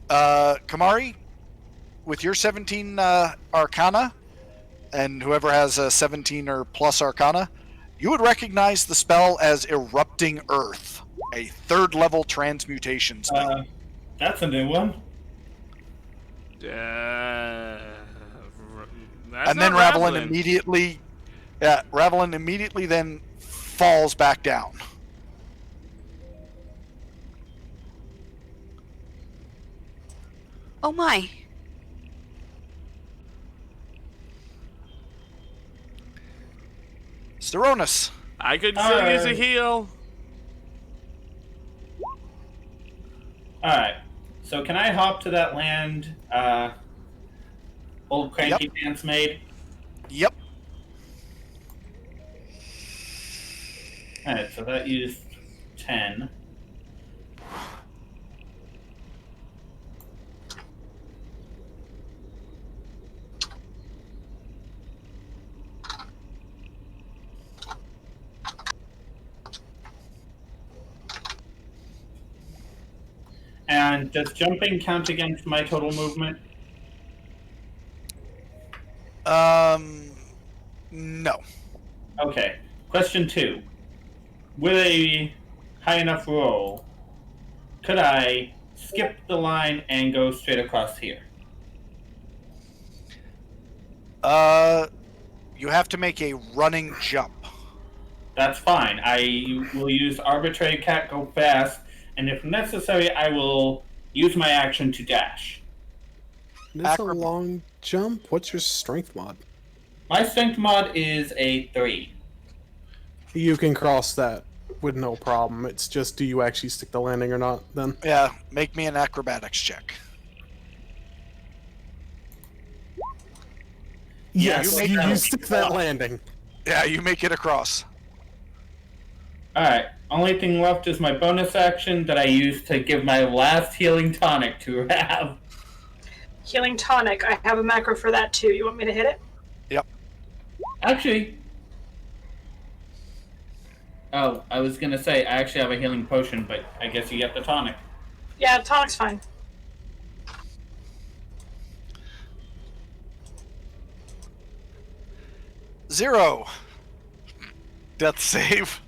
Kamari, with your 17 Arcana, and whoever has a 17 or plus Arcana, you would recognize the spell as Erupting Earth, a 3rd level transmutation spell. That's a new one. And then Ravelin immediately then falls back down. Oh my. Steronis. I could still use a heal. Alright. So can I hop to that land old cranky pants made? Yep. Alright, so that used 10. And does jumping count against my total movement? No. Okay. Question 2. With a high enough roll, could I skip the line and go straight across here? You have to make a running jump. That's fine. I will use arbitrary cat go fast, and if necessary, I will use my action to dash. It's a long jump. What's your strength mod? My strength mod is a 3. You can cross that with no problem. It's just, do you actually stick the landing or not, then? Yeah, make me an acrobatics check. Yes, you stick that landing. Yeah, you make it across. Alright, only thing left is my bonus action that I use to give my last healing tonic to Rav. Healing tonic. I have a macro for that too. You want me to hit it? Yep. Actually... Oh, I was gonna say, I actually have a healing potion, but I guess you get the tonic. Yeah, tonic's fine. Zero. Death save.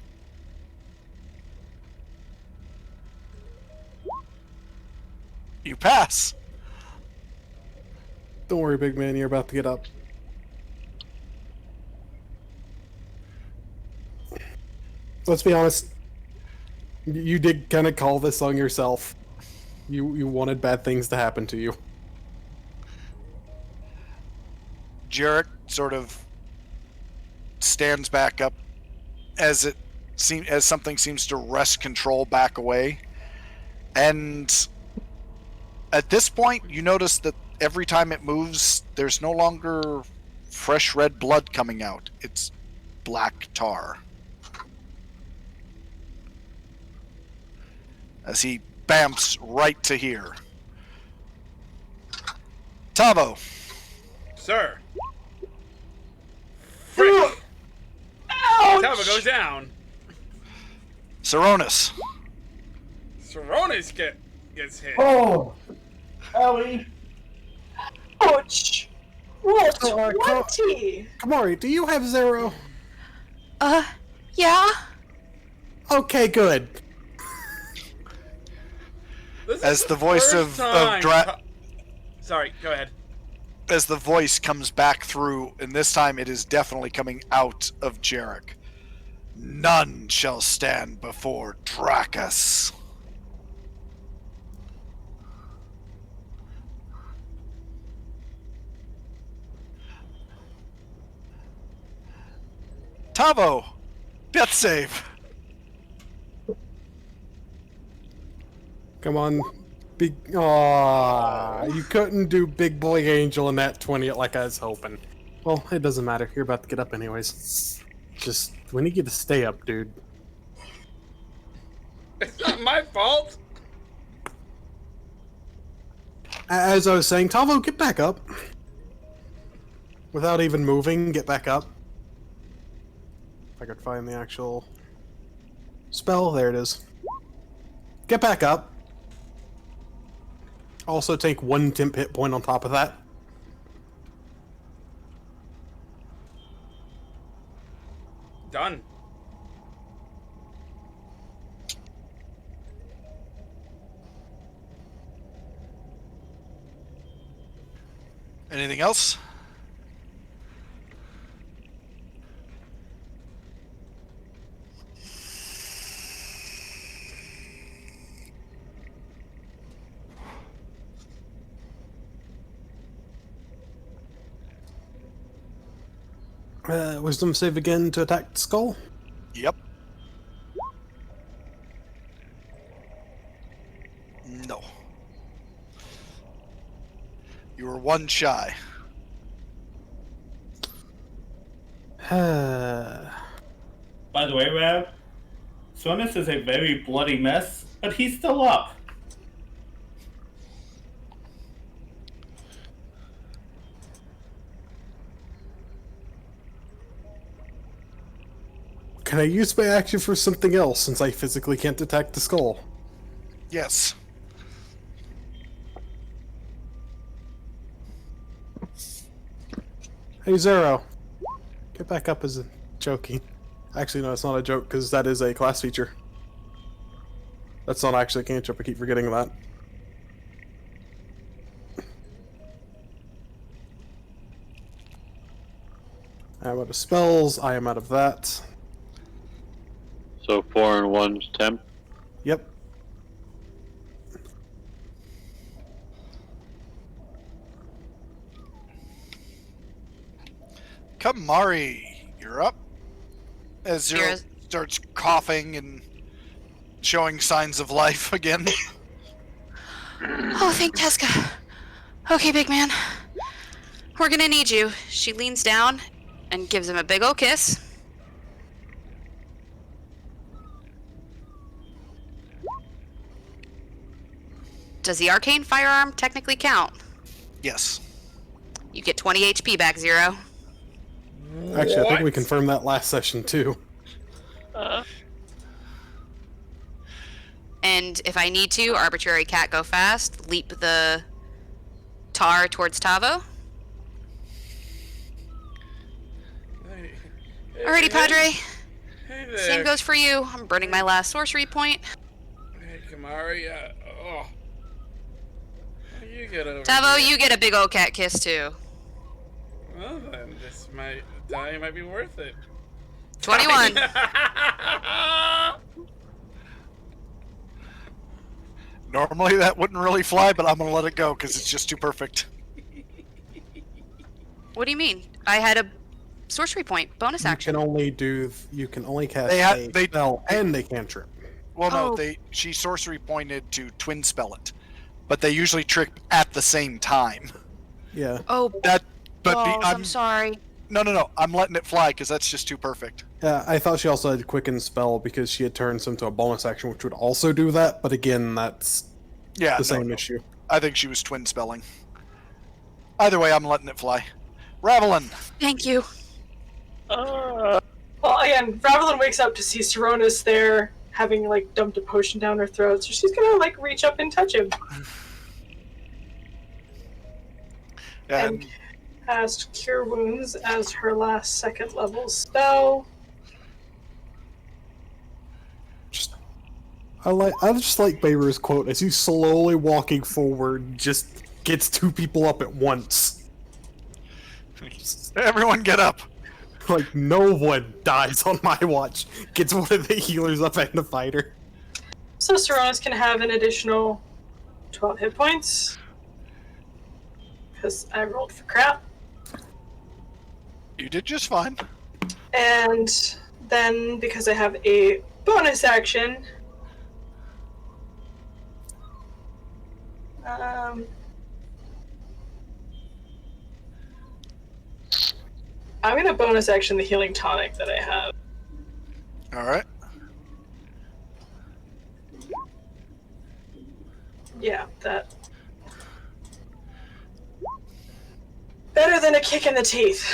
You pass. Don't worry, big man, you're about to get up. Let's be honest. You did kind of call this on yourself. You wanted bad things to happen to you. Jarrett sort of stands back up as something seems to wrest control back away, and At this point, you notice that every time it moves, there's no longer fresh red blood coming out. It's black tar. As he bamps right to here. Tavo. Sir. Frick. Tava goes down. Saronis. Saronis gets hit. Oh, Ellie. Ouch! Roll Oh, 20! Kamari, do you have 0? Yeah? Okay, good. This As is the voice first of time- Sorry, go ahead. As the voice comes back through, and this time it is definitely coming out of Jarek. None shall stand before Drakus. Tavo, death save. Come on. Big. Aww. You couldn't do Big Boy Angel in that 20 like I was hoping. Well, it doesn't matter. You're about to get up anyways. Just, we need you to stay up, dude. It's not my fault. As I was saying, Tavo, get back up. Without even moving, get back up. If I could find the actual spell, there it is. Get back up. Also take 1 temp hit point on top of that. Done. Anything else? Wisdom save again to attack the skull. Yep. No. You were 1 shy. By the way, Rav, Sonus is a very bloody mess, but he's still up. Can I use my action for something else since I physically can't detect the skull? Yes. Hey, Zero. Get back up as a joking. Actually, no, it's not a joke because that is a class feature. That's not actually a cantrip, I keep forgetting that. I am out of spells, I am out of that. So 4 and 1 temp. Yep. Kamari, you're up. As Zero Zero- starts coughing and showing signs of life again. Oh, thank Teska. Okay, big man. We're gonna need you. She leans down and gives him a big ol' kiss. Does the arcane firearm technically count? Yes. You get 20 HP back, Zero. Actually, I think we What? confirmed that last session too. And if I need to, arbitrary cat go fast, leap the tar towards Tavo. Alrighty, Padre. Hey there. Same goes for you. I'm burning my last sorcery point. Hey, Kamari. Oh. You get over Tavo, here. you get a big old cat kiss too. Well then, die might be worth it. 21. Normally that wouldn't really fly, but I'm gonna let it go because it's just too perfect. What do you mean? I had a sorcery point bonus You action. you can only cast They a spell and a cantrip. Well, no, Oh. she sorcery pointed to twin spell it. but they usually trick at the same time. Yeah. Oh, That, but balls, I'm sorry. No. I'm letting it fly because that's just too perfect. Yeah, I thought she also had Quicken Spell because she had turned into a bonus action, which would also do that. But again, that's the same issue. I think she was twin spelling. Either way, I'm letting it fly. Ravelin. Thank you. Well, again, Ravelin wakes up to see Saronis there, having like dumped a potion down her throat, so she's gonna like reach up and touch him. And cast Cure Wounds as her last second level spell. I just like Beirut's quote as he's slowly walking forward, just gets two people up at once. Everyone get up. Like, no one dies on my watch. Gets one of the healers up and the fighter. So Saronis can have an additional 12 hit points. Because I rolled for crap. You did just fine. And then, because I have a bonus action, I'm gonna bonus action the healing tonic that I have. Alright. Yeah, that. Better than a kick in the teeth.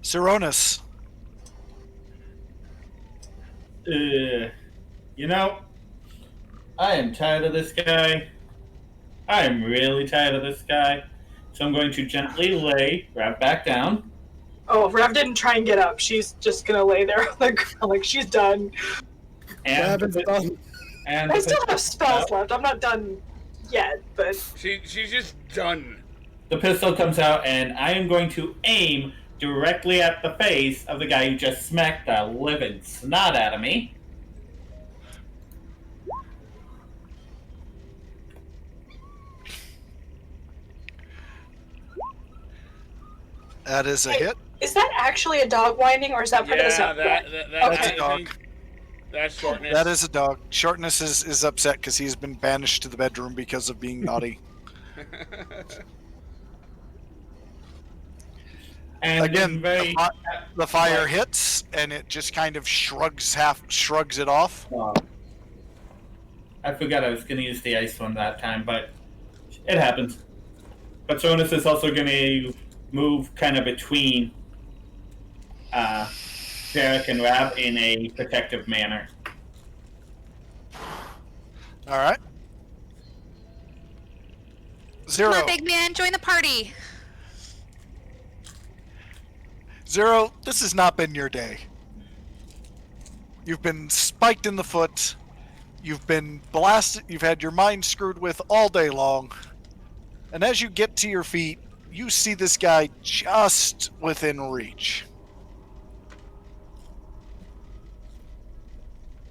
Saronis. You know, I am tired of this guy. I am really tired of this guy. So I'm going to gently lay Rav back down. Oh, Rav didn't try and get up. She's just gonna lay there on the ground like she's done. And I still have spells left. I'm not done yet, but She's just done. the pistol comes out, and I am going to aim directly at the face of the guy who just smacked the living snot out of me. That is a hit. is that actually a dog whining, or is that part of the sound? That's That's a dog. That's shortness. That is a dog. Shortness is upset because he's been banished to the bedroom because of being naughty. And Again, very, the fire hits, and it just kind of shrugs it off. I forgot I was going to use the ice one that time, but it happens. But Jonas is also going to move kind of between Jarek and Rab in a protective manner. All right. Zero. Come on, big man, join the party. Zero, this has not been your day. You've been spiked in the foot. You've been blasted. You've had your mind screwed with all day long. And as you get to your feet, you see this guy just within reach.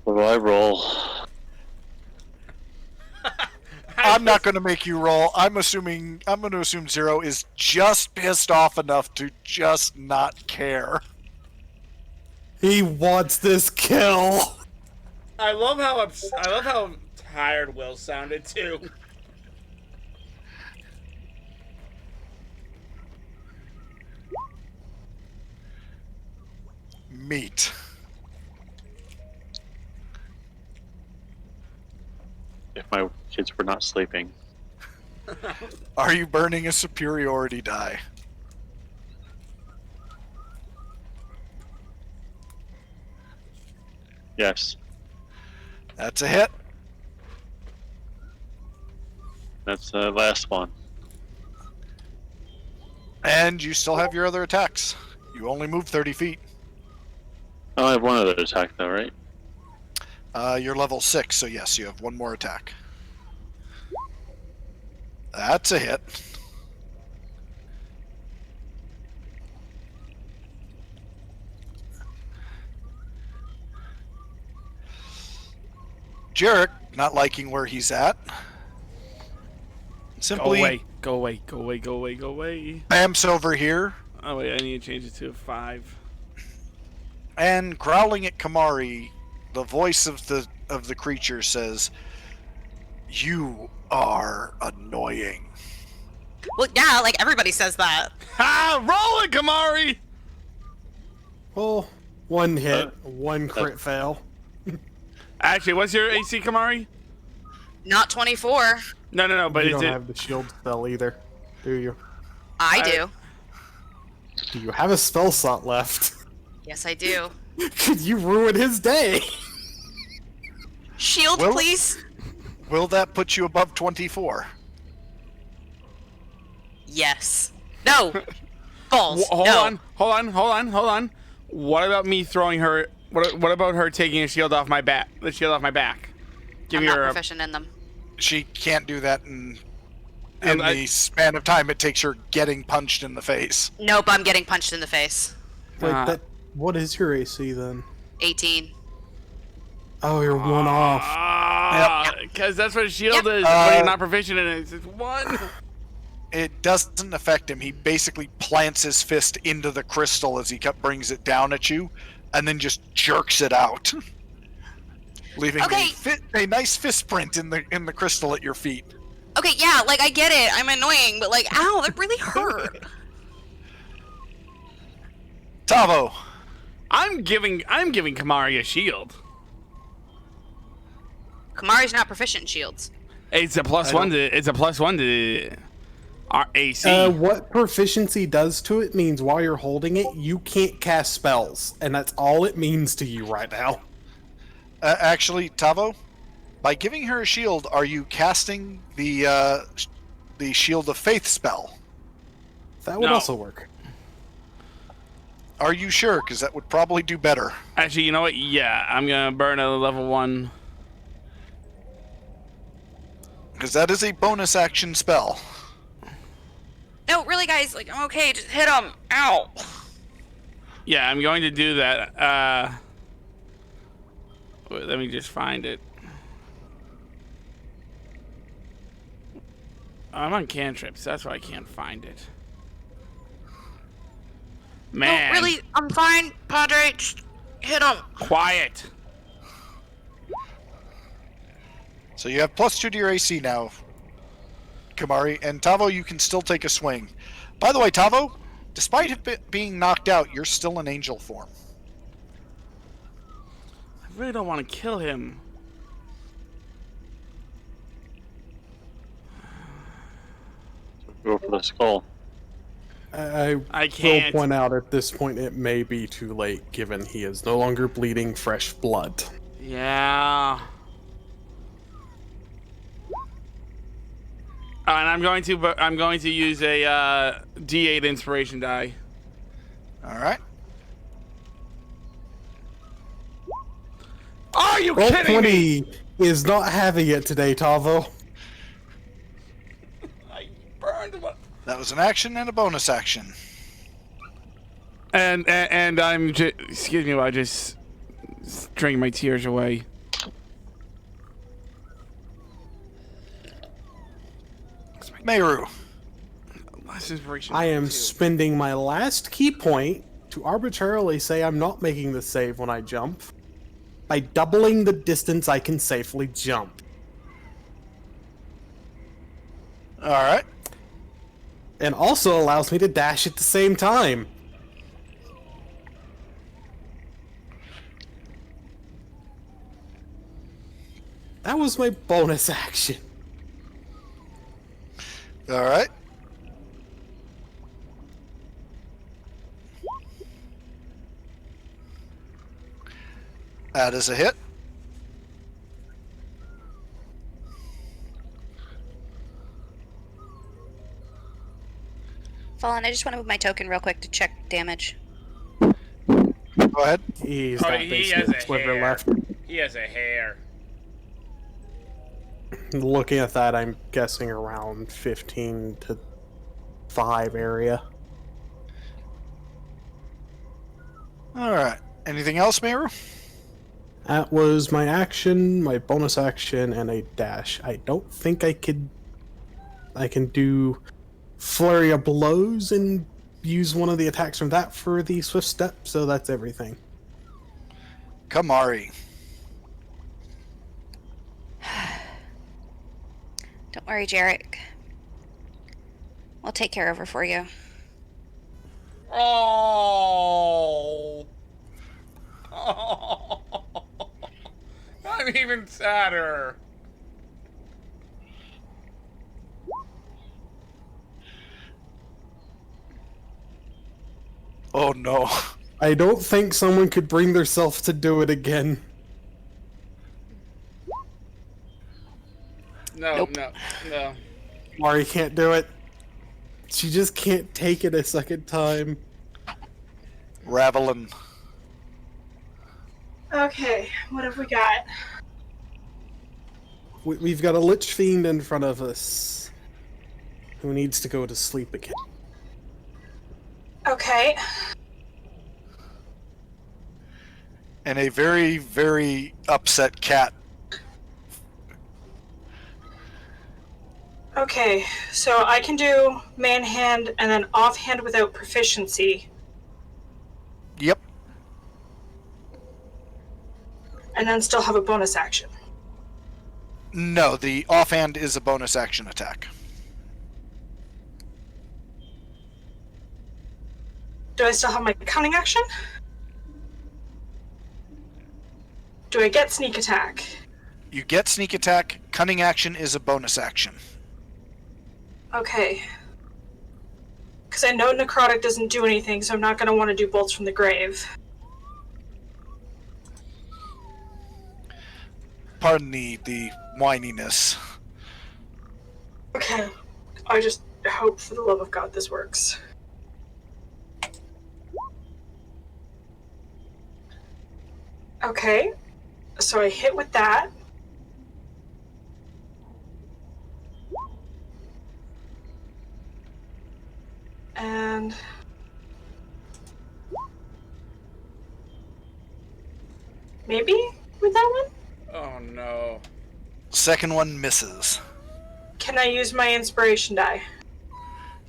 What do I roll? I'm not going to make you roll. I'm going to assume Zero is just pissed off enough to just not care. He wants this kill. I love how tired Will sounded too. Meat. If my kids were not sleeping. Are you burning a superiority die? Yes. That's a hit. That's the last one. And you still have your other attacks. You only moved 30 feet. Oh, I have one other attack though, right? You're level 6, so yes, you have one more attack. That's a hit. Jarek, not liking where he's at, simply Go away. bamps over here Oh wait, I need to change it to a 5. and growling at Kamari, the voice of the creature says, You are annoying. Well, yeah, like everybody says that. Ha! Roll it, Kamari! Well, one hit, one crit fail. Actually, what's your AC, Kamari? Not 24. No, but you is don't it... have the shield spell either, do you? I do. Do you have a spell slot left? Yes, I do. Could you ruin his day? Shield, Well- please. Will that put you above 24? Yes. No. Balls. Hold no. on. What about me throwing her... What about her taking a shield off my back? The shield off my back. I'm Giving not her a... proficient in them. She can't do that in And the span of time it takes her getting punched in the face. Nope, I'm getting punched in the face. Wait, what is your AC then? 18. Oh, you're one off. Because that's what a shield Yep. is when you're not proficient in it. It's just one. It doesn't affect him. He basically plants his fist into the crystal as he brings it down at you, and then just jerks it out, leaving Okay. a nice fist print in the crystal at your feet. Okay, yeah, like I get it. I'm annoying, but like, ow, that really hurt. Tavo, I'm giving Kamari a shield. Kamari's not proficient in shields. It's a plus one to our AC. What proficiency does to it means while you're holding it, you can't cast spells, and that's all it means to you right now. actually, Tavo, by giving her a shield, are you casting the Shield of Faith spell? That would No. also work. Are you sure? Because that would probably do better. Actually, you know what? Yeah, I'm gonna burn a level 1. Because that is a bonus action spell. No, really, guys, like, I'm okay. Just hit him. Ow. Yeah, I'm going to do that. Wait, let me just find it. I'm on cantrips. That's why I can't find it. Man, No, really, I'm fine, Padre. Just hit him. quiet. So you have +2 to your AC now, Kamari, and Tavo, you can still take a swing. By the way, Tavo, despite it being knocked out, you're still in angel form. I really don't want to kill him. Go for the skull. I can't. will point out at this point it may be too late, given he is no longer bleeding fresh blood. Yeah. And I'm going to use a D8 inspiration die. All right. Are you Roll kidding me? 20 is not having it today, Tavo. I burned him. That was an action and a bonus action. And I'm just, excuse me while I just drink my tears away. Meru. Last inspiration. I am too. spending my last key point to arbitrarily say I'm not making the save when I jump. By doubling the distance I can safely jump. All right. And also allows me to dash at the same time. That was my bonus action. All right. That is a hit. Fallen, I just want to move my token real quick to check damage. Go ahead. He's Oh, got he basically has a a sliver hair. left. He has a hair. Looking at that, I'm guessing around 15 to 5 area. All right. Anything else, Meru? That was my action, my bonus action, and a dash. I don't think I can do flurry of blows and use one of the attacks from that for the swift step, so that's everything. Kamari. Don't worry, Jarek. We'll take care of her for you. Oh. Oh. I'm even sadder. Oh no. I don't think someone could bring themselves to do it again. No, Nope. no. Mari can't do it. She just can't take it a second time. Ravelin. Okay, what have we got? We've got a Lich Fiend in front of us who needs to go to sleep again. Okay. And a very, very upset cat. Okay, so I can do manhand and then offhand without proficiency, Yep. and then still have a bonus action. No, the offhand is a bonus action attack. Do I still have my cunning action? Do I get sneak attack? You get sneak attack. Cunning action is a bonus action. Okay. Because I know necrotic doesn't do anything, so I'm not going to want to do bolts from the grave. Pardon the whininess. Okay. I just hope for the love of God this works. Okay. So I hit with that. And maybe with that one? Oh no. Second one misses. Can I use my inspiration die?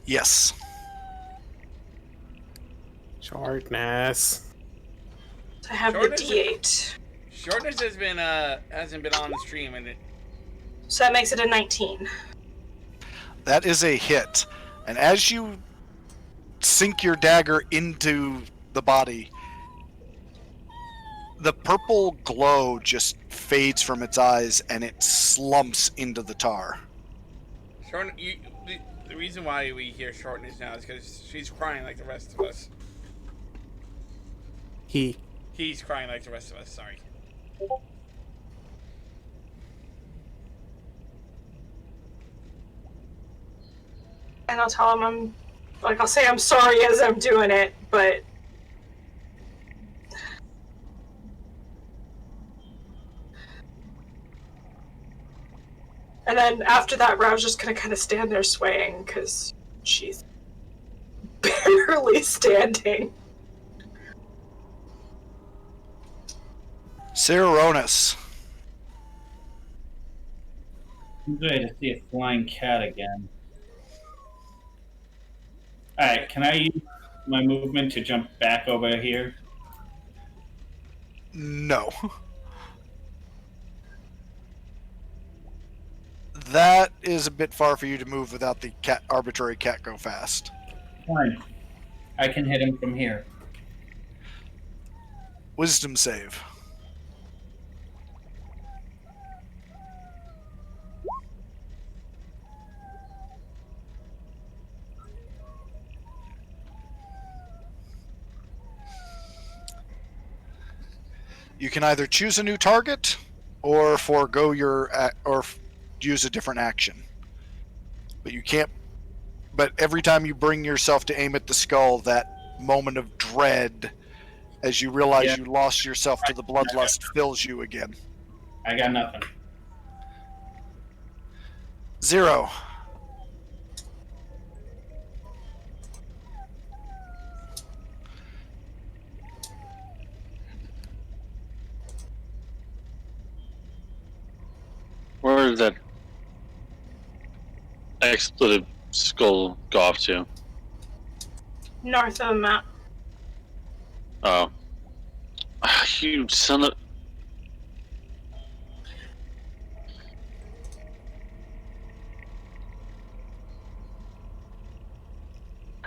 Yes. Shortness. So I have Shortness the D8. Shortness has been hasn't been on the stream, and So that makes it a 19. That is a hit. And as you sink your dagger into the body, the purple glow just fades from its eyes and it slumps into the tar. the reason why we hear Shortness now is because she's crying like the rest of us. He's crying like the rest of us. Sorry. And I'll tell him I'll say I'm sorry as I'm doing it, but... And then after that, Rav's just gonna kind of stand there swaying, because she's barely standing. Ceronis. I'm going to see a flying cat again. Alright, can I use my movement to jump back over here? No. That is a bit far for you to move without the arbitrary cat go fast. Fine. I can hit him from here. Wisdom save. You can either choose a new target or forego or use a different action. But you can't. But every time you bring yourself to aim at the skull, that moment of dread as you realize you lost yourself to the bloodlust fills you again. I got nothing. 0. Where did that expletive skull go off to? North of the map. Oh. You son of...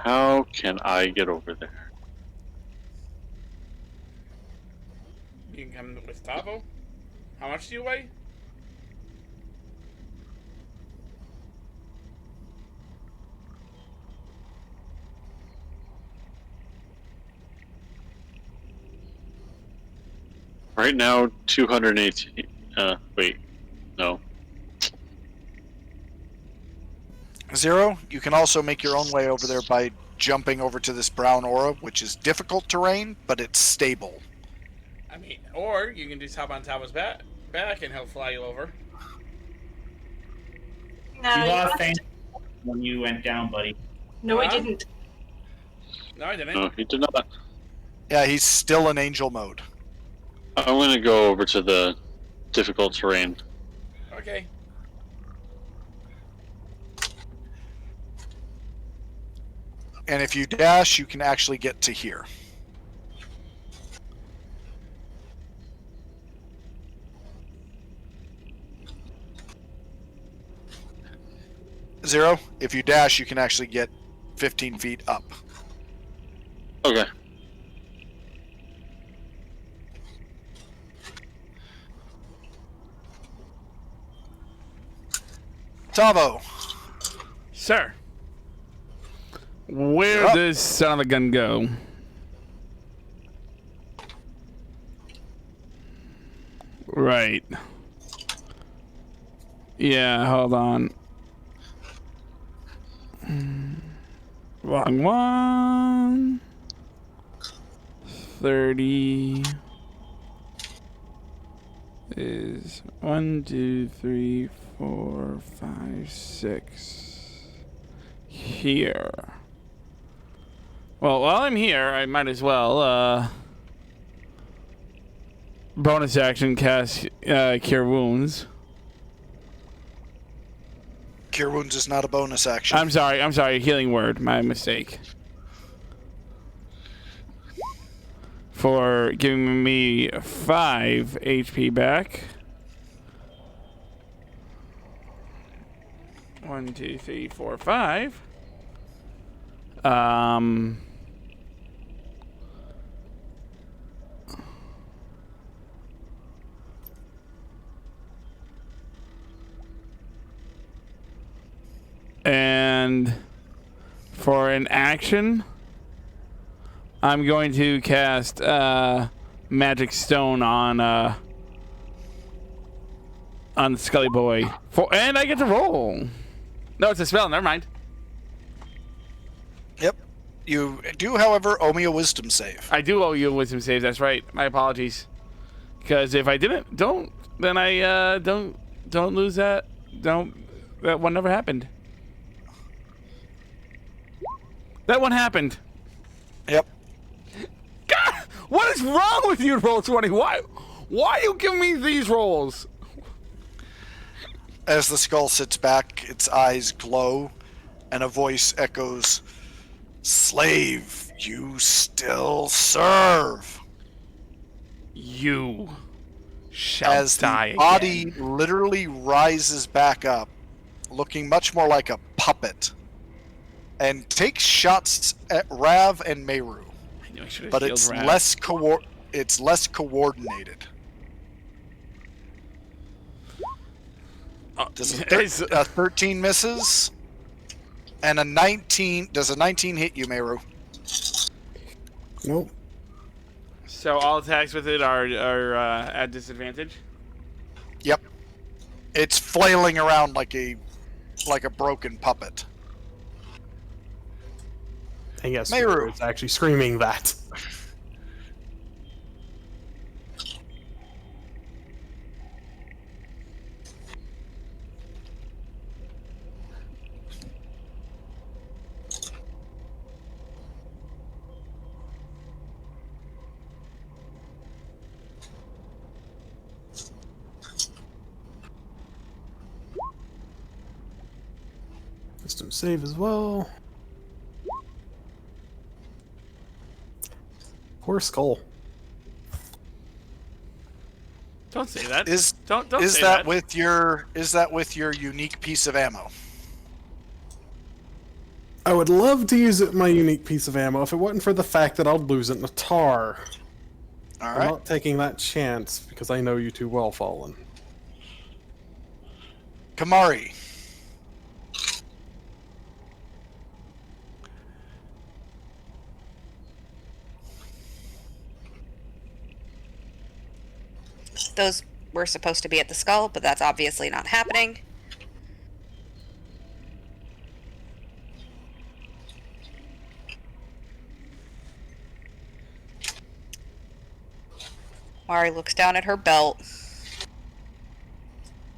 How can I get over there? You can come with Tavo. How much do you weigh? Right now, 218. Wait, no. Zero, you can also make your own way over there by jumping over to this brown aura, which is difficult terrain, but it's stable. I mean, or you can just hop on Tavo's back and he'll fly you over. No, You you lost have fame to- when you went down, buddy. no, I Huh? didn't. No, I didn't. No, he did not. Yeah, he's still in angel mode. I'm gonna go over to the difficult terrain. Okay. And if you dash, you can actually get to here. Zero, if you dash, you can actually get 15 feet up. Okay. Tavo, Sir, where Yup. does son of a gun go? Right. Yeah, hold on. Wrong one. 30 is 1, 2, 3, 4, 5, 6. Here. Well, while I'm here, I might as well, bonus action cast, Cure Wounds. Cure Wounds is not a bonus action. I'm sorry, Healing Word, my mistake. For giving me 5 HP back. 1, 2, 3, 4, 5. And for an action, I'm going to cast Magic Stone on Scully Boy. And I get to roll. No, it's a spell. Never mind. Yep. You do, however, owe me a wisdom save. I do owe you a wisdom save. That's right. My apologies. Because if I didn't, then I don't lose that. That one never happened. That one happened. Yep. God, what is wrong with you, Roll20? Why are you giving me these rolls? As the skull sits back, its eyes glow, and a voice echoes, "Slave, you still serve." You shall As die the body again. literally rises back up, looking much more like a puppet, and takes shots at Rav and Meru. I knew I should have But healed it's Rav. less coordinated. Does a 13 misses, and a 19. Does a 19 hit you, Meru? Nope. So all attacks with it are at disadvantage. Yep. It's flailing around like a broken puppet. And yes, Meru. it's actually screaming that. Wisdom save as well. Poor skull. Don't say that. Is Don't is say that with your unique piece of ammo? I would love to use my unique piece of ammo if it wasn't for the fact that I'd lose it in a tar. All I'm right. not taking that chance because I know you too well, Fallen. Kamari. Those were supposed to be at the skull, but that's obviously not happening. Mari looks down at her belt,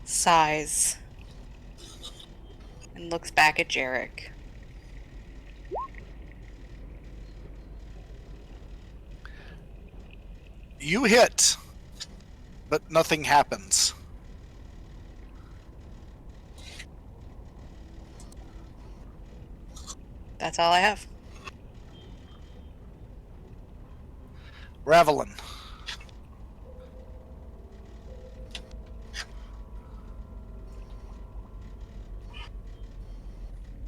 sighs, and looks back at Jarek. You hit, but nothing happens. That's all I have. Ravelin.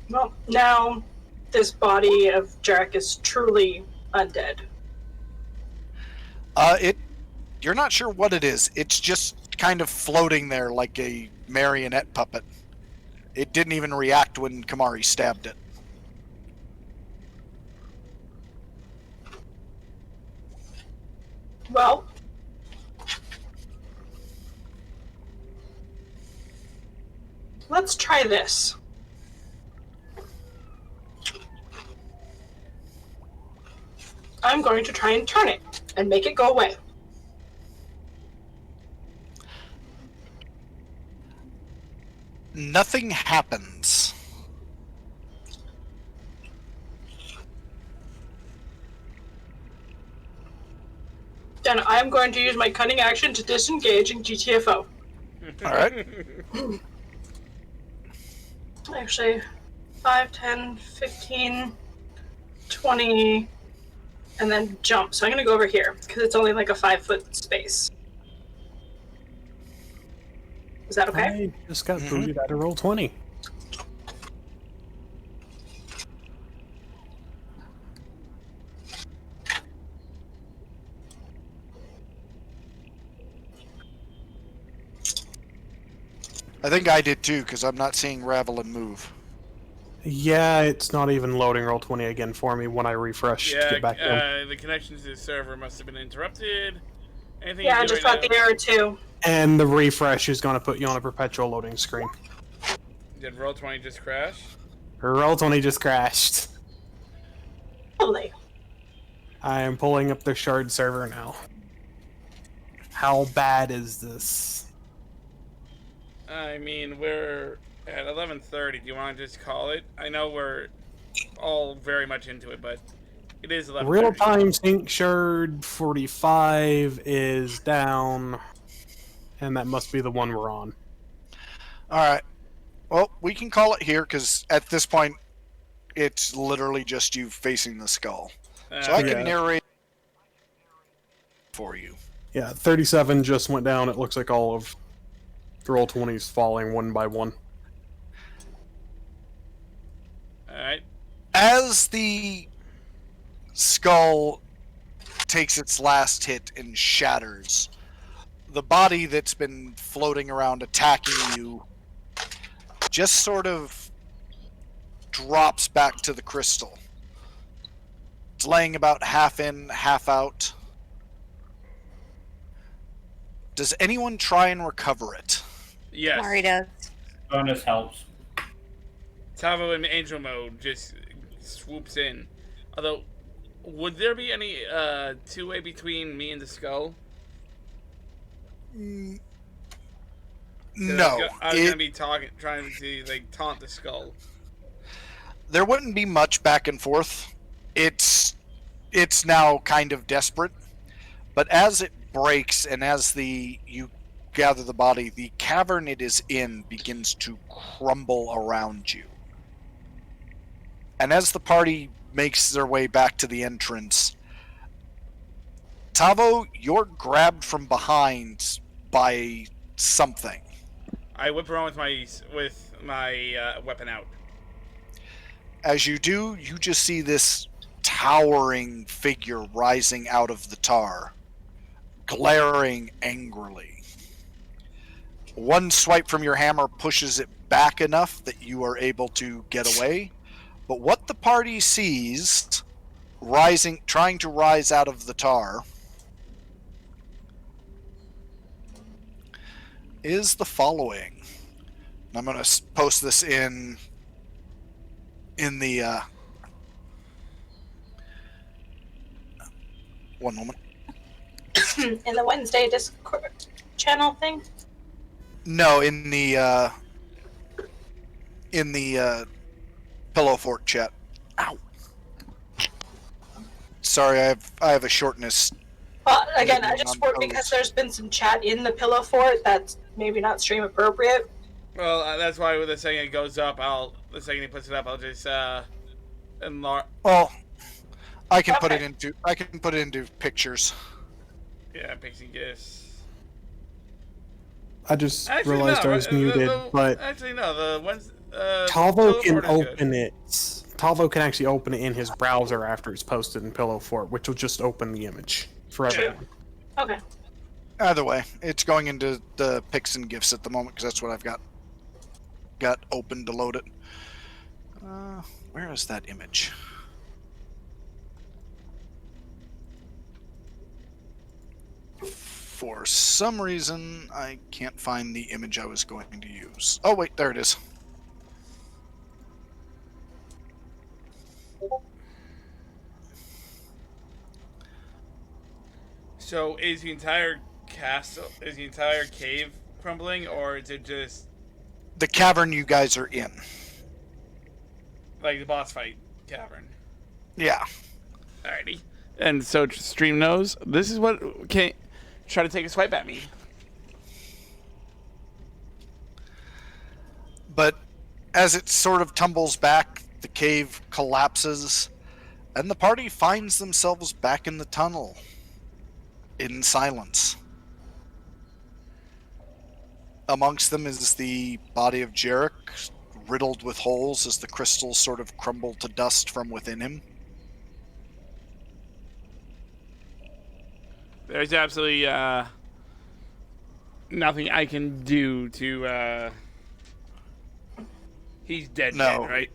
Well, now this body of Jarek is truly undead. You're not sure what it is. It's just kind of floating there like a marionette puppet. It didn't even react when Kamari stabbed it. Well, let's try this. I'm going to try and turn it and make it go away. Nothing happens. Then I'm going to use my cunning action to disengage and GTFO. All right. Actually, 5, 10, 15, 20, and then jump. So I'm going to go over here, because it's only like a 5-foot space. Is that okay? I just got booted out of roll 20. I think I did too, because I'm not seeing Ravelin move. Yeah, it's not even loading roll 20 again for me when I refresh to get back in. The connection to the server must have been interrupted. Anything Yeah, I you do just right got now? the error too. And the refresh is going to put you on a perpetual loading screen. Did roll 20 just crash? Roll 20 just crashed. Holy. I am pulling up the shard server now. How bad is this? I mean, we're at 11:30. Do you want to just call it? I know we're all very much into it, but it is 11:30. Real-time sync shard 45 is down, and that must be the one we're on. All right. Well, we can call it here, because at this point, it's literally just you facing the skull. So I can narrate for you. Yeah, 37 just went down. It looks like all of the roll 20s falling one by one. Alright. As the skull takes its last hit and shatters, the body that's been floating around attacking you just sort of drops back to the crystal. It's laying about half in, half out. Does anyone try and recover it? Yes. Mari does. Bonus helps. Tavo in angel mode just swoops in. Although, would there be any two-way between me and the skull? No. I was gonna be trying to like taunt the skull. There wouldn't be much back and forth. It's now kind of desperate. But as it breaks and as you gather the body, the cavern it is in begins to crumble around you. And as the party makes their way back to the entrance, Tavo, you're grabbed from behind by something. I whip around with my weapon out. As you do, you just see this towering figure rising out of the tar, glaring angrily. One swipe from your hammer pushes it back enough that you are able to get away. But what the party sees, trying to rise out of the tar, is the following. I'm going to post this in the one moment. In the Wednesday Discord channel thing? No, in the Pillow Fort chat. Ow. Sorry, I have a shortness. Well, again, I just work because there's been some chat in the Pillow Fort that's maybe not stream appropriate. Well, that's why the second it goes up, the second he puts it up, I'll just enlarge. Well, I can put it into pictures. Yeah, pixie gifts. I just realized I was muted, but actually no, the ones Talvo can open it. Talvo can actually open it in his browser after it's posted in Pillow Fort, which will just open the image for everyone. Okay. Either way, it's going into the pics and gifs at the moment because that's what I've got open to load it. Where is that image? For some reason, I can't find the image I was going to use. Oh wait, there it is. So is the entire cave crumbling, or is it just The cavern you guys are in. like the boss fight cavern? Yeah. Alrighty. And so Stream knows this is what can try to take a swipe at me. But as it sort of tumbles back, the cave collapses, and the party finds themselves back in the tunnel, in silence. Amongst them is the body of Jarek, riddled with holes as the crystals sort of crumble to dust from within him. There's absolutely nothing I can do to. He's dead, No. dead, right?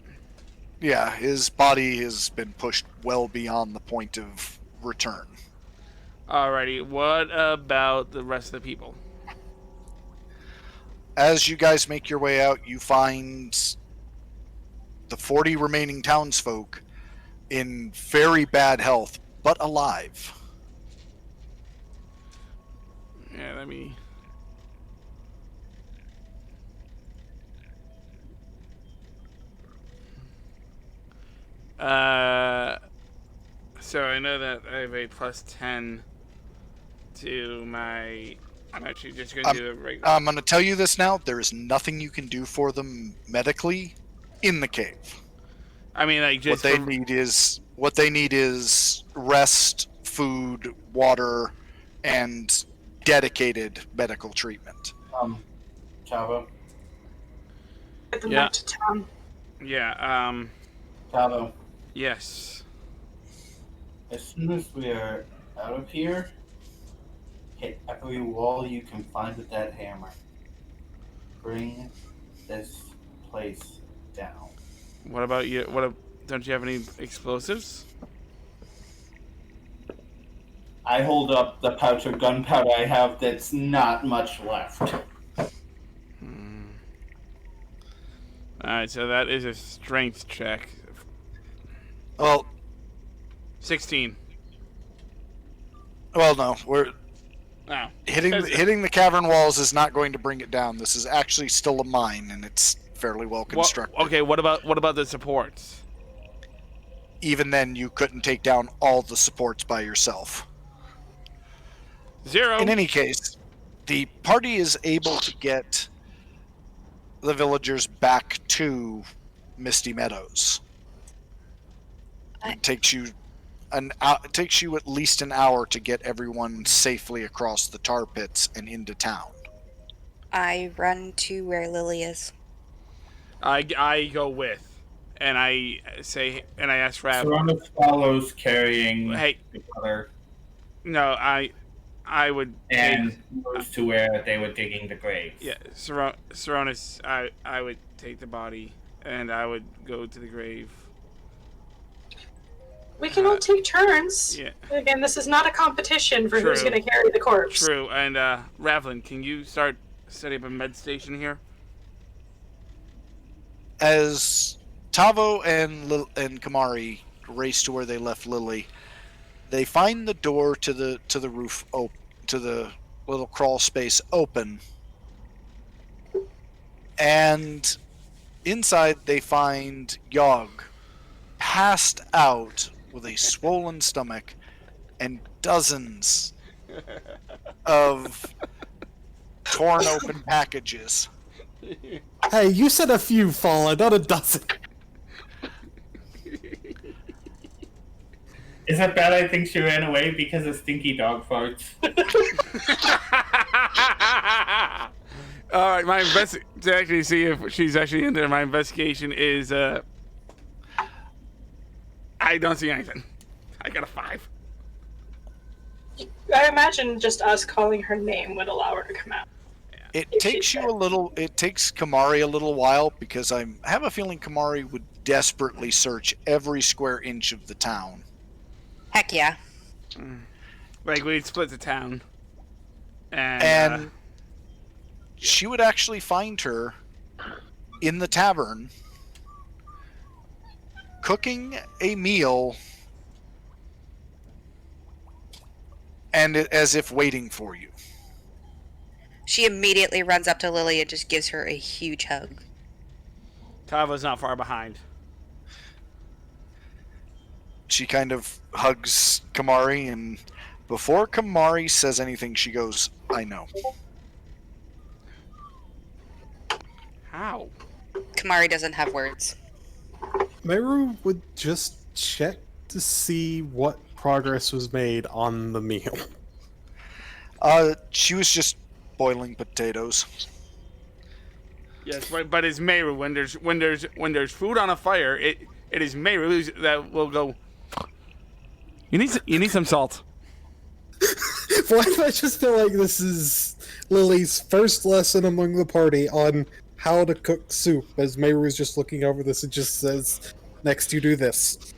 Yeah, his body has been pushed well beyond the point of return. Alrighty. What about the rest of the people? As you guys make your way out, you find the 40 remaining townsfolk in very bad health, but alive. Yeah, let me. So I know that I have a plus 10 to my. I'm actually just going to do a regular. I'm going to tell you this now. There is nothing you can do for them medically in the cave. I mean, like just What they need is rest, food, water, and dedicated medical treatment. Chavo. Get them Yeah. back to town. Yeah. Chavo. Yes. As soon as we are out of here, hit every wall you can find with that hammer. Bring this place down. What about you? Don't you have any explosives? I hold up the pouch of gunpowder I have that's not much left. Alright, so that is a strength check. Well, 16. no, we're Oh. hitting the cavern walls is not going to bring it down. This is actually still a mine, and it's fairly well constructed. Okay, what about the supports? Even then, you couldn't take down all the supports by yourself. 0. In any case, the party is able to get the villagers back to Misty Meadows. It takes you at least an hour to get everyone safely across the tar pits and into town. I run to where Lily is. I go with, and I say, and I ask Rav, Serana follows carrying hey, the brother no, I would and take, moves to where they were digging the graves. yeah, Saronis, I would take the body, and I would go to the grave. We can all take turns. Yeah. Again, this is not a competition for who's True. going to carry the corpse. True, and Ravlin, can you start setting up a med station here? As Tavo and Kamari race to where they left Lily, they find the door to the roof to the little crawl space open, and inside they find Yogg passed out with a swollen stomach and dozens of torn open packages. Hey, you said a few, Fallen, not a dozen. Is it bad I think she ran away because of stinky dog farts? All right, my to actually see if she's actually in there. My investigation is I don't see anything. I got a 5. I imagine just us calling her name would allow her to come out. It takes Kamari a little while because I have a feeling Kamari would desperately search every square inch of the town. Heck yeah. Like we'd split the town, And she would actually find her in the tavern cooking a meal and as if waiting for you. She immediately runs up to Lily and just gives her a huge hug. Tava's not far behind. She kind of hugs Kamari, and before Kamari says anything, she goes, I know. How? Kamari doesn't have words. Meru would just check to see what progress was made on the meal. She was just boiling potatoes. Yes, but it's Meru. When there's food on a fire, it is Meru that will go. You need some salt. Why do I just feel like this is Lily's first lesson among the party on how to cook soup, as Meru's just looking over this and just says, next you do this.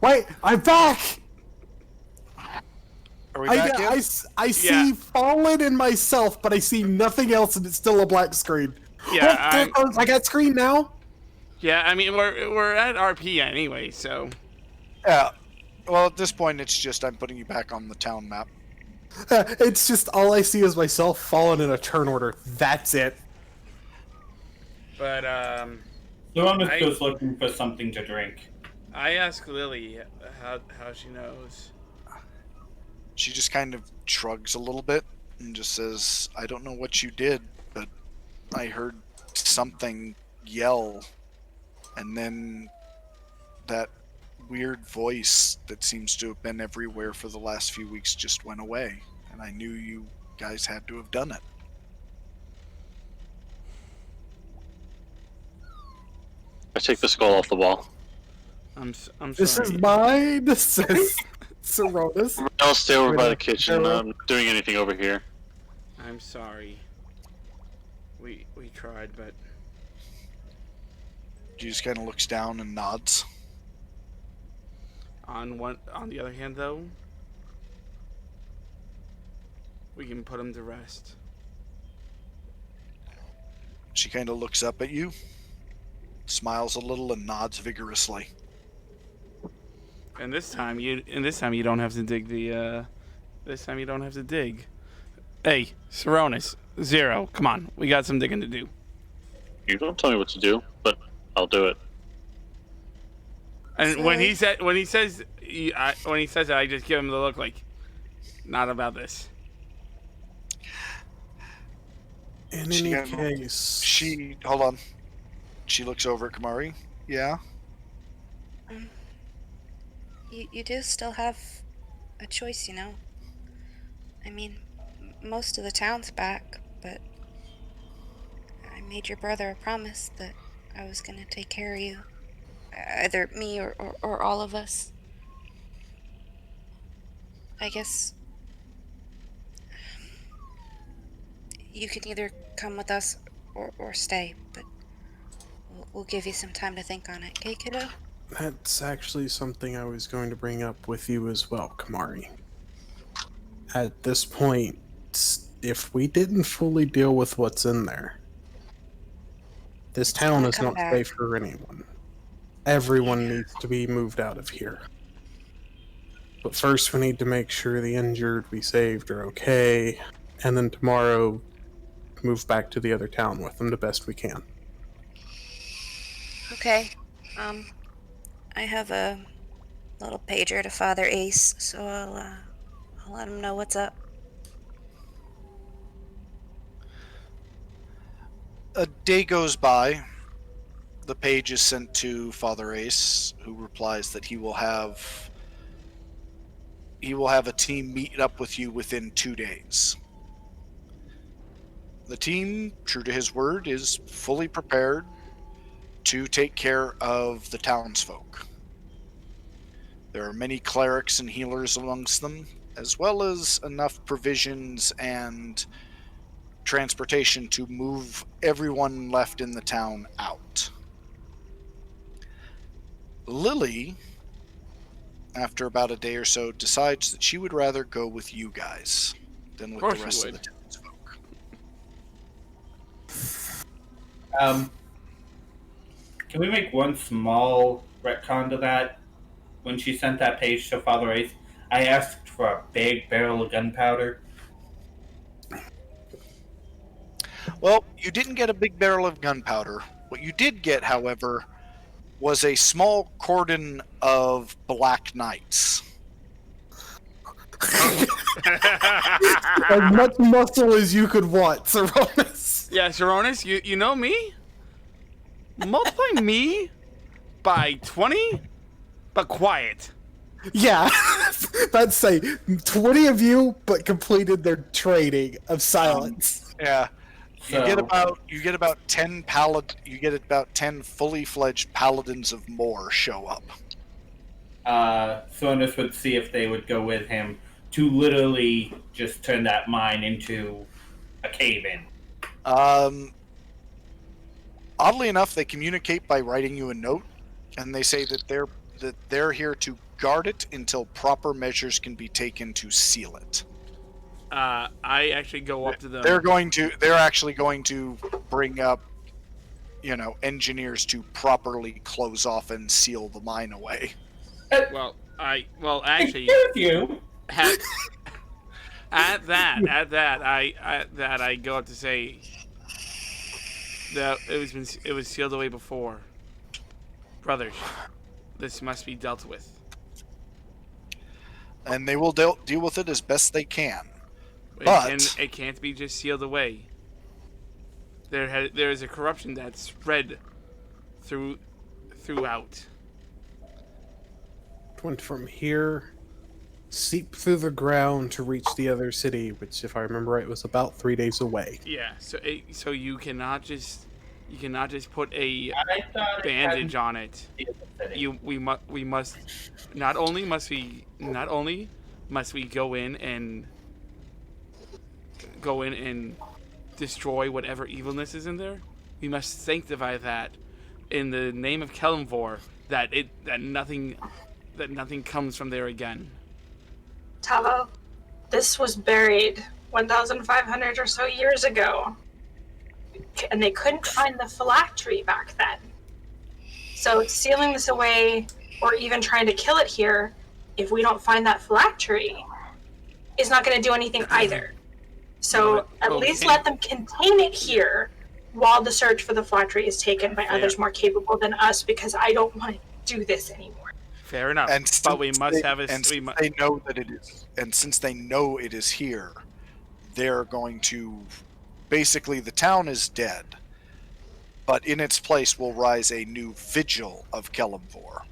Wait, I'm back! Are we back in? I see Fallen and myself, but I see nothing else and it's still a black screen. Yeah, I got screen now? Yeah, I mean we're at RP anyway, so. Yeah. Well, at this point, it's just I'm putting you back on the town map. It's just all I see is myself falling in a turn order. That's it. But Serana's just looking for something to drink. I asked Lily how she knows. She just kind of shrugs a little bit and just says, I don't know what you did, but I heard something yell, and then that weird voice that seems to have been everywhere for the last few weeks just went away, and I knew you guys had to have done it. I take the skull off the wall. I'm sorry. This is mine, says Saronis. I'll stay over by the kitchen. I'm not doing anything over here. I'm sorry. We tried, but She just kind of looks down and nods. on the other hand, though, we can put him to rest. She kind of looks up at you, smiles a little, and nods vigorously. And this time you don't have to dig the. This time you don't have to dig. Hey, Saronis, 0. Come on, we got some digging to do. You don't tell me what to do, but I'll do it. And when he says it, I just give him the look like, not about this. In She any kinda- case... Hold on. She looks over at Kamari. Yeah? You do still have a choice, you know? I mean, most of the town's back, but... I made your brother a promise that I was going to take care of you. Either me or all of us. I guess you can either come with us or stay, but we'll give you some time to think on it, okay, kiddo? That's actually something I was going to bring up with you as well, Kamari. At this point, if we didn't fully deal with what's in there, this It's town gonna is come not back. safe for anyone. Everyone needs to be moved out of here. But first, we need to make sure the injured we saved are okay, and then tomorrow, move back to the other town with them the best we can. Okay. I have a little pager to Father Ace, so I'll let him know what's up. A day goes by. The page is sent to Father Ace, who replies that he will have a team meet up with you within 2 days. The team, true to his word, is fully prepared to take care of the townsfolk. There are many clerics and healers amongst them, as well as enough provisions and transportation to move everyone left in the town out. Lily, after about a day or so, decides that she would rather go with you guys than with the rest of the townsfolk. Can we make one small retcon to that? When she sent that page to Father Ace, I asked for a big barrel of gunpowder. Well, you didn't get a big barrel of gunpowder. What you did get, however, was a small cordon of black knights. As much muscle as you could want, Saronis. Yeah, Saronis, you know me? Multiply me by 20, but quiet. Yeah, that'd say 20 of you, but completed their training of silence. Yeah. So, You get about 10 fully fledged paladins of Moor show up. Sonus would see if they would go with him to literally just turn that mine into a cave-in. Oddly enough, they communicate by writing you a note, and they say that they're here to guard it until proper measures can be taken to seal it. I actually go up to them. They're actually going to bring up, engineers to properly close off and seal the mine away. Well, actually, Excuse you. at that, I go up to say that it was sealed away before. Brothers, this must be dealt with. And they will deal with it as best they can. But it can't be just sealed away. There is a corruption that's spread throughout. Went from here, seep through the ground to reach the other city, which, if I remember right, was about 3 days away. Yeah, so you cannot just put a bandage on it. We must not only must we go in and destroy whatever evilness is in there. We must sanctify that in the name of Kelemvor, that nothing comes from there again. Tavo, this was buried 1,500 or so years ago, and they couldn't find the phylactery back then. So sealing this away, or even trying to kill it here, if we don't find that phylactery, is not going to do anything either. So at least let them contain it here while the search for the phylactery is taken by others more capable than us, because I don't want to do this anymore. Fair enough. But we must have a. Since they know that it is, and since they know it is here, they're going to. Basically, the town is dead, but in its place will rise a new vigil of Kelemvor.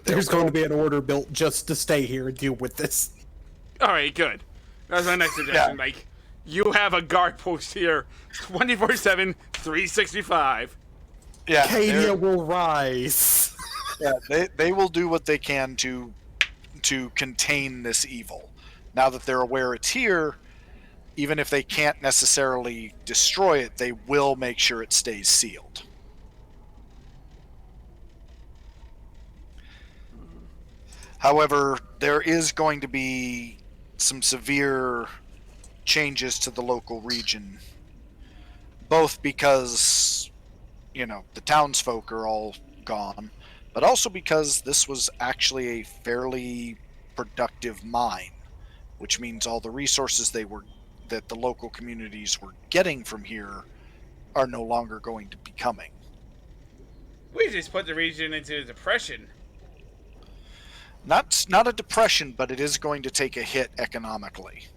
There's going to be an order built just to stay here and deal with this. All right, good. That was my next suggestion. Yeah. Like, You have a guard post here, 24/7, 365. Yeah, Cadia will rise. they will do what they can to contain this evil. Now that they're aware it's here, even if they can't necessarily destroy it, they will make sure it stays sealed. However, there is going to be some severe changes to the local region, both because, the townsfolk are all gone, but also because this was actually a fairly productive mine, which means all the resources that the local communities were getting from here are no longer going to be coming. We just put the region into a depression. Not a depression, but it is going to take a hit economically.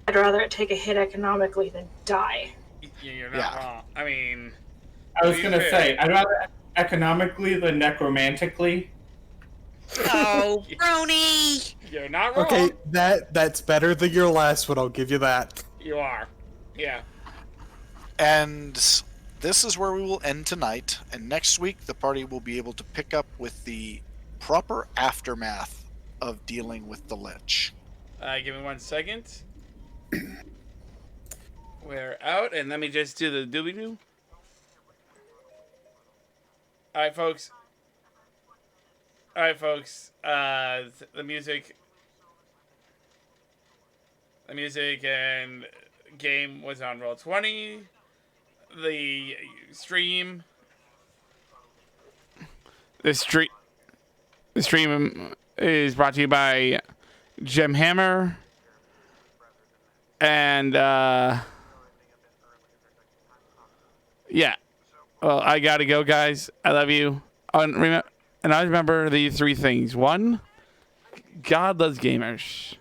I'd rather it take a hit economically than die. You're not wrong. I mean, I was gonna say, I'd rather economically than necromantically. Oh, Brony! you're not wrong. Okay, that's better than your last one. I'll give you that. You are. Yeah. And this is where we will end tonight, and next week the party will be able to pick up with the proper aftermath of dealing with the Lich. Give me 1 second. We're out, and let me just do the doobie-doo. Alright, folks. The music and game was on Roll20. The stream is brought to you by Gemhammer and yeah. Well, I gotta go, guys. I love you. And I remember the 3 things. 1, God loves gamers.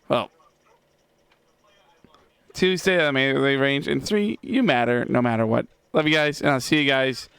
Well, 2, stay out of the melee range. And 3, you matter no matter what. Love you guys, and I'll see you guys